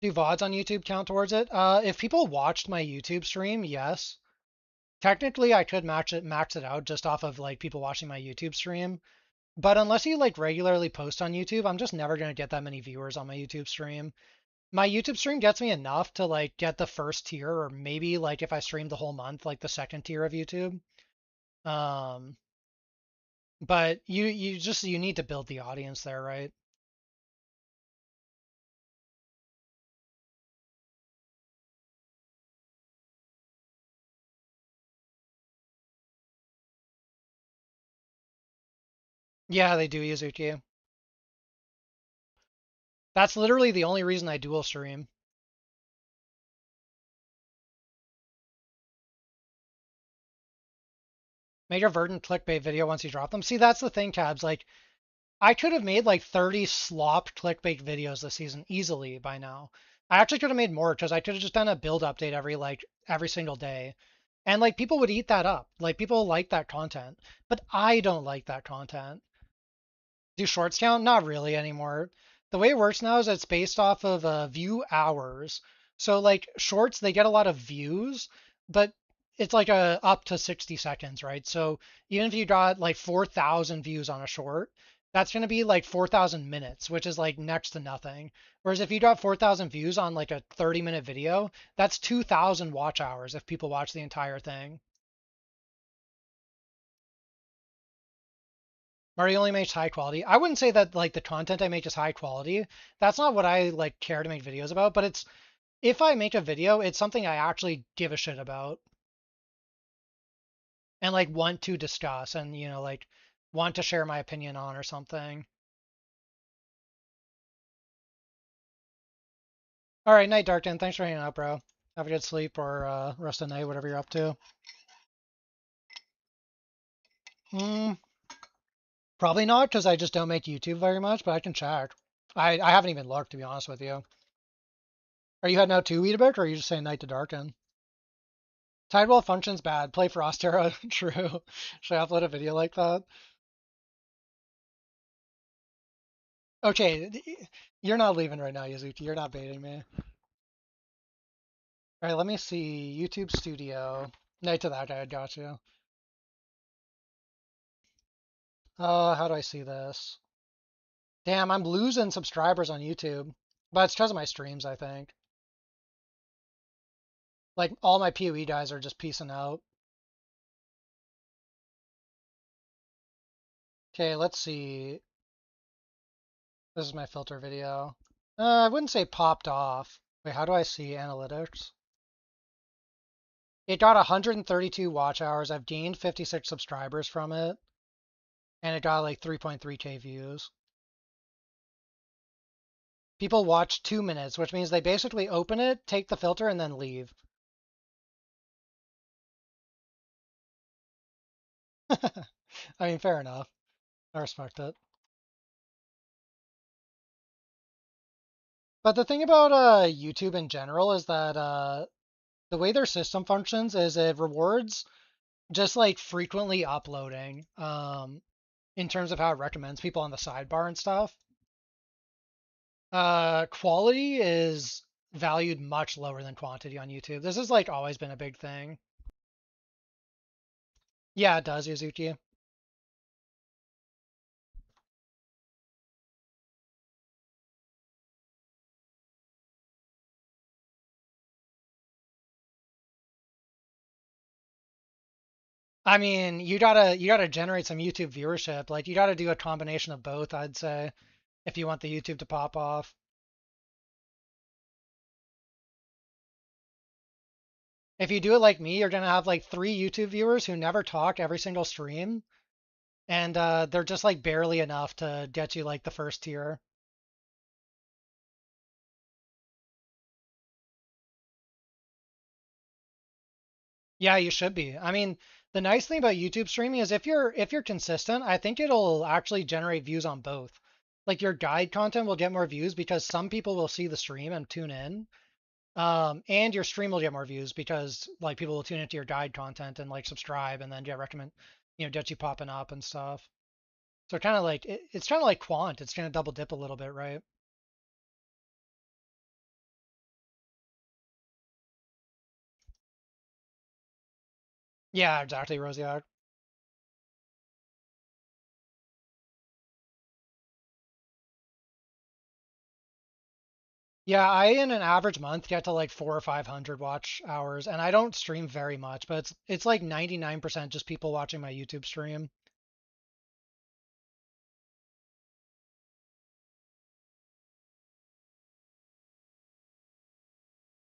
Do VODs on YouTube count towards it? If people watched my YouTube stream, yes. Technically, I could max it out just off of like people watching my YouTube stream. But unless you like regularly post on YouTube, I'm just never gonna get that many viewers on my YouTube stream. My YouTube stream gets me enough to like get the first tier, or maybe like if I stream the whole month, like the second tier of YouTube. Um, but you need to build the audience there, right? Yeah, they do Yuzuki. That's literally the only reason I dual stream. Make a verdant clickbait video once you drop them. See, that's the thing, Cabs. Like, I could have made like 30 slop clickbait videos this season easily by now. I actually could have made more because I could have just done a build update every single day. And like people would eat that up. Like people like that content. But I don't like that content. Do shorts count? Not really anymore. The way it works now is it's based off of view hours. So like shorts, they get a lot of views, but it's like a up to 60 seconds, right? So even if you got like 4,000 views on a short, that's going to be like 4,000 minutes, which is like next to nothing. Whereas if you got 4,000 views on like a 30-minute video, that's 2,000 watch hours if people watch the entire thing. Mario only makes high quality. I wouldn't say that like the content I make is high quality. That's not what I like care to make videos about, but it's if I make a video, it's something I actually give a shit about and like want to discuss and like want to share my opinion on or something. All right, night Darkton. Thanks for hanging out, bro. Have a good sleep or rest of the night, whatever you're up to. Hmm, probably not because I just don't make YouTube very much, but I can check. I haven't even looked to be honest with you. Are you heading out to Weetabix or are you just saying night to Darkton? Tidewell functions bad. Play Frontera. True. Should I upload a video like that? Okay, you're not leaving right now, Yazuki. You're not baiting me. All right, let me see. YouTube Studio. Night to that guy. I got you. How do I see this? Damn, I'm losing subscribers on YouTube, but it's because of my streams, I think. Like all my PoE guys are just peacing out. Okay, let's see. This is my filter video. I wouldn't say popped off. Wait, how do I see analytics? It got 132 watch hours. I've gained 56 subscribers from it, and it got like 3.3K views. People watch 2 minutes, which means they basically open it, take the filter, and then leave. I mean, fair enough. I respect it. But the thing about YouTube in general is that the way their system functions is it rewards just like frequently uploading in terms of how it recommends people on the sidebar and stuff. Quality is valued much lower than quantity on YouTube. This has like always been a big thing. Yeah, it does, Yuzuki. I mean, you gotta generate some YouTube viewership. Like you gotta do a combination of both, I'd say, if you want the YouTube to pop off. If you do it like me, you're gonna have like 3 YouTube viewers who never talk every single stream, and they're just like barely enough to get you like the first tier. Yeah, you should be. I mean, the nice thing about YouTube streaming is if you're consistent, I think it'll actually generate views on both. Like your guide content will get more views because some people will see the stream and tune in. And your stream will get more views because like people will tune into your guide content and like subscribe and then get recommend, get you popping up and stuff. So kind of like it's kind of like quant. It's gonna double dip a little bit, right? Yeah, exactly, Rosiak. Yeah, I in an average month get to like 400 or 500 watch hours, and I don't stream very much, but it's like 99% just people watching my YouTube stream.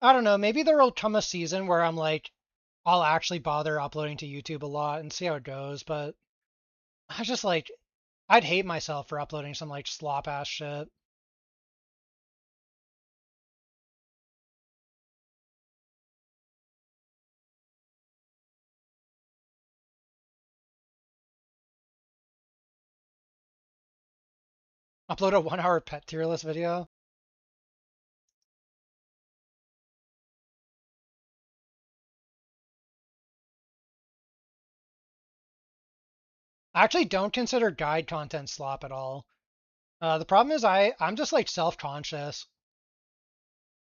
I don't know, maybe there will come a season where I'm like, I'll actually bother uploading to YouTube a lot and see how it goes, but I just like, I'd hate myself for uploading some like slop ass shit. Upload a 1 hour pet tier list video. I actually don't consider guide content slop at all. The problem is I'm just like self-conscious.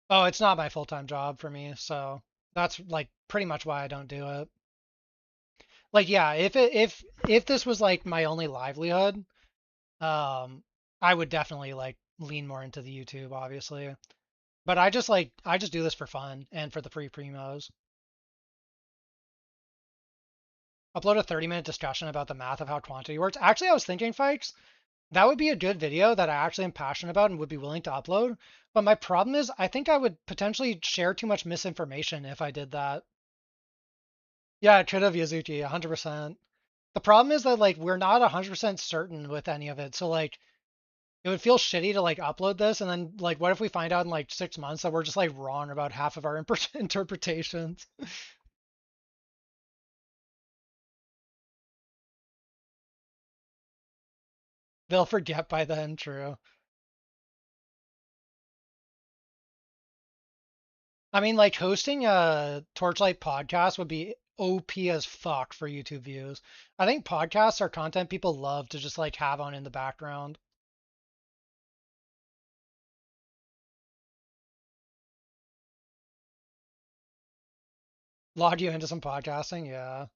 Oh, it's not my full-time job for me, so that's like pretty much why I don't do it. Like, yeah, if this was like my only livelihood, um, I would definitely like lean more into the YouTube, obviously. But I just do this for fun and for the free primos. Upload a 30-minute discussion about the math of how quantity works. Actually, I was thinking, Fikes, that would be a good video that I actually am passionate about and would be willing to upload. But my problem is I think I would potentially share too much misinformation if I did that. Yeah, it could have Yazuki, 100%. The problem is that like we're not 100% certain with any of it. So like it would feel shitty to like upload this and then like what if we find out in like 6 months that we're just like wrong about half of our interpretations? They'll forget by then, true. I mean, like hosting a Torchlight podcast would be OP as fuck for YouTube views. I think podcasts are content people love to just like have on in the background. Log you into some podcasting, yeah.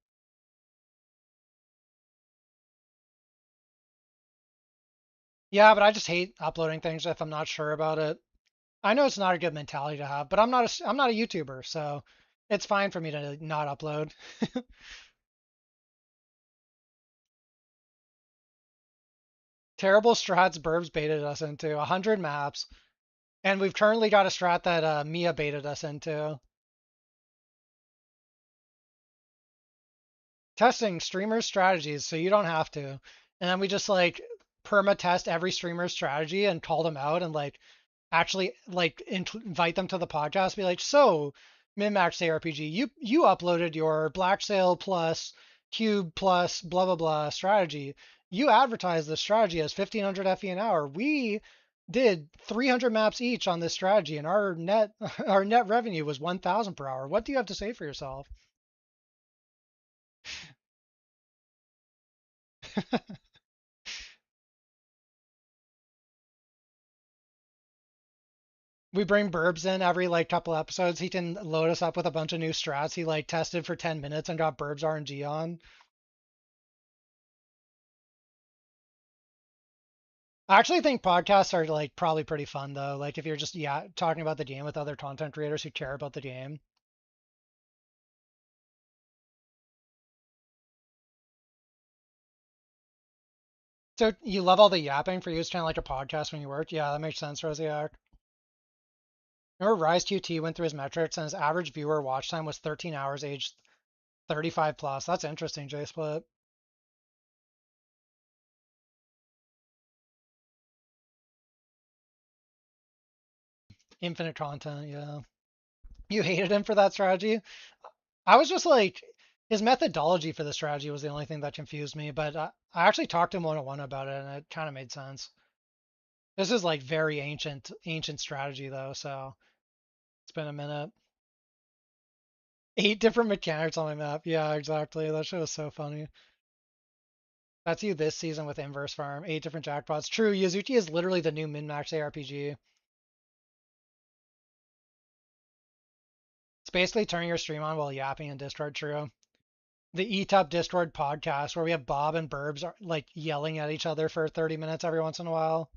Yeah, but I just hate uploading things if I'm not sure about it. I know it's not a good mentality to have, but I'm not a YouTuber, so it's fine for me to not upload. Terrible strats Burbs baited us into 100 maps, and we've currently got a strat that Mia baited us into. Testing streamers' strategies so you don't have to. And then we just like perma test every streamer's strategy and call them out and like actually like invite them to the podcast. Be like, so Minmax ARPG, you uploaded your Black Sail plus Cube plus blah blah blah strategy. You advertised the strategy as 1500 FE an hour. We did 300 maps each on this strategy, and our net our net revenue was 1,000 per hour. What do you have to say for yourself? We bring Burbs in every like couple episodes. He can load us up with a bunch of new strats. He like tested for 10 minutes and got Burbs RNG on. I actually think podcasts are like probably pretty fun though. Like if you're just yeah talking about the game with other content creators who care about the game. So you love all the yapping for you. It's kind of like a podcast when you work. Yeah, that makes sense, Rosiak. Remember Rise QT went through his metrics and his average viewer watch time was 13 hours, aged 35 plus. That's interesting, J Split. Infinite content, yeah. You hated him for that strategy? I was just like, his methodology for the strategy was the only thing that confused me, but I actually talked to him one-on-one about it, and it kind of made sense. This is like very ancient strategy though, so it's been a minute. 8 different mechanics on my map. Yeah, exactly. That shit was so funny. That's you this season with Inverse Farm. 8 different jackpots. True, Yazuki is literally the new min-max ARPG. It's basically turning your stream on while yapping in Discord, true. The ETUP Discord podcast where we have Bob and Burbs like yelling at each other for 30 minutes every once in a while.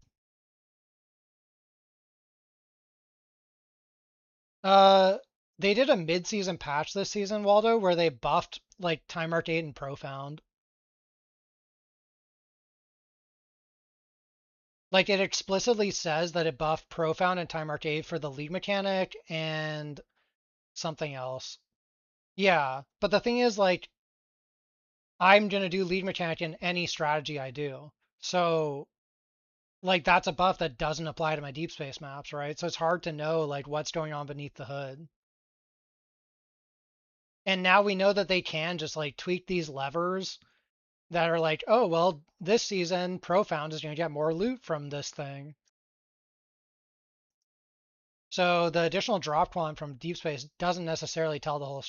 Uh, they did a mid-season patch this season, Waldo, where they buffed like Time Arc 8 and Profound. Like it explicitly says that it buffed Profound and Time Arc 8 for the league mechanic and something else. Yeah, but the thing is, like, I'm gonna do lead mechanic in any strategy I do. So like that's a buff that doesn't apply to my deep space maps, right? So it's hard to know like what's going on beneath the hood. And now we know that they can just like tweak these levers that are like, oh well, this season Profound is gonna get more loot from this thing. So the additional drop quant from deep space doesn't necessarily tell the whole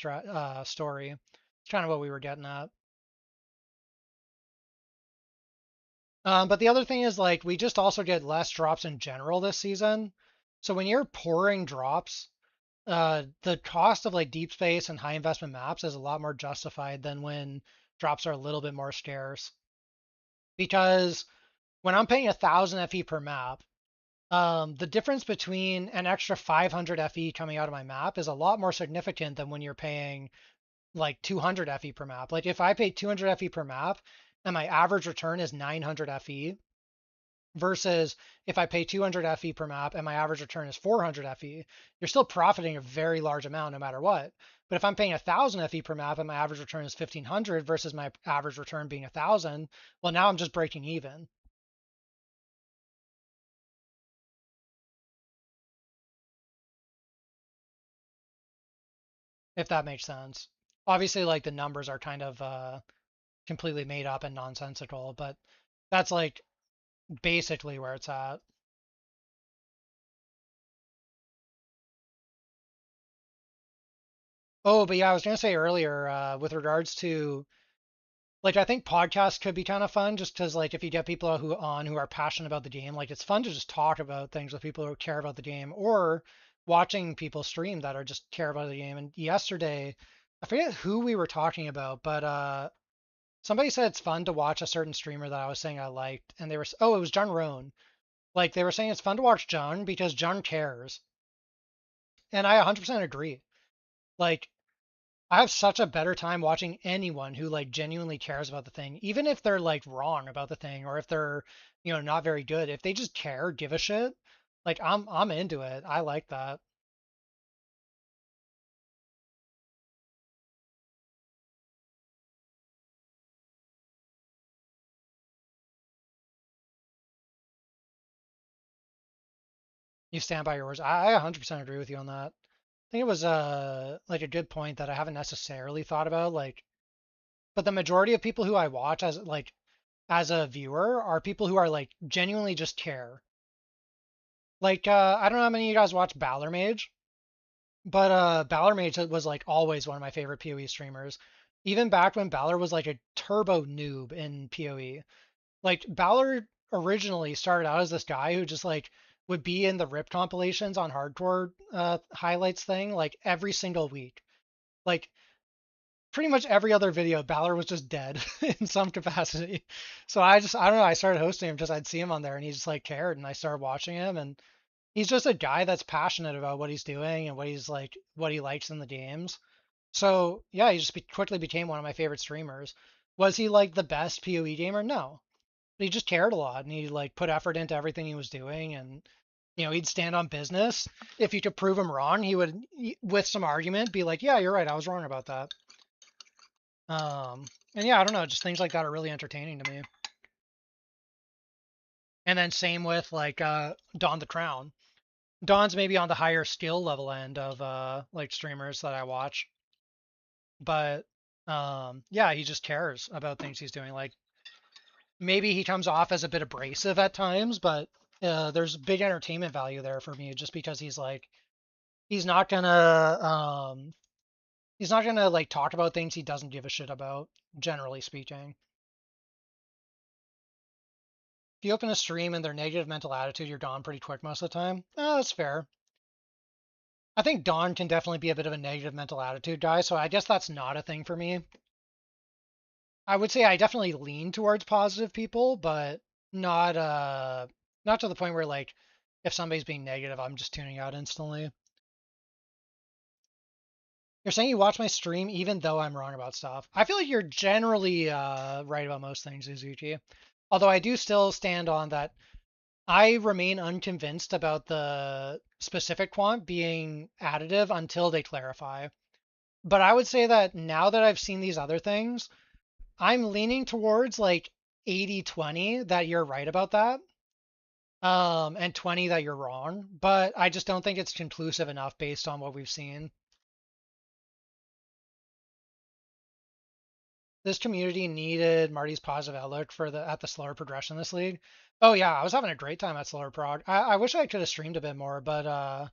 story. It's kind of what we were getting at. But the other thing is like we just also get less drops in general this season. So when you're pouring drops, the cost of like deep space and high investment maps is a lot more justified than when drops are a little bit more scarce. Because when I'm paying 1,000 FE per map, the difference between an extra 500 FE coming out of my map is a lot more significant than when you're paying like 200 FE per map. Like if I pay 200 FE per map and my average return is 900 FE, versus if I pay 200 FE per map and my average return is 400 FE, you're still profiting a very large amount no matter what. But if I'm paying 1,000 FE per map and my average return is 1,500 versus my average return being 1,000, well, now I'm just breaking even, if that makes sense. Obviously, like the numbers are kind of completely made up and nonsensical, but that's like basically where it's at. Oh, but yeah, I was gonna say earlier with regards to like I think podcasts could be kind of fun just because like if you get people who are passionate about the game, like it's fun to just talk about things with people who care about the game or watching people stream that are just care about the game. And yesterday, I forget who we were talking about, but somebody said it's fun to watch a certain streamer that I was saying I liked, and they were it was John Roan. Like they were saying it's fun to watch John because John cares, and I 100% agree. Like I have such a better time watching anyone who like genuinely cares about the thing, even if they're like wrong about the thing or if they're, not very good. If they just care, give a shit, like I'm into it. I like that. You stand by your words. I 100% agree with you on that. I think it was like a good point that I haven't necessarily thought about like but the majority of people who I watch as a viewer are people who are like genuinely just care. Like I don't know how many of you guys watch Balor Mage. But Balor Mage was like always one of my favorite PoE streamers. Even back when Balor was like a turbo noob in PoE. Like Balor originally started out as this guy who just like would be in the rip compilations on hardcore highlights thing like every single week. Like pretty much every other video, Balor was just dead in some capacity. So I don't know, I started hosting him because I'd see him on there and he just like cared and I started watching him and he's just a guy that's passionate about what he's doing and what he likes in the games. So yeah, he just quickly became one of my favorite streamers. Was he like the best PoE gamer? No, but he just cared a lot and he like put effort into everything he was doing and he'd stand on business. If you could prove him wrong, he would with some argument be like, yeah, you're right, I was wrong about that. Um, and yeah, I don't know, just things like that are really entertaining to me. And then same with like Don the Crown. Don's maybe on the higher skill level end of like streamers that I watch, but yeah, he just cares about things he's doing. Like maybe he comes off as a bit abrasive at times, but there's big entertainment value there for me just because he's like he's not gonna um he's not gonna like talk about things he doesn't give a shit about, generally speaking. If you open a stream and they're negative mental attitude, you're gone pretty quick most of the time. Oh, that's fair. I think Don can definitely be a bit of a negative mental attitude guy, so I guess that's not a thing for me. I would say I definitely lean towards positive people, but not not to the point where like if somebody's being negative, I'm just tuning out instantly. You're saying you watch my stream even though I'm wrong about stuff. I feel like you're generally right about most things, Izuchi. Although I do still stand on that I remain unconvinced about the specific quant being additive until they clarify. But I would say that now that I've seen these other things, I'm leaning towards like 80-20 that you're right about that. And 20 that you're wrong, but I just don't think it's conclusive enough based on what we've seen. This community needed Marty's positive outlook for the at the slower progression this league. Oh yeah, I was having a great time at slower prog. I wish I could have streamed a bit more, but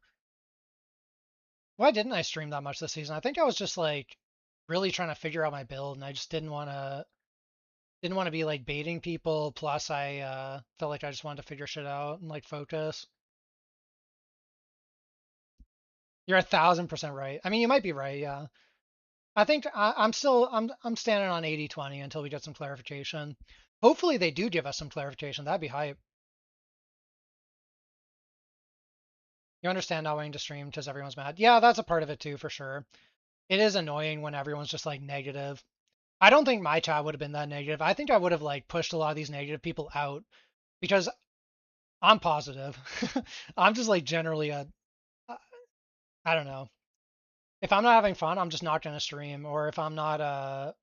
why didn't I stream that much this season? I think I was just like really trying to figure out my build, and I just didn't want to be like baiting people. Plus, I felt like I just wanted to figure shit out and like focus. You're 1,000% right. I mean, you might be right. Yeah. I think I'm standing on 80-20 until we get some clarification. Hopefully they do give us some clarification. That'd be hype. You understand not wanting to stream because everyone's mad. Yeah, that's a part of it too, for sure. It is annoying when everyone's just like negative. I don't think my chat would have been that negative. I think I would have like pushed a lot of these negative people out because I'm positive. I'm just like generally a, I don't know. If I'm not having fun, I'm just not gonna stream. Or if I'm not I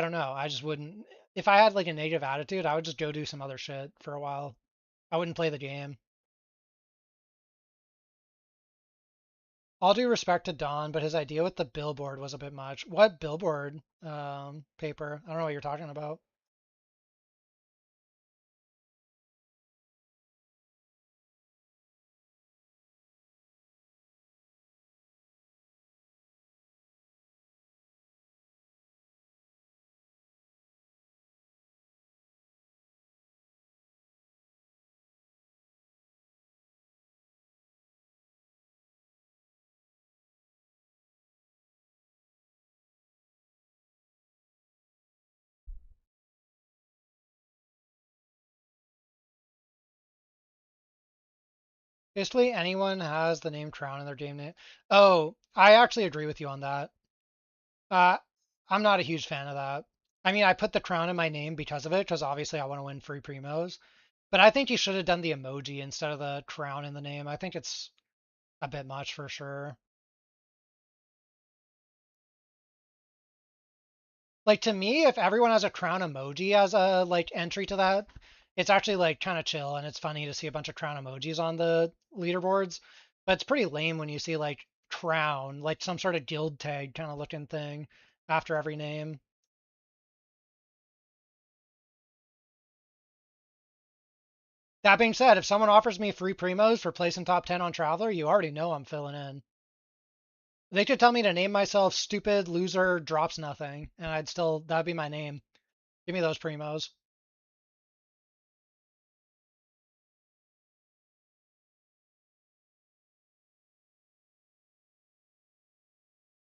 don't know. I just wouldn't. If I had like a negative attitude, I would just go do some other shit for a while. I wouldn't play the game. All due respect to Don, but his idea with the billboard was a bit much. What billboard paper? I don't know what you're talking about. Basically, anyone has the name Crown in their game name. Oh, I actually agree with you on that. Uh, I'm not a huge fan of that. I mean, I put the crown in my name because of it, because obviously I want to win free primos. But I think you should have done the emoji instead of the crown in the name. I think it's a bit much for sure. Like to me, if everyone has a crown emoji as a like entry to that, it's actually like kind of chill and it's funny to see a bunch of crown emojis on the leaderboards. But it's pretty lame when you see like crown, like some sort of guild tag kind of looking thing after every name. That being said, if someone offers me free primos for placing top 10 on Traveler, you already know I'm filling in. They could tell me to name myself stupid loser drops nothing, and that'd be my name. Give me those primos.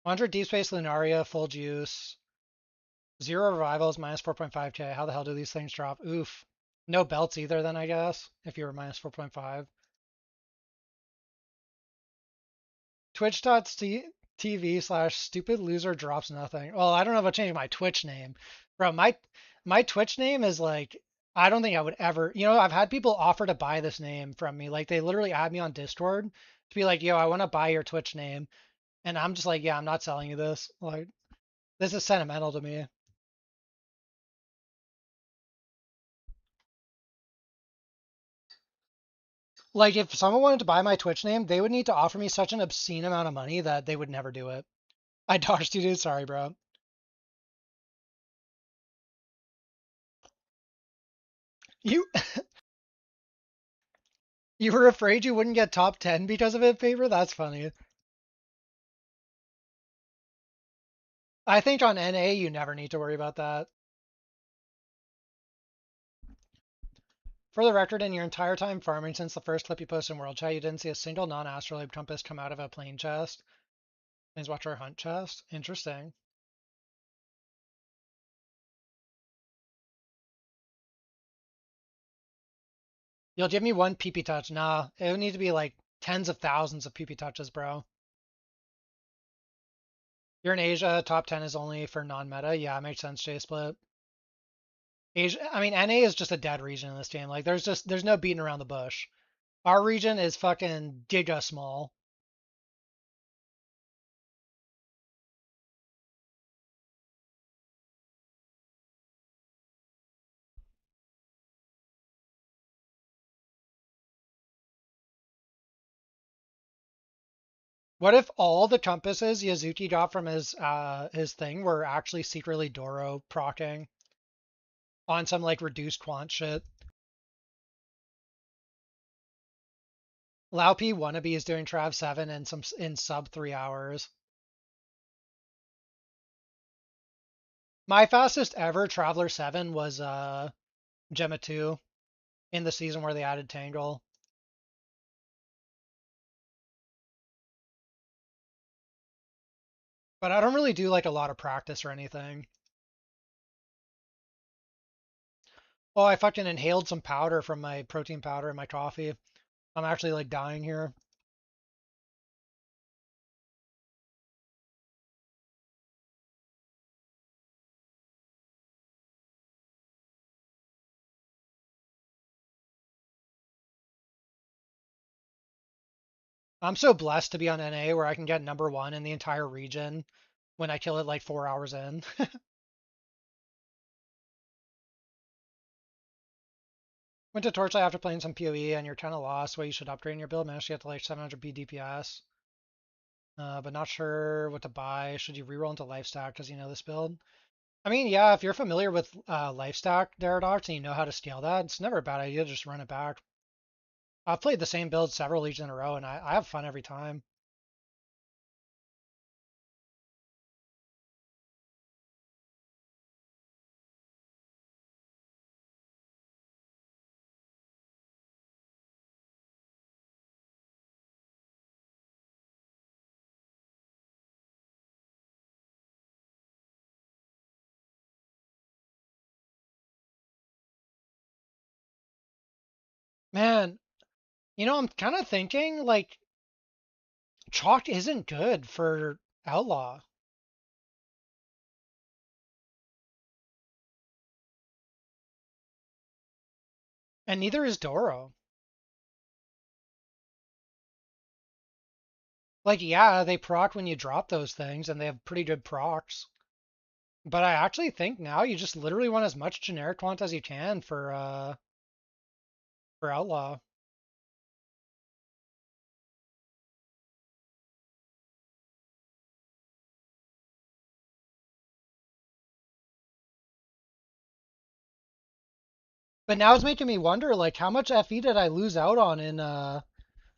100 Deep Space Lunaria, full juice. Zero revivals, minus 4.5k. How the hell do these things drop? Oof. No belts either, then I guess, if you were minus 4.5. Twitch.tv/stupid loser drops nothing. Well, I don't know about changing my Twitch name. Bro, my Twitch name is like, I don't think I would ever, I've had people offer to buy this name from me. Like they literally add me on Discord to be like, yo, I want to buy your Twitch name. And I'm just like, yeah, I'm not selling you this. Like, this is sentimental to me. Like if someone wanted to buy my Twitch name, they would need to offer me such an obscene amount of money that they would never do it. I dodged you, dude. Sorry, bro. You you were afraid you wouldn't get top 10 because of it, Favor? That's funny. I think on NA you never need to worry about that. For the record, in your entire time farming since the first clip you posted in World Chat, you didn't see a single non-astrolabe compass come out of a plain chest. Please watch our hunt chest. Interesting. You'll give me one PP touch. Nah, it would need to be like tens of thousands of PP touches, bro. You're in Asia. Top 10 is only for non-meta. Yeah, makes sense, J-Split. Asia, I mean, NA is just a dead region in this game. Like, there's no beating around the bush. Our region is fucking giga small. What if all the compasses Yazuki got from his thing were actually secretly Doro procking on some like reduced quant shit? Lao P wannabe is doing Trav 7 in sub 3 hours. My fastest ever Traveler 7 was Gemma 2 in the season where they added Tangle. But I don't really do like a lot of practice or anything. Oh, I fucking inhaled some powder from my protein powder in my coffee. I'm actually like dying here. I'm so blessed to be on NA where I can get #1 in the entire region when I kill it like 4 hours in. Went to Torchlight after playing some PoE and you're kind of lost. Well, you should upgrade in your build. Managed to get to like 700 B DPS. But not sure what to buy. Should you reroll into Lifestack because you know this build? I mean, yeah, if you're familiar with Lifestack Daradox and you know how to scale that, it's never a bad idea to just run it back. I've played the same build several leagues in a row and I have fun every time. Man, I'm kind of thinking like Chalk isn't good for Outlaw. And neither is Doro. Like, yeah, they proc when you drop those things, and they have pretty good procs. But I actually think now you just literally want as much generic quant as you can for Outlaw. But now it's making me wonder, like, how much FE did I lose out on in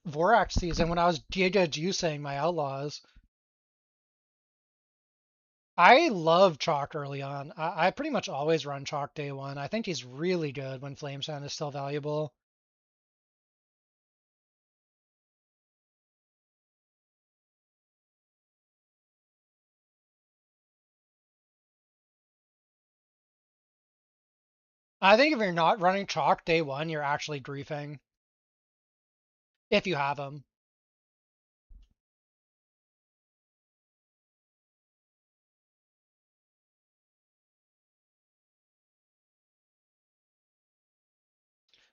Vorax season when I was giga juicing my Outlaws? I love Chalk early on. I pretty much always run Chalk day one. I think he's really good when Flamesand is still valuable. I think if you're not running Chalk day one, you're actually griefing. If you have him.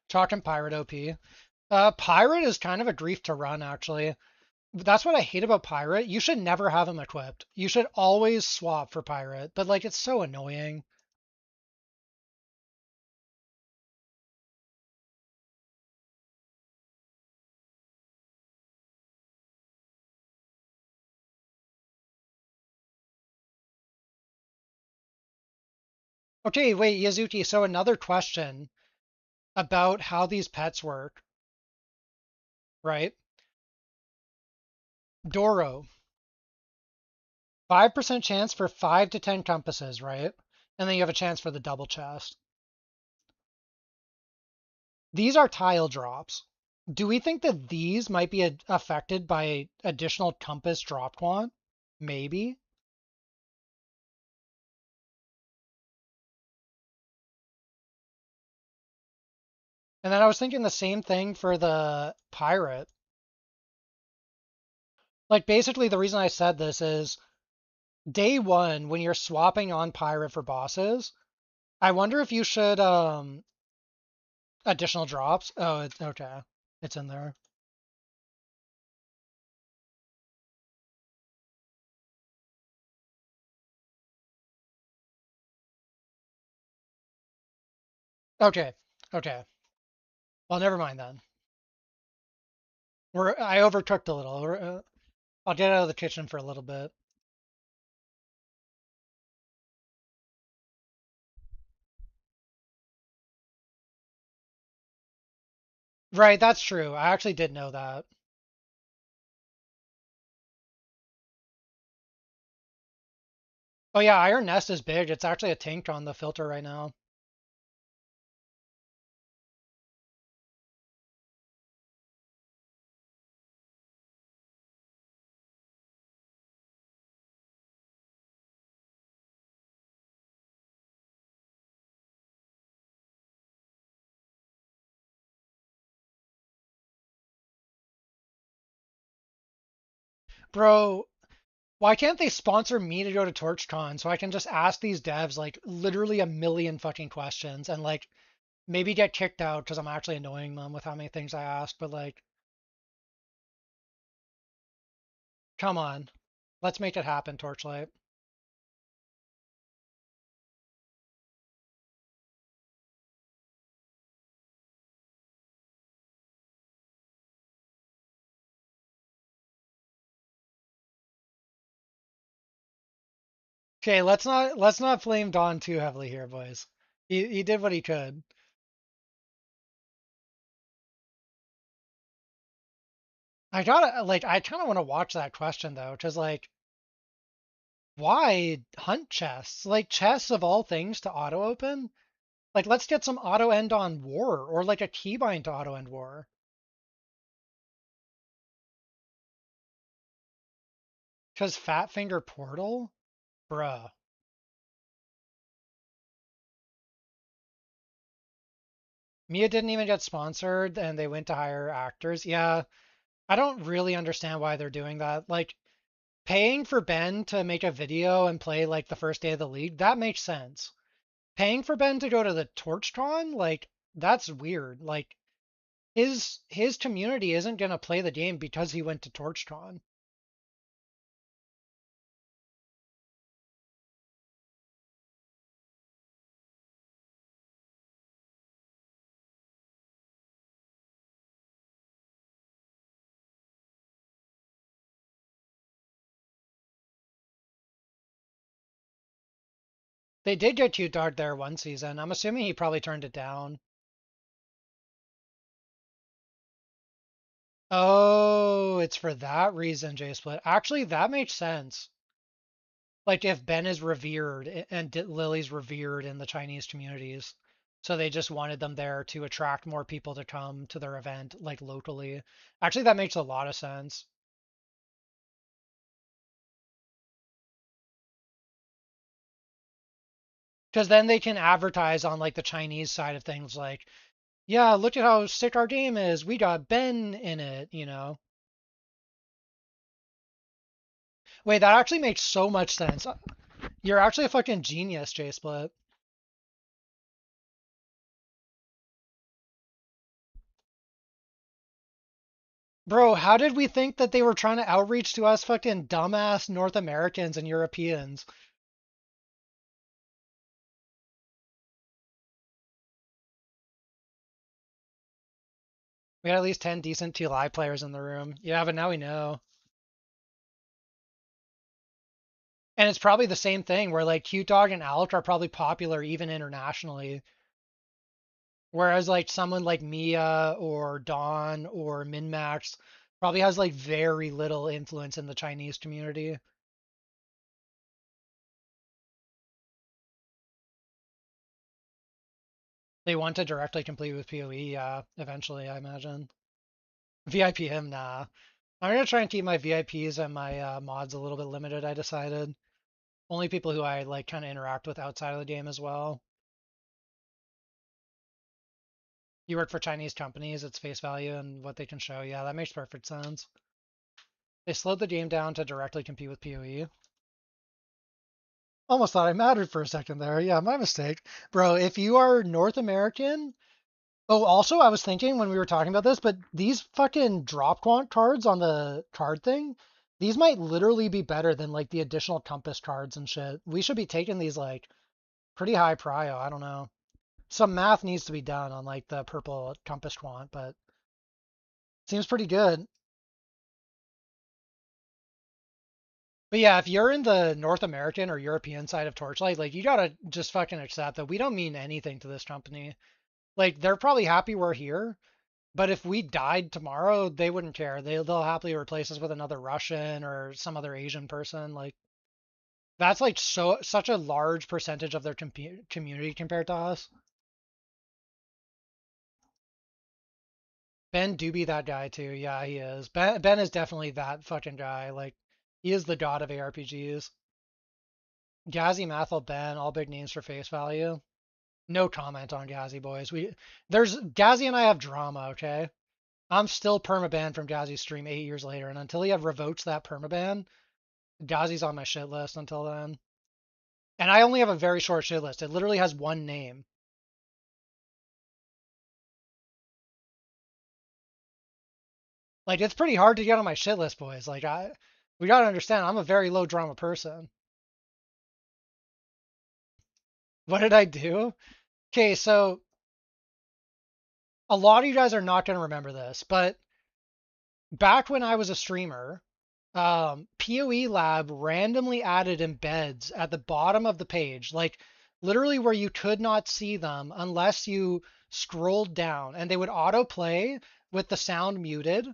Chalk and Pirate OP. Pirate is kind of a grief to run, actually. That's what I hate about Pirate. You should never have him equipped. You should always swap for Pirate, but like it's so annoying. Okay, wait, Yazuki, so another question about how these pets work, right? Doro, 5% chance for 5 to 10 compasses, right? And then you have a chance for the double chest. These are tile drops. Do we think that these might be affected by additional compass drop quant? Maybe. And then I was thinking the same thing for the pirate. Like basically the reason I said this is day one when you're swapping on pirate for bosses, I wonder if you should additional drops. Oh, it's okay. It's in there. Okay. Okay. Well, never mind then. I overcooked a little. I'll get out of the kitchen for a little bit. Right, that's true. I actually did know that. Oh yeah, Iron Nest is big. It's actually a tank on the filter right now. Bro, why can't they sponsor me to go to TorchCon so I can just ask these devs like literally a million fucking questions and like maybe get kicked out because I'm actually annoying them with how many things I ask, but like, come on. Let's make it happen, Torchlight. Okay, let's not blame Don too heavily here, boys. He did what he could. I kind of want to watch that question though, because like, why hunt chests? Like chests of all things to auto open? Like, let's get some auto end on war or like a keybind to auto end war. Because Fat Finger Portal, bruh. Mia didn't even get sponsored, and they went to hire actors. Yeah, I don't really understand why they're doing that. Like, paying for Ben to make a video and play like the first day of the league, that makes sense. Paying for Ben to go to the TorchCon, like that's weird. Like his community isn't gonna play the game because he went to TorchCon. They did get Cute Dog there one season. I'm assuming he probably turned it down. Oh, it's for that reason, J Split. Actually, that makes sense. Like if Ben is revered and Lily's revered in the Chinese communities, so they just wanted them there to attract more people to come to their event, like locally. Actually, that makes a lot of sense. Because then they can advertise on like the Chinese side of things, like, yeah, look at how sick our game is. We got Ben in it. Wait, that actually makes so much sense. You're actually a fucking genius, J Split. Bro, how did we think that they were trying to outreach to us fucking dumbass North Americans and Europeans? We had at least 10 decent TLI players in the room. Yeah, but now we know. And it's probably the same thing where like Cute Dog and Alec are probably popular even internationally. Whereas like someone like Mia or Dawn or MinMax probably has like very little influence in the Chinese community. They want to directly compete with PoE, yeah, eventually, I imagine. VIP him, nah. I'm gonna try and keep my VIPs and my mods a little bit limited, I decided. Only people who I like kind of interact with outside of the game as well. You work for Chinese companies, it's face value and what they can show. Yeah, that makes perfect sense. They slowed the game down to directly compete with PoE. Almost thought I mattered for a second there. Yeah, my mistake. Bro, if you are North American. Oh, also, I was thinking when we were talking about this, but these fucking drop quant cards on the card thing, these might literally be better than like the additional compass cards and shit. We should be taking these like pretty high prio. I don't know. Some math needs to be done on like the purple compass quant, but seems pretty good. But yeah, if you're in the North American or European side of Torchlight, like you gotta just fucking accept that we don't mean anything to this company. Like they're probably happy we're here, but if we died tomorrow, they wouldn't care. They'll happily replace us with another Russian or some other Asian person. Like that's like such a large percentage of their community compared to us. Ben do be that guy too. Yeah, he is. Ben is definitely that fucking guy. Like he is the god of ARPGs. Gazi, Mathel, Ben, all big names for face value. No comment on Gazi, boys. There's Gazi and I have drama, okay? I'm still permaban from Gazi's stream 8 years later, and until he have revoked that permaban, Gazi's on my shit list until then. And I only have a very short shit list. It literally has one name. Like it's pretty hard to get on my shit list, boys. We gotta understand, I'm a very low drama person. What did I do? Okay, so a lot of you guys are not gonna remember this, but back when I was a streamer, PoE Lab randomly added embeds at the bottom of the page, like literally where you could not see them unless you scrolled down, and they would autoplay with the sound muted.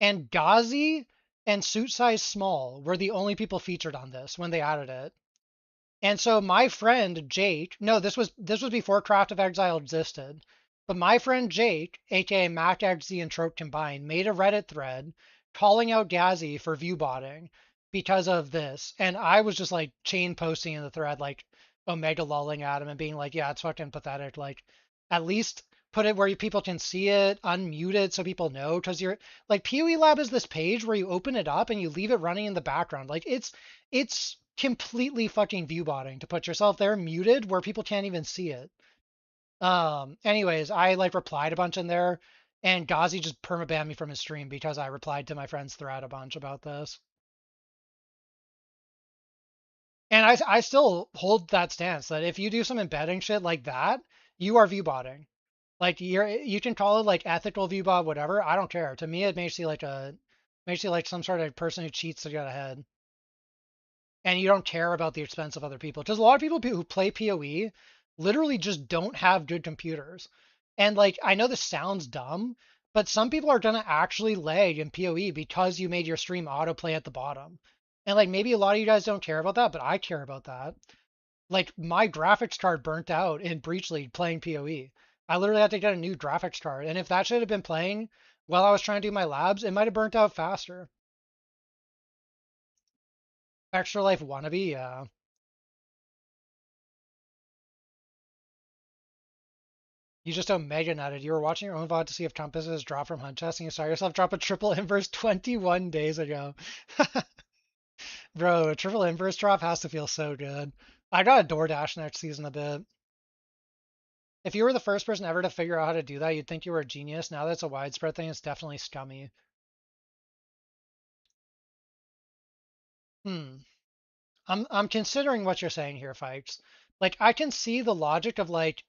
And Ghazi and Suit Size Small were the only people featured on this when they added it. And so my friend Jake, no, this was before Craft of Exile existed, but my friend Jake, aka MacXZ and Trope combined, made a Reddit thread calling out Ghazi for view botting because of this. And I was just like chain posting in the thread, like Omega lolling at him and being like, yeah, it's fucking pathetic. Like, at least put it where people can see it, unmute it so people know. Because you're like, PoE Lab is this page where you open it up and you leave it running in the background. Like, it's completely fucking view botting to put yourself there muted where people can't even see it. Anyways, I like replied a bunch in there, and Ghazi just permabanned me from his stream because I replied to my friend's thread a bunch about this. And I still hold that stance that if you do some embedding shit like that, you are view botting. Like you can call it like ethical view bot, whatever. I don't care. To me, it makes you like some sort of person who cheats to get ahead. And you don't care about the expense of other people. Because a lot of people who play PoE literally just don't have good computers. And like, I know this sounds dumb, but some people are gonna actually lag in PoE because you made your stream autoplay at the bottom. And like, maybe a lot of you guys don't care about that, but I care about that. Like, my graphics card burnt out in Breach League playing PoE. I literally had to get a new graphics card, and if that should have been playing while I was trying to do my labs, it might have burnt out faster. Extra Life wannabe, yeah. You just omega nutted. You were watching your own VOD to see if compasses drop from hunt chest and you saw yourself drop a triple inverse 21 days ago. Bro, a triple inverse drop has to feel so good. I got a DoorDash next season a bit. If you were the first person ever to figure out how to do that, you'd think you were a genius. Now that it's a widespread thing, it's definitely scummy. Hmm. I'm considering what you're saying here, Fikes. Like I can see the logic of like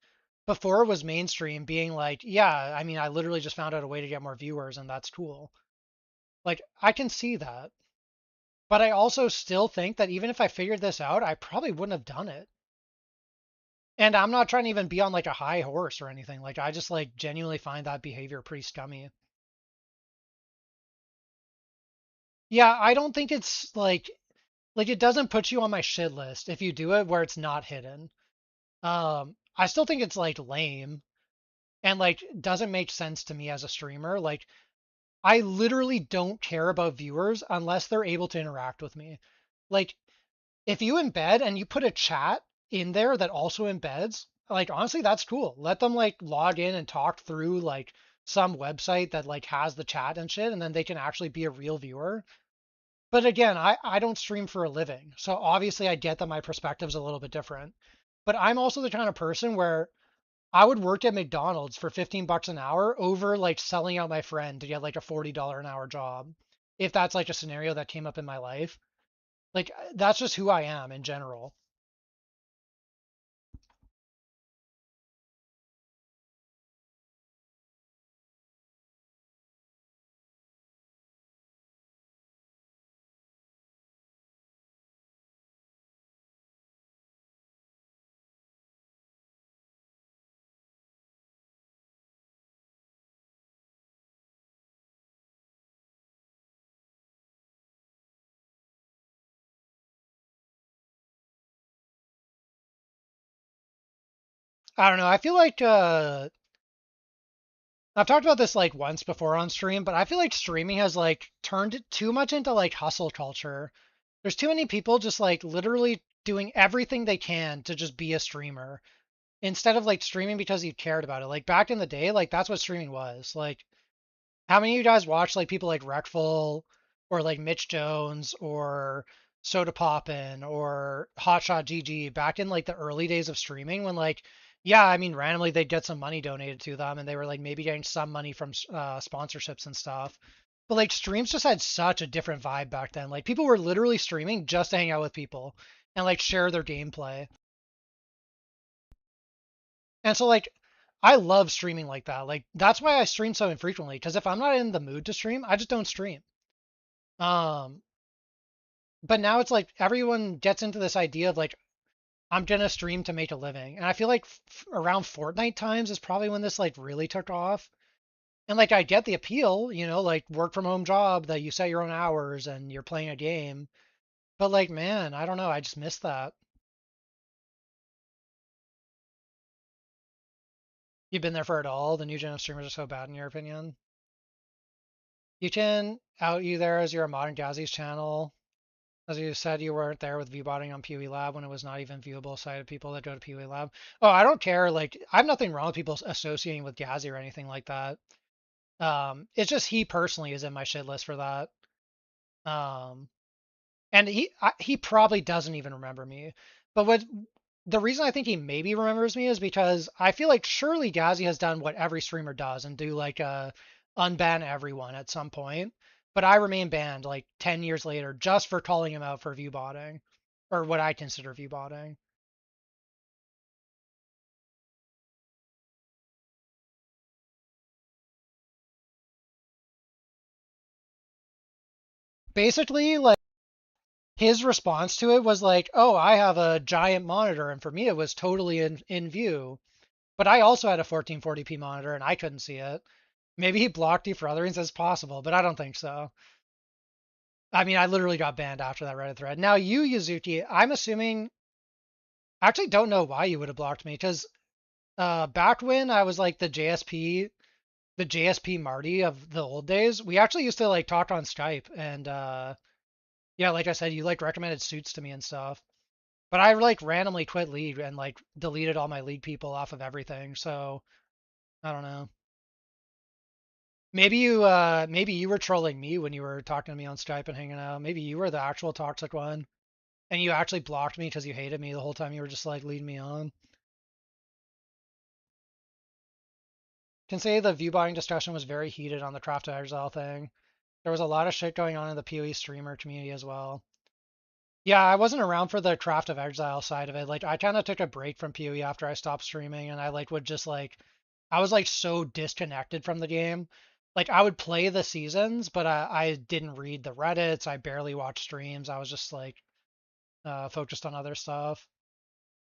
before it was mainstream being like, yeah, I mean I literally just found out a way to get more viewers and that's cool. Like I can see that. But I also still think that even if I figured this out, I probably wouldn't have done it. And I'm not trying to even be on like a high horse or anything. Like I just like genuinely find that behavior pretty scummy. Yeah, I don't think it's like it doesn't put you on my shit list if you do it where it's not hidden. I still think it's like lame and like doesn't make sense to me as a streamer. Like I literally don't care about viewers unless they're able to interact with me. Like if you embed and you put a chat in there that also embeds, like honestly, that's cool. Let them like log in and talk through like some website that like has the chat and shit, and then they can actually be a real viewer. But again, I don't stream for a living. So obviously I get that my perspective's a little bit different. But I'm also the kind of person where I would work at McDonald's for 15 bucks an hour over like selling out my friend to get like a $40 an hour job. If that's like a scenario that came up in my life. Like that's just who I am in general. I don't know. I feel like I've talked about this like once before on stream, but I feel like streaming has like turned it too much into like hustle culture. There's too many people just like literally doing everything they can to just be a streamer instead of like streaming because you cared about it. Like back in the day, like that's what streaming was. Like how many of you guys watch like people like Reckful or like Mitch Jones or Soda Poppin or Hotshot GG back in like the early days of streaming when like yeah, I mean randomly they'd get some money donated to them and they were like maybe getting some money from sponsorships and stuff. But like streams just had such a different vibe back then. Like people were literally streaming just to hang out with people and like share their gameplay. And so like I love streaming like that. Like that's why I stream so infrequently because if I'm not in the mood to stream, I just don't stream. Um, but now it's like everyone gets into this idea of like I'm gonna stream to make a living, and I feel like around Fortnite times is probably when this like really took off. And like I get the appeal, you know, like work from home job that you set your own hours and you're playing a game. But like man, I don't know, I just miss that. You've been there for it all. The new gen of streamers are so bad in your opinion. You can out you there as your modern Gazzy's channel. As you said, you weren't there with viewbotting on PoE Lab when it was not even viewable side of people that go to PoE Lab. Oh, I don't care. Like, I have nothing wrong with people associating with Gazzy or anything like that. It's just he personally is in my shit list for that. Um, and he probably doesn't even remember me. But what the reason I think he maybe remembers me is because I feel like surely Ghazi has done what every streamer does and do like unban everyone at some point. But I remain banned like 10 years later just for calling him out for view botting or what I consider view botting. Basically, like his response to it was like, "Oh, I have a giant monitor," and for me it was totally in view. But I also had a 1440p monitor and I couldn't see it. Maybe he blocked you for other reasons. It's possible, but I don't think so. I mean, I literally got banned after that Reddit thread. Now, you, Yuzuki, I'm assuming, I actually don't know why you would have blocked me because back when I was like the JSP Marty of the old days, we actually used to like talk on Skype and yeah, like I said, you like recommended suits to me and stuff. But I like randomly quit League and like deleted all my League people off of everything. So I don't know. Maybe you were trolling me when you were talking to me on Skype and hanging out. Maybe you were the actual toxic one. And you actually blocked me because you hated me the whole time you were just like leading me on. Can say the view buying discussion was very heated on the Craft of Exile thing. There was a lot of shit going on in the PoE streamer community as well. Yeah, I wasn't around for the Craft of Exile side of it. Like I kind of took a break from PoE after I stopped streaming and I like would just like I was like so disconnected from the game. Like I would play the seasons, but I didn't read the Reddits. I barely watched streams. I was just like focused on other stuff.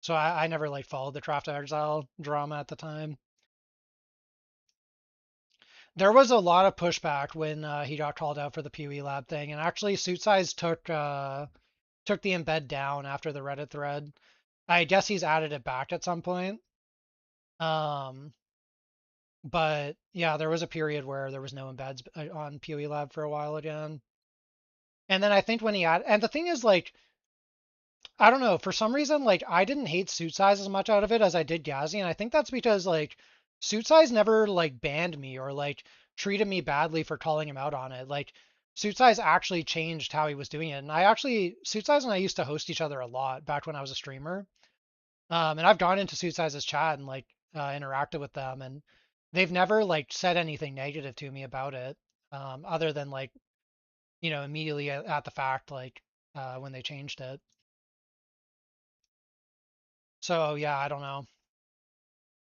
So I never like followed the Craft of Exile drama at the time. There was a lot of pushback when he got called out for the PoE Lab thing, and actually Suit Size took the embed down after the Reddit thread. I guess he's added it back at some point. Um, but yeah, there was a period where there was no embeds on PoE Lab for a while again. And then I think when he had, and the thing is like, I don't know, for some reason, like I didn't hate suit size as much out of it as I did Ghazi, and I think that's because like suit size never like banned me or like treated me badly for calling him out on it. Like suit size actually changed how he was doing it, and I actually suit size and I used to host each other a lot back when I was a streamer. And I've gone into suit size's chat and like interacted with them, and they've never like said anything negative to me about it, other than like immediately at the fact like when they changed it. So yeah, I don't know.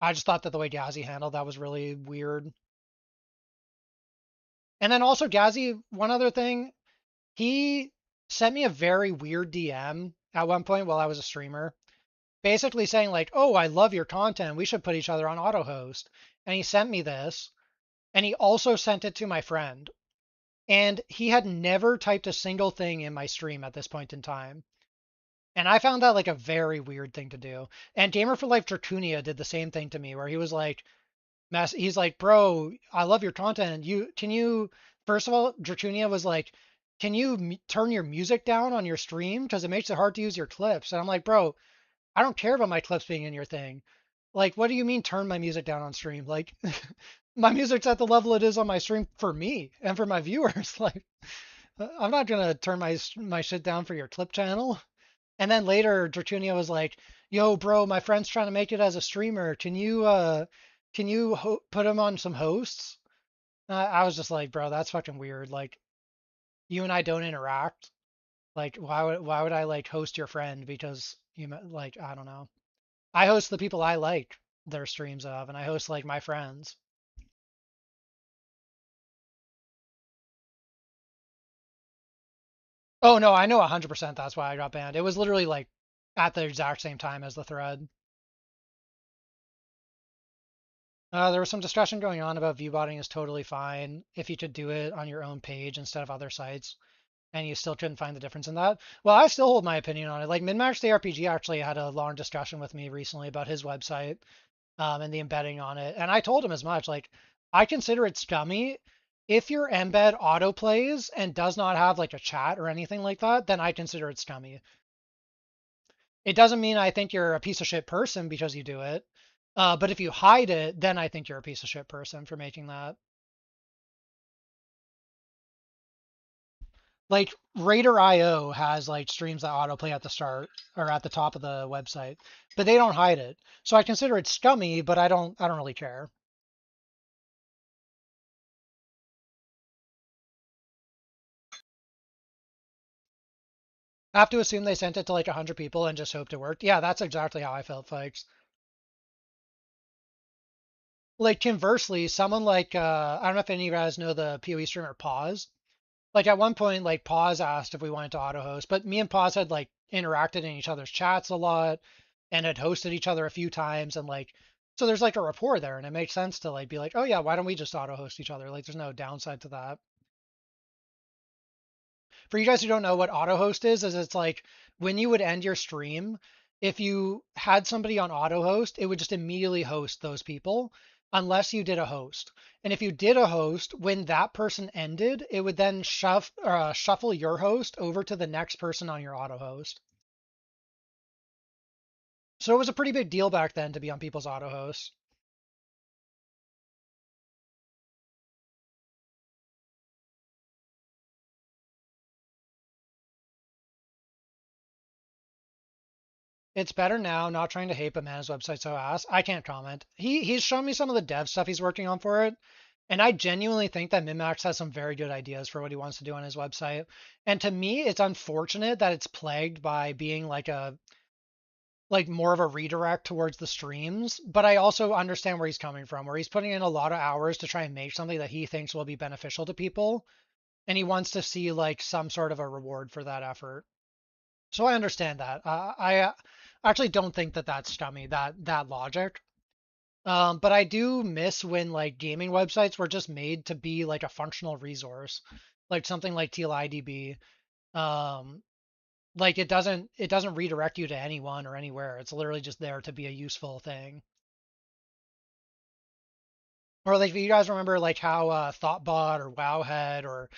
I just thought that the way Ghazi handled that was really weird. And then also Ghazi, one other thing, he sent me a very weird DM at one point while I was a streamer, basically saying like, "Oh, I love your content. We should put each other on auto host." And he sent me this, and he also sent it to my friend. And he had never typed a single thing in my stream at this point in time. And I found that like a very weird thing to do. And Gamer for Life Dracunia did the same thing to me, where he was like, he's like, bro, I love your content. First of all, Dracunia was like, can you turn your music down on your stream? Because it makes it hard to use your clips. And I'm like, bro, I don't care about my clips being in your thing. Like, what do you mean turn my music down on stream? Like, my music's at the level it is on my stream for me and for my viewers. Like, I'm not gonna turn my shit down for your clip channel. And then later, Dracunia was like, "Yo, bro, my friend's trying to make it as a streamer. Can you put him on some hosts?" I was just like, "Bro, that's fucking weird. Like, you and I don't interact. Like, why would I like host your friend because like I don't know. I host the people I like their streams of, and I host like my friends." Oh no, I know 100% that's why I got banned. It was literally like at the exact same time as the thread. There was some discussion going on about viewbotting is totally fine if you could do it on your own page instead of other sites, and you still couldn't find the difference in that. Well, I still hold my opinion on it. Like MinMax the RPG actually had a long discussion with me recently about his website and the embedding on it, and I told him as much. Like, I consider it scummy. If your embed autoplays and does not have like a chat or anything like that, then I consider it scummy. It doesn't mean I think you're a piece of shit person because you do it. But if you hide it, then I think you're a piece of shit person for making that. Like Raider.io has like streams that autoplay at the start or at the top of the website, but they don't hide it. So I consider it scummy, but I don't really care. I have to assume they sent it to like 100 people and just hoped it worked. Yeah, that's exactly how I felt, folks. Like conversely, someone like I don't know if any of you guys know the PoE streamer Pause. Like at one point, like Pause asked if we wanted to auto host, but me and Pause had like interacted in each other's chats a lot and had hosted each other a few times, and like so there's like a rapport there, and it makes sense to like be like, oh yeah, why don't we just auto host each other? Like there's no downside to that. For you guys who don't know what auto host is it's like when you would end your stream, if you had somebody on auto host, it would just immediately host those people unless you did a host. And if you did a host, when that person ended, it would then shuffle your host over to the next person on your auto host. So it was a pretty big deal back then to be on people's auto hosts. It's better now, not trying to hate, but man, his website's so ass. I can't comment. He's shown me some of the dev stuff he's working on for it, and I genuinely think that Minmax has some very good ideas for what he wants to do on his website. And to me, it's unfortunate that it's plagued by being like more of a redirect towards the streams. But I also understand where he's coming from, where he's putting in a lot of hours to try and make something that he thinks will be beneficial to people, and he wants to see like some sort of a reward for that effort. So I understand that. I actually don't think that that's scummy, that logic. But I do miss when like gaming websites were just made to be like a functional resource, like something like TLIDB. Um, like it doesn't redirect you to anyone or anywhere. It's literally just there to be a useful thing. Or like if you guys remember like how Thoughtbot or Wowhead or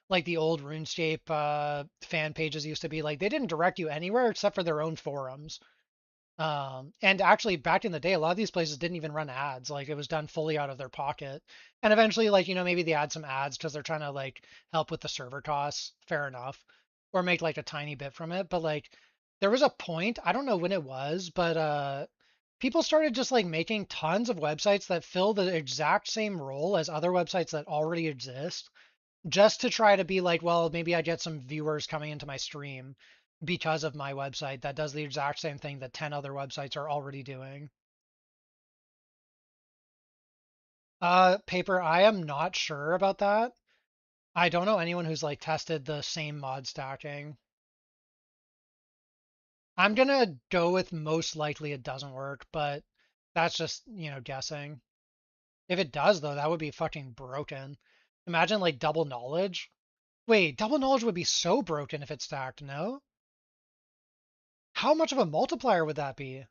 like the old RuneScape fan pages used to be, like they didn't direct you anywhere except for their own forums. And actually, back in the day, a lot of these places didn't even run ads. Like it was done fully out of their pocket. And eventually, like, maybe they add some ads because they're trying to like help with the server costs. Fair enough. Or make like a tiny bit from it. But like, there was a point, I don't know when it was, but people started just like making tons of websites that fill the exact same role as other websites that already exist just to try to be like, well, maybe I get some viewers coming into my stream because of my website that does the exact same thing that 10 other websites are already doing. Paper, I am not sure about that. I don't know anyone who's like tested the same mod stacking. I'm gonna go with most likely it doesn't work, but that's just, guessing. If it does though, that would be fucking broken. Imagine like double knowledge. Wait, double knowledge would be so broken if it stacked, no? How much of a multiplier would that be?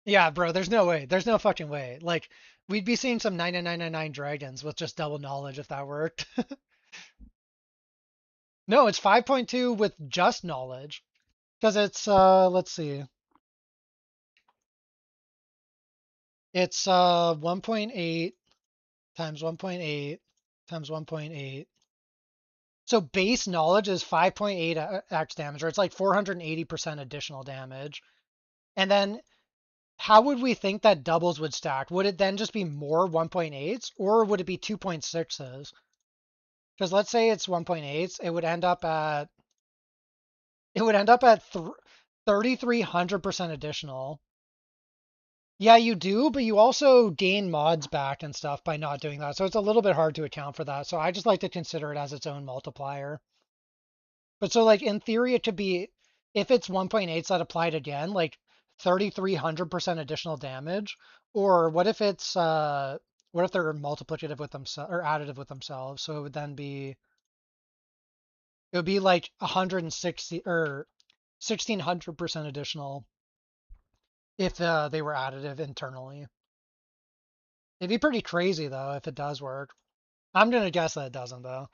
Yeah, bro, there's no way. There's no fucking way. Like, we'd be seeing some 9999 dragons with just double knowledge if that worked. No, it's 5.2 with just knowledge. Because it's, let's see. It's 1.8 times 1.8 times 1.8. So base knowledge is 5.8 x damage, or it's like 480% additional damage. And then how would we think that doubles would stack? Would it then just be more 1.8s, or would it be 2.6s? Because let's say it's 1.8s, it would end up at 3,300% additional. Yeah, you do, but you also gain mods back and stuff by not doing that. So it's a little bit hard to account for that. So I just like to consider it as its own multiplier. But so like in theory, it could be, if it's 1.8s that applied again, like 3,300% additional damage. Or what if they're multiplicative with themselves or additive with themselves? So it would be like 160 or 1,600% additional if they were additive internally. It'd be pretty crazy though if it does work. I'm gonna guess that it doesn't though.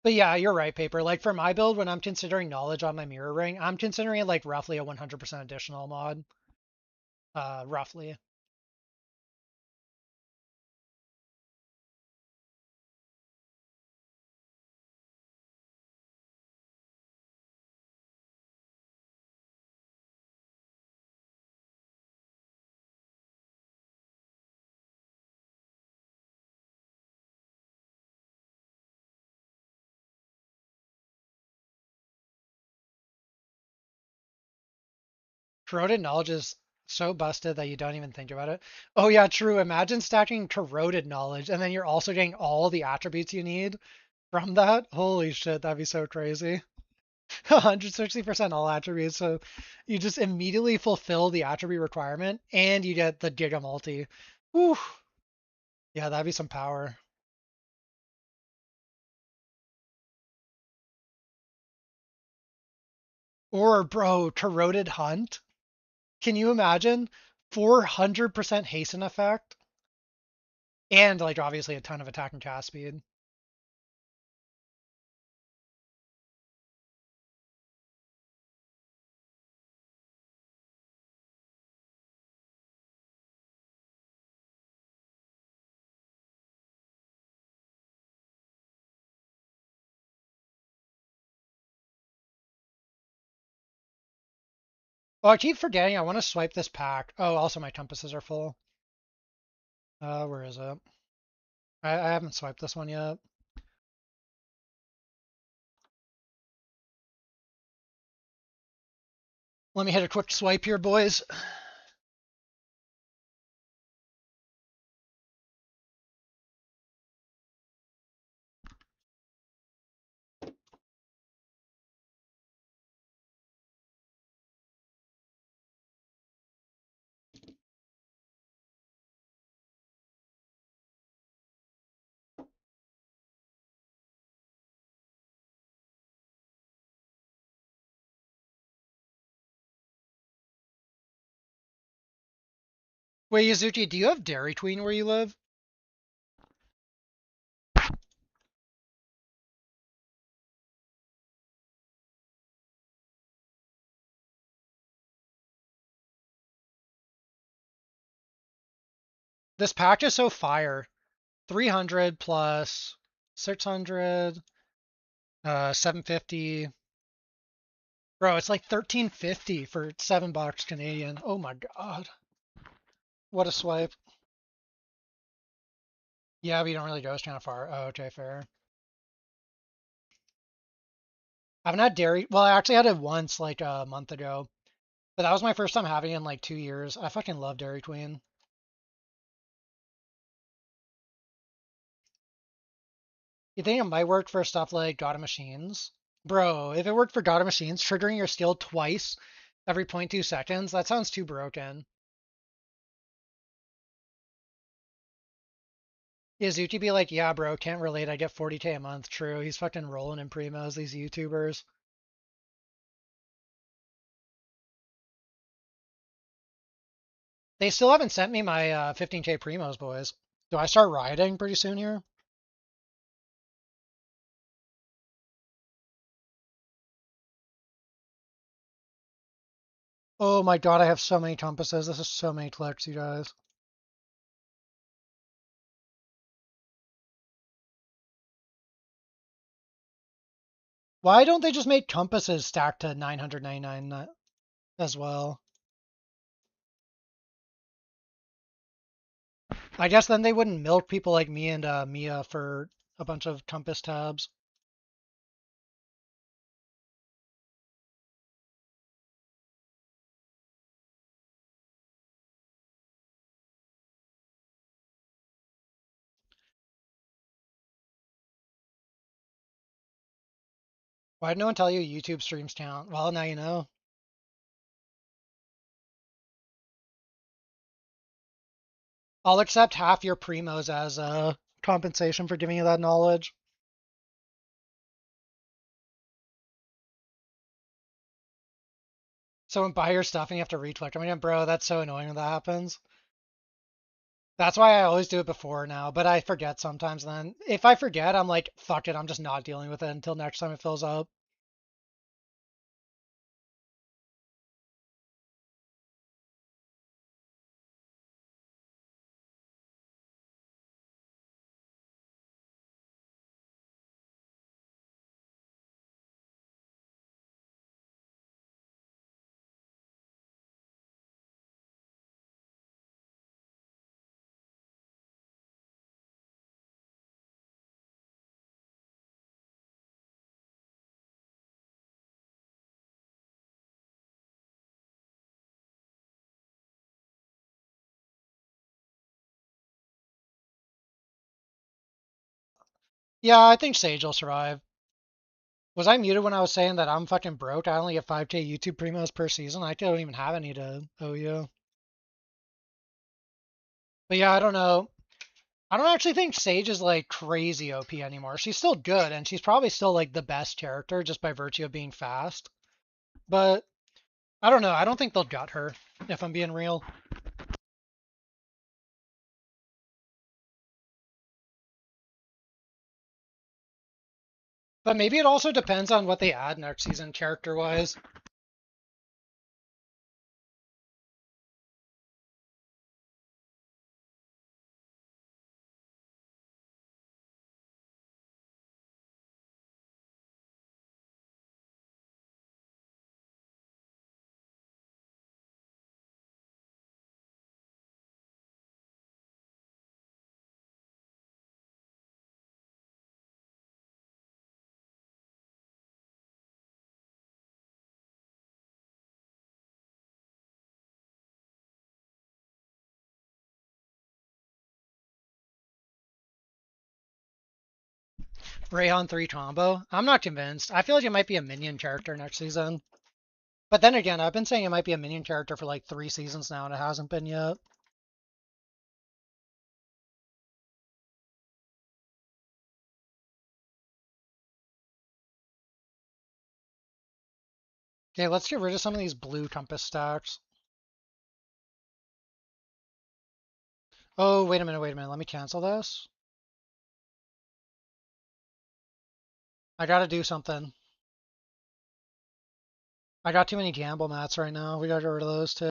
But yeah, you're right, Paper. Like for my build, when I'm considering knowledge on my mirror ring, I'm considering it like roughly a 100% additional mod. Roughly. Corroded knowledge is so busted that you don't even think about it. Oh yeah, true. Imagine stacking corroded knowledge and then you're also getting all the attributes you need from that. Holy shit, that'd be so crazy. 160% all attributes. So you just immediately fulfill the attribute requirement and you get the Giga Multi. Whew. Yeah, that'd be some power. Or, bro, Corroded Hunt. Can you imagine? 400% hasten effect and, like, obviously a ton of attack and cast speed. Oh, I keep forgetting I want to swipe this pack. Oh, also my compasses are full. Where is it? I haven't swiped this one yet. Let me hit a quick swipe here, boys. Wait, Yazuki, do you have Dairy Queen where you live? This pack is so fire. 300 plus 600, 750. Bro, it's like 1350 for $7 Canadian. Oh my god. What a swipe. Yeah, but you don't really go kind of far. Oh, okay, fair. I haven't had dairy. Well, I actually had it once, like a month ago. But that was my first time having it in like 2 years. I fucking love Dairy Queen. You think it might work for stuff like God of Machines? Bro, if it worked for God of Machines, triggering your skill twice every zero point 0.2 seconds, that sounds too broken. Izuchi be like, yeah, bro, can't relate. I get 40K a month. True. He's fucking rolling in primos, these YouTubers. They still haven't sent me my 15K primos, boys. Do I start rioting pretty soon here? Oh my god, I have so many compasses. This is so many clicks, you guys. Why don't they just make compasses stacked to 999 as well? I guess then they wouldn't milk people like me and Mia for a bunch of compass tabs. Why did no one tell you YouTube streams count? Well, now you know. I'll accept half your primos as compensation for giving you that knowledge. Someone buy your stuff and you have to retweet. I mean, bro, that's so annoying when that happens. That's why I always do it before now, but I forget sometimes then. If I forget, I'm like, fuck it, I'm just not dealing with it until next time it fills up. Yeah, I think Sage will survive. Was I muted when I was saying that I'm fucking broke? I only get 5K YouTube primos per season. I don't even have any to owe you. But yeah, I don't know. I don't actually think Sage is like crazy OP anymore. She's still good, and she's probably still like the best character just by virtue of being fast. But I don't know. I don't think they'll gut her, if I'm being real. But maybe it also depends on what they add next season character-wise. Rayhan 3 combo. I'm not convinced. I feel like it might be a minion character next season. But then again, I've been saying it might be a minion character for like 3 seasons now, and it hasn't been yet. Okay, let's get rid of some of these blue compass stacks. Oh, wait a minute, wait a minute. Let me cancel this. I gotta do something. I got too many gamble mats right now. We gotta get rid of those too.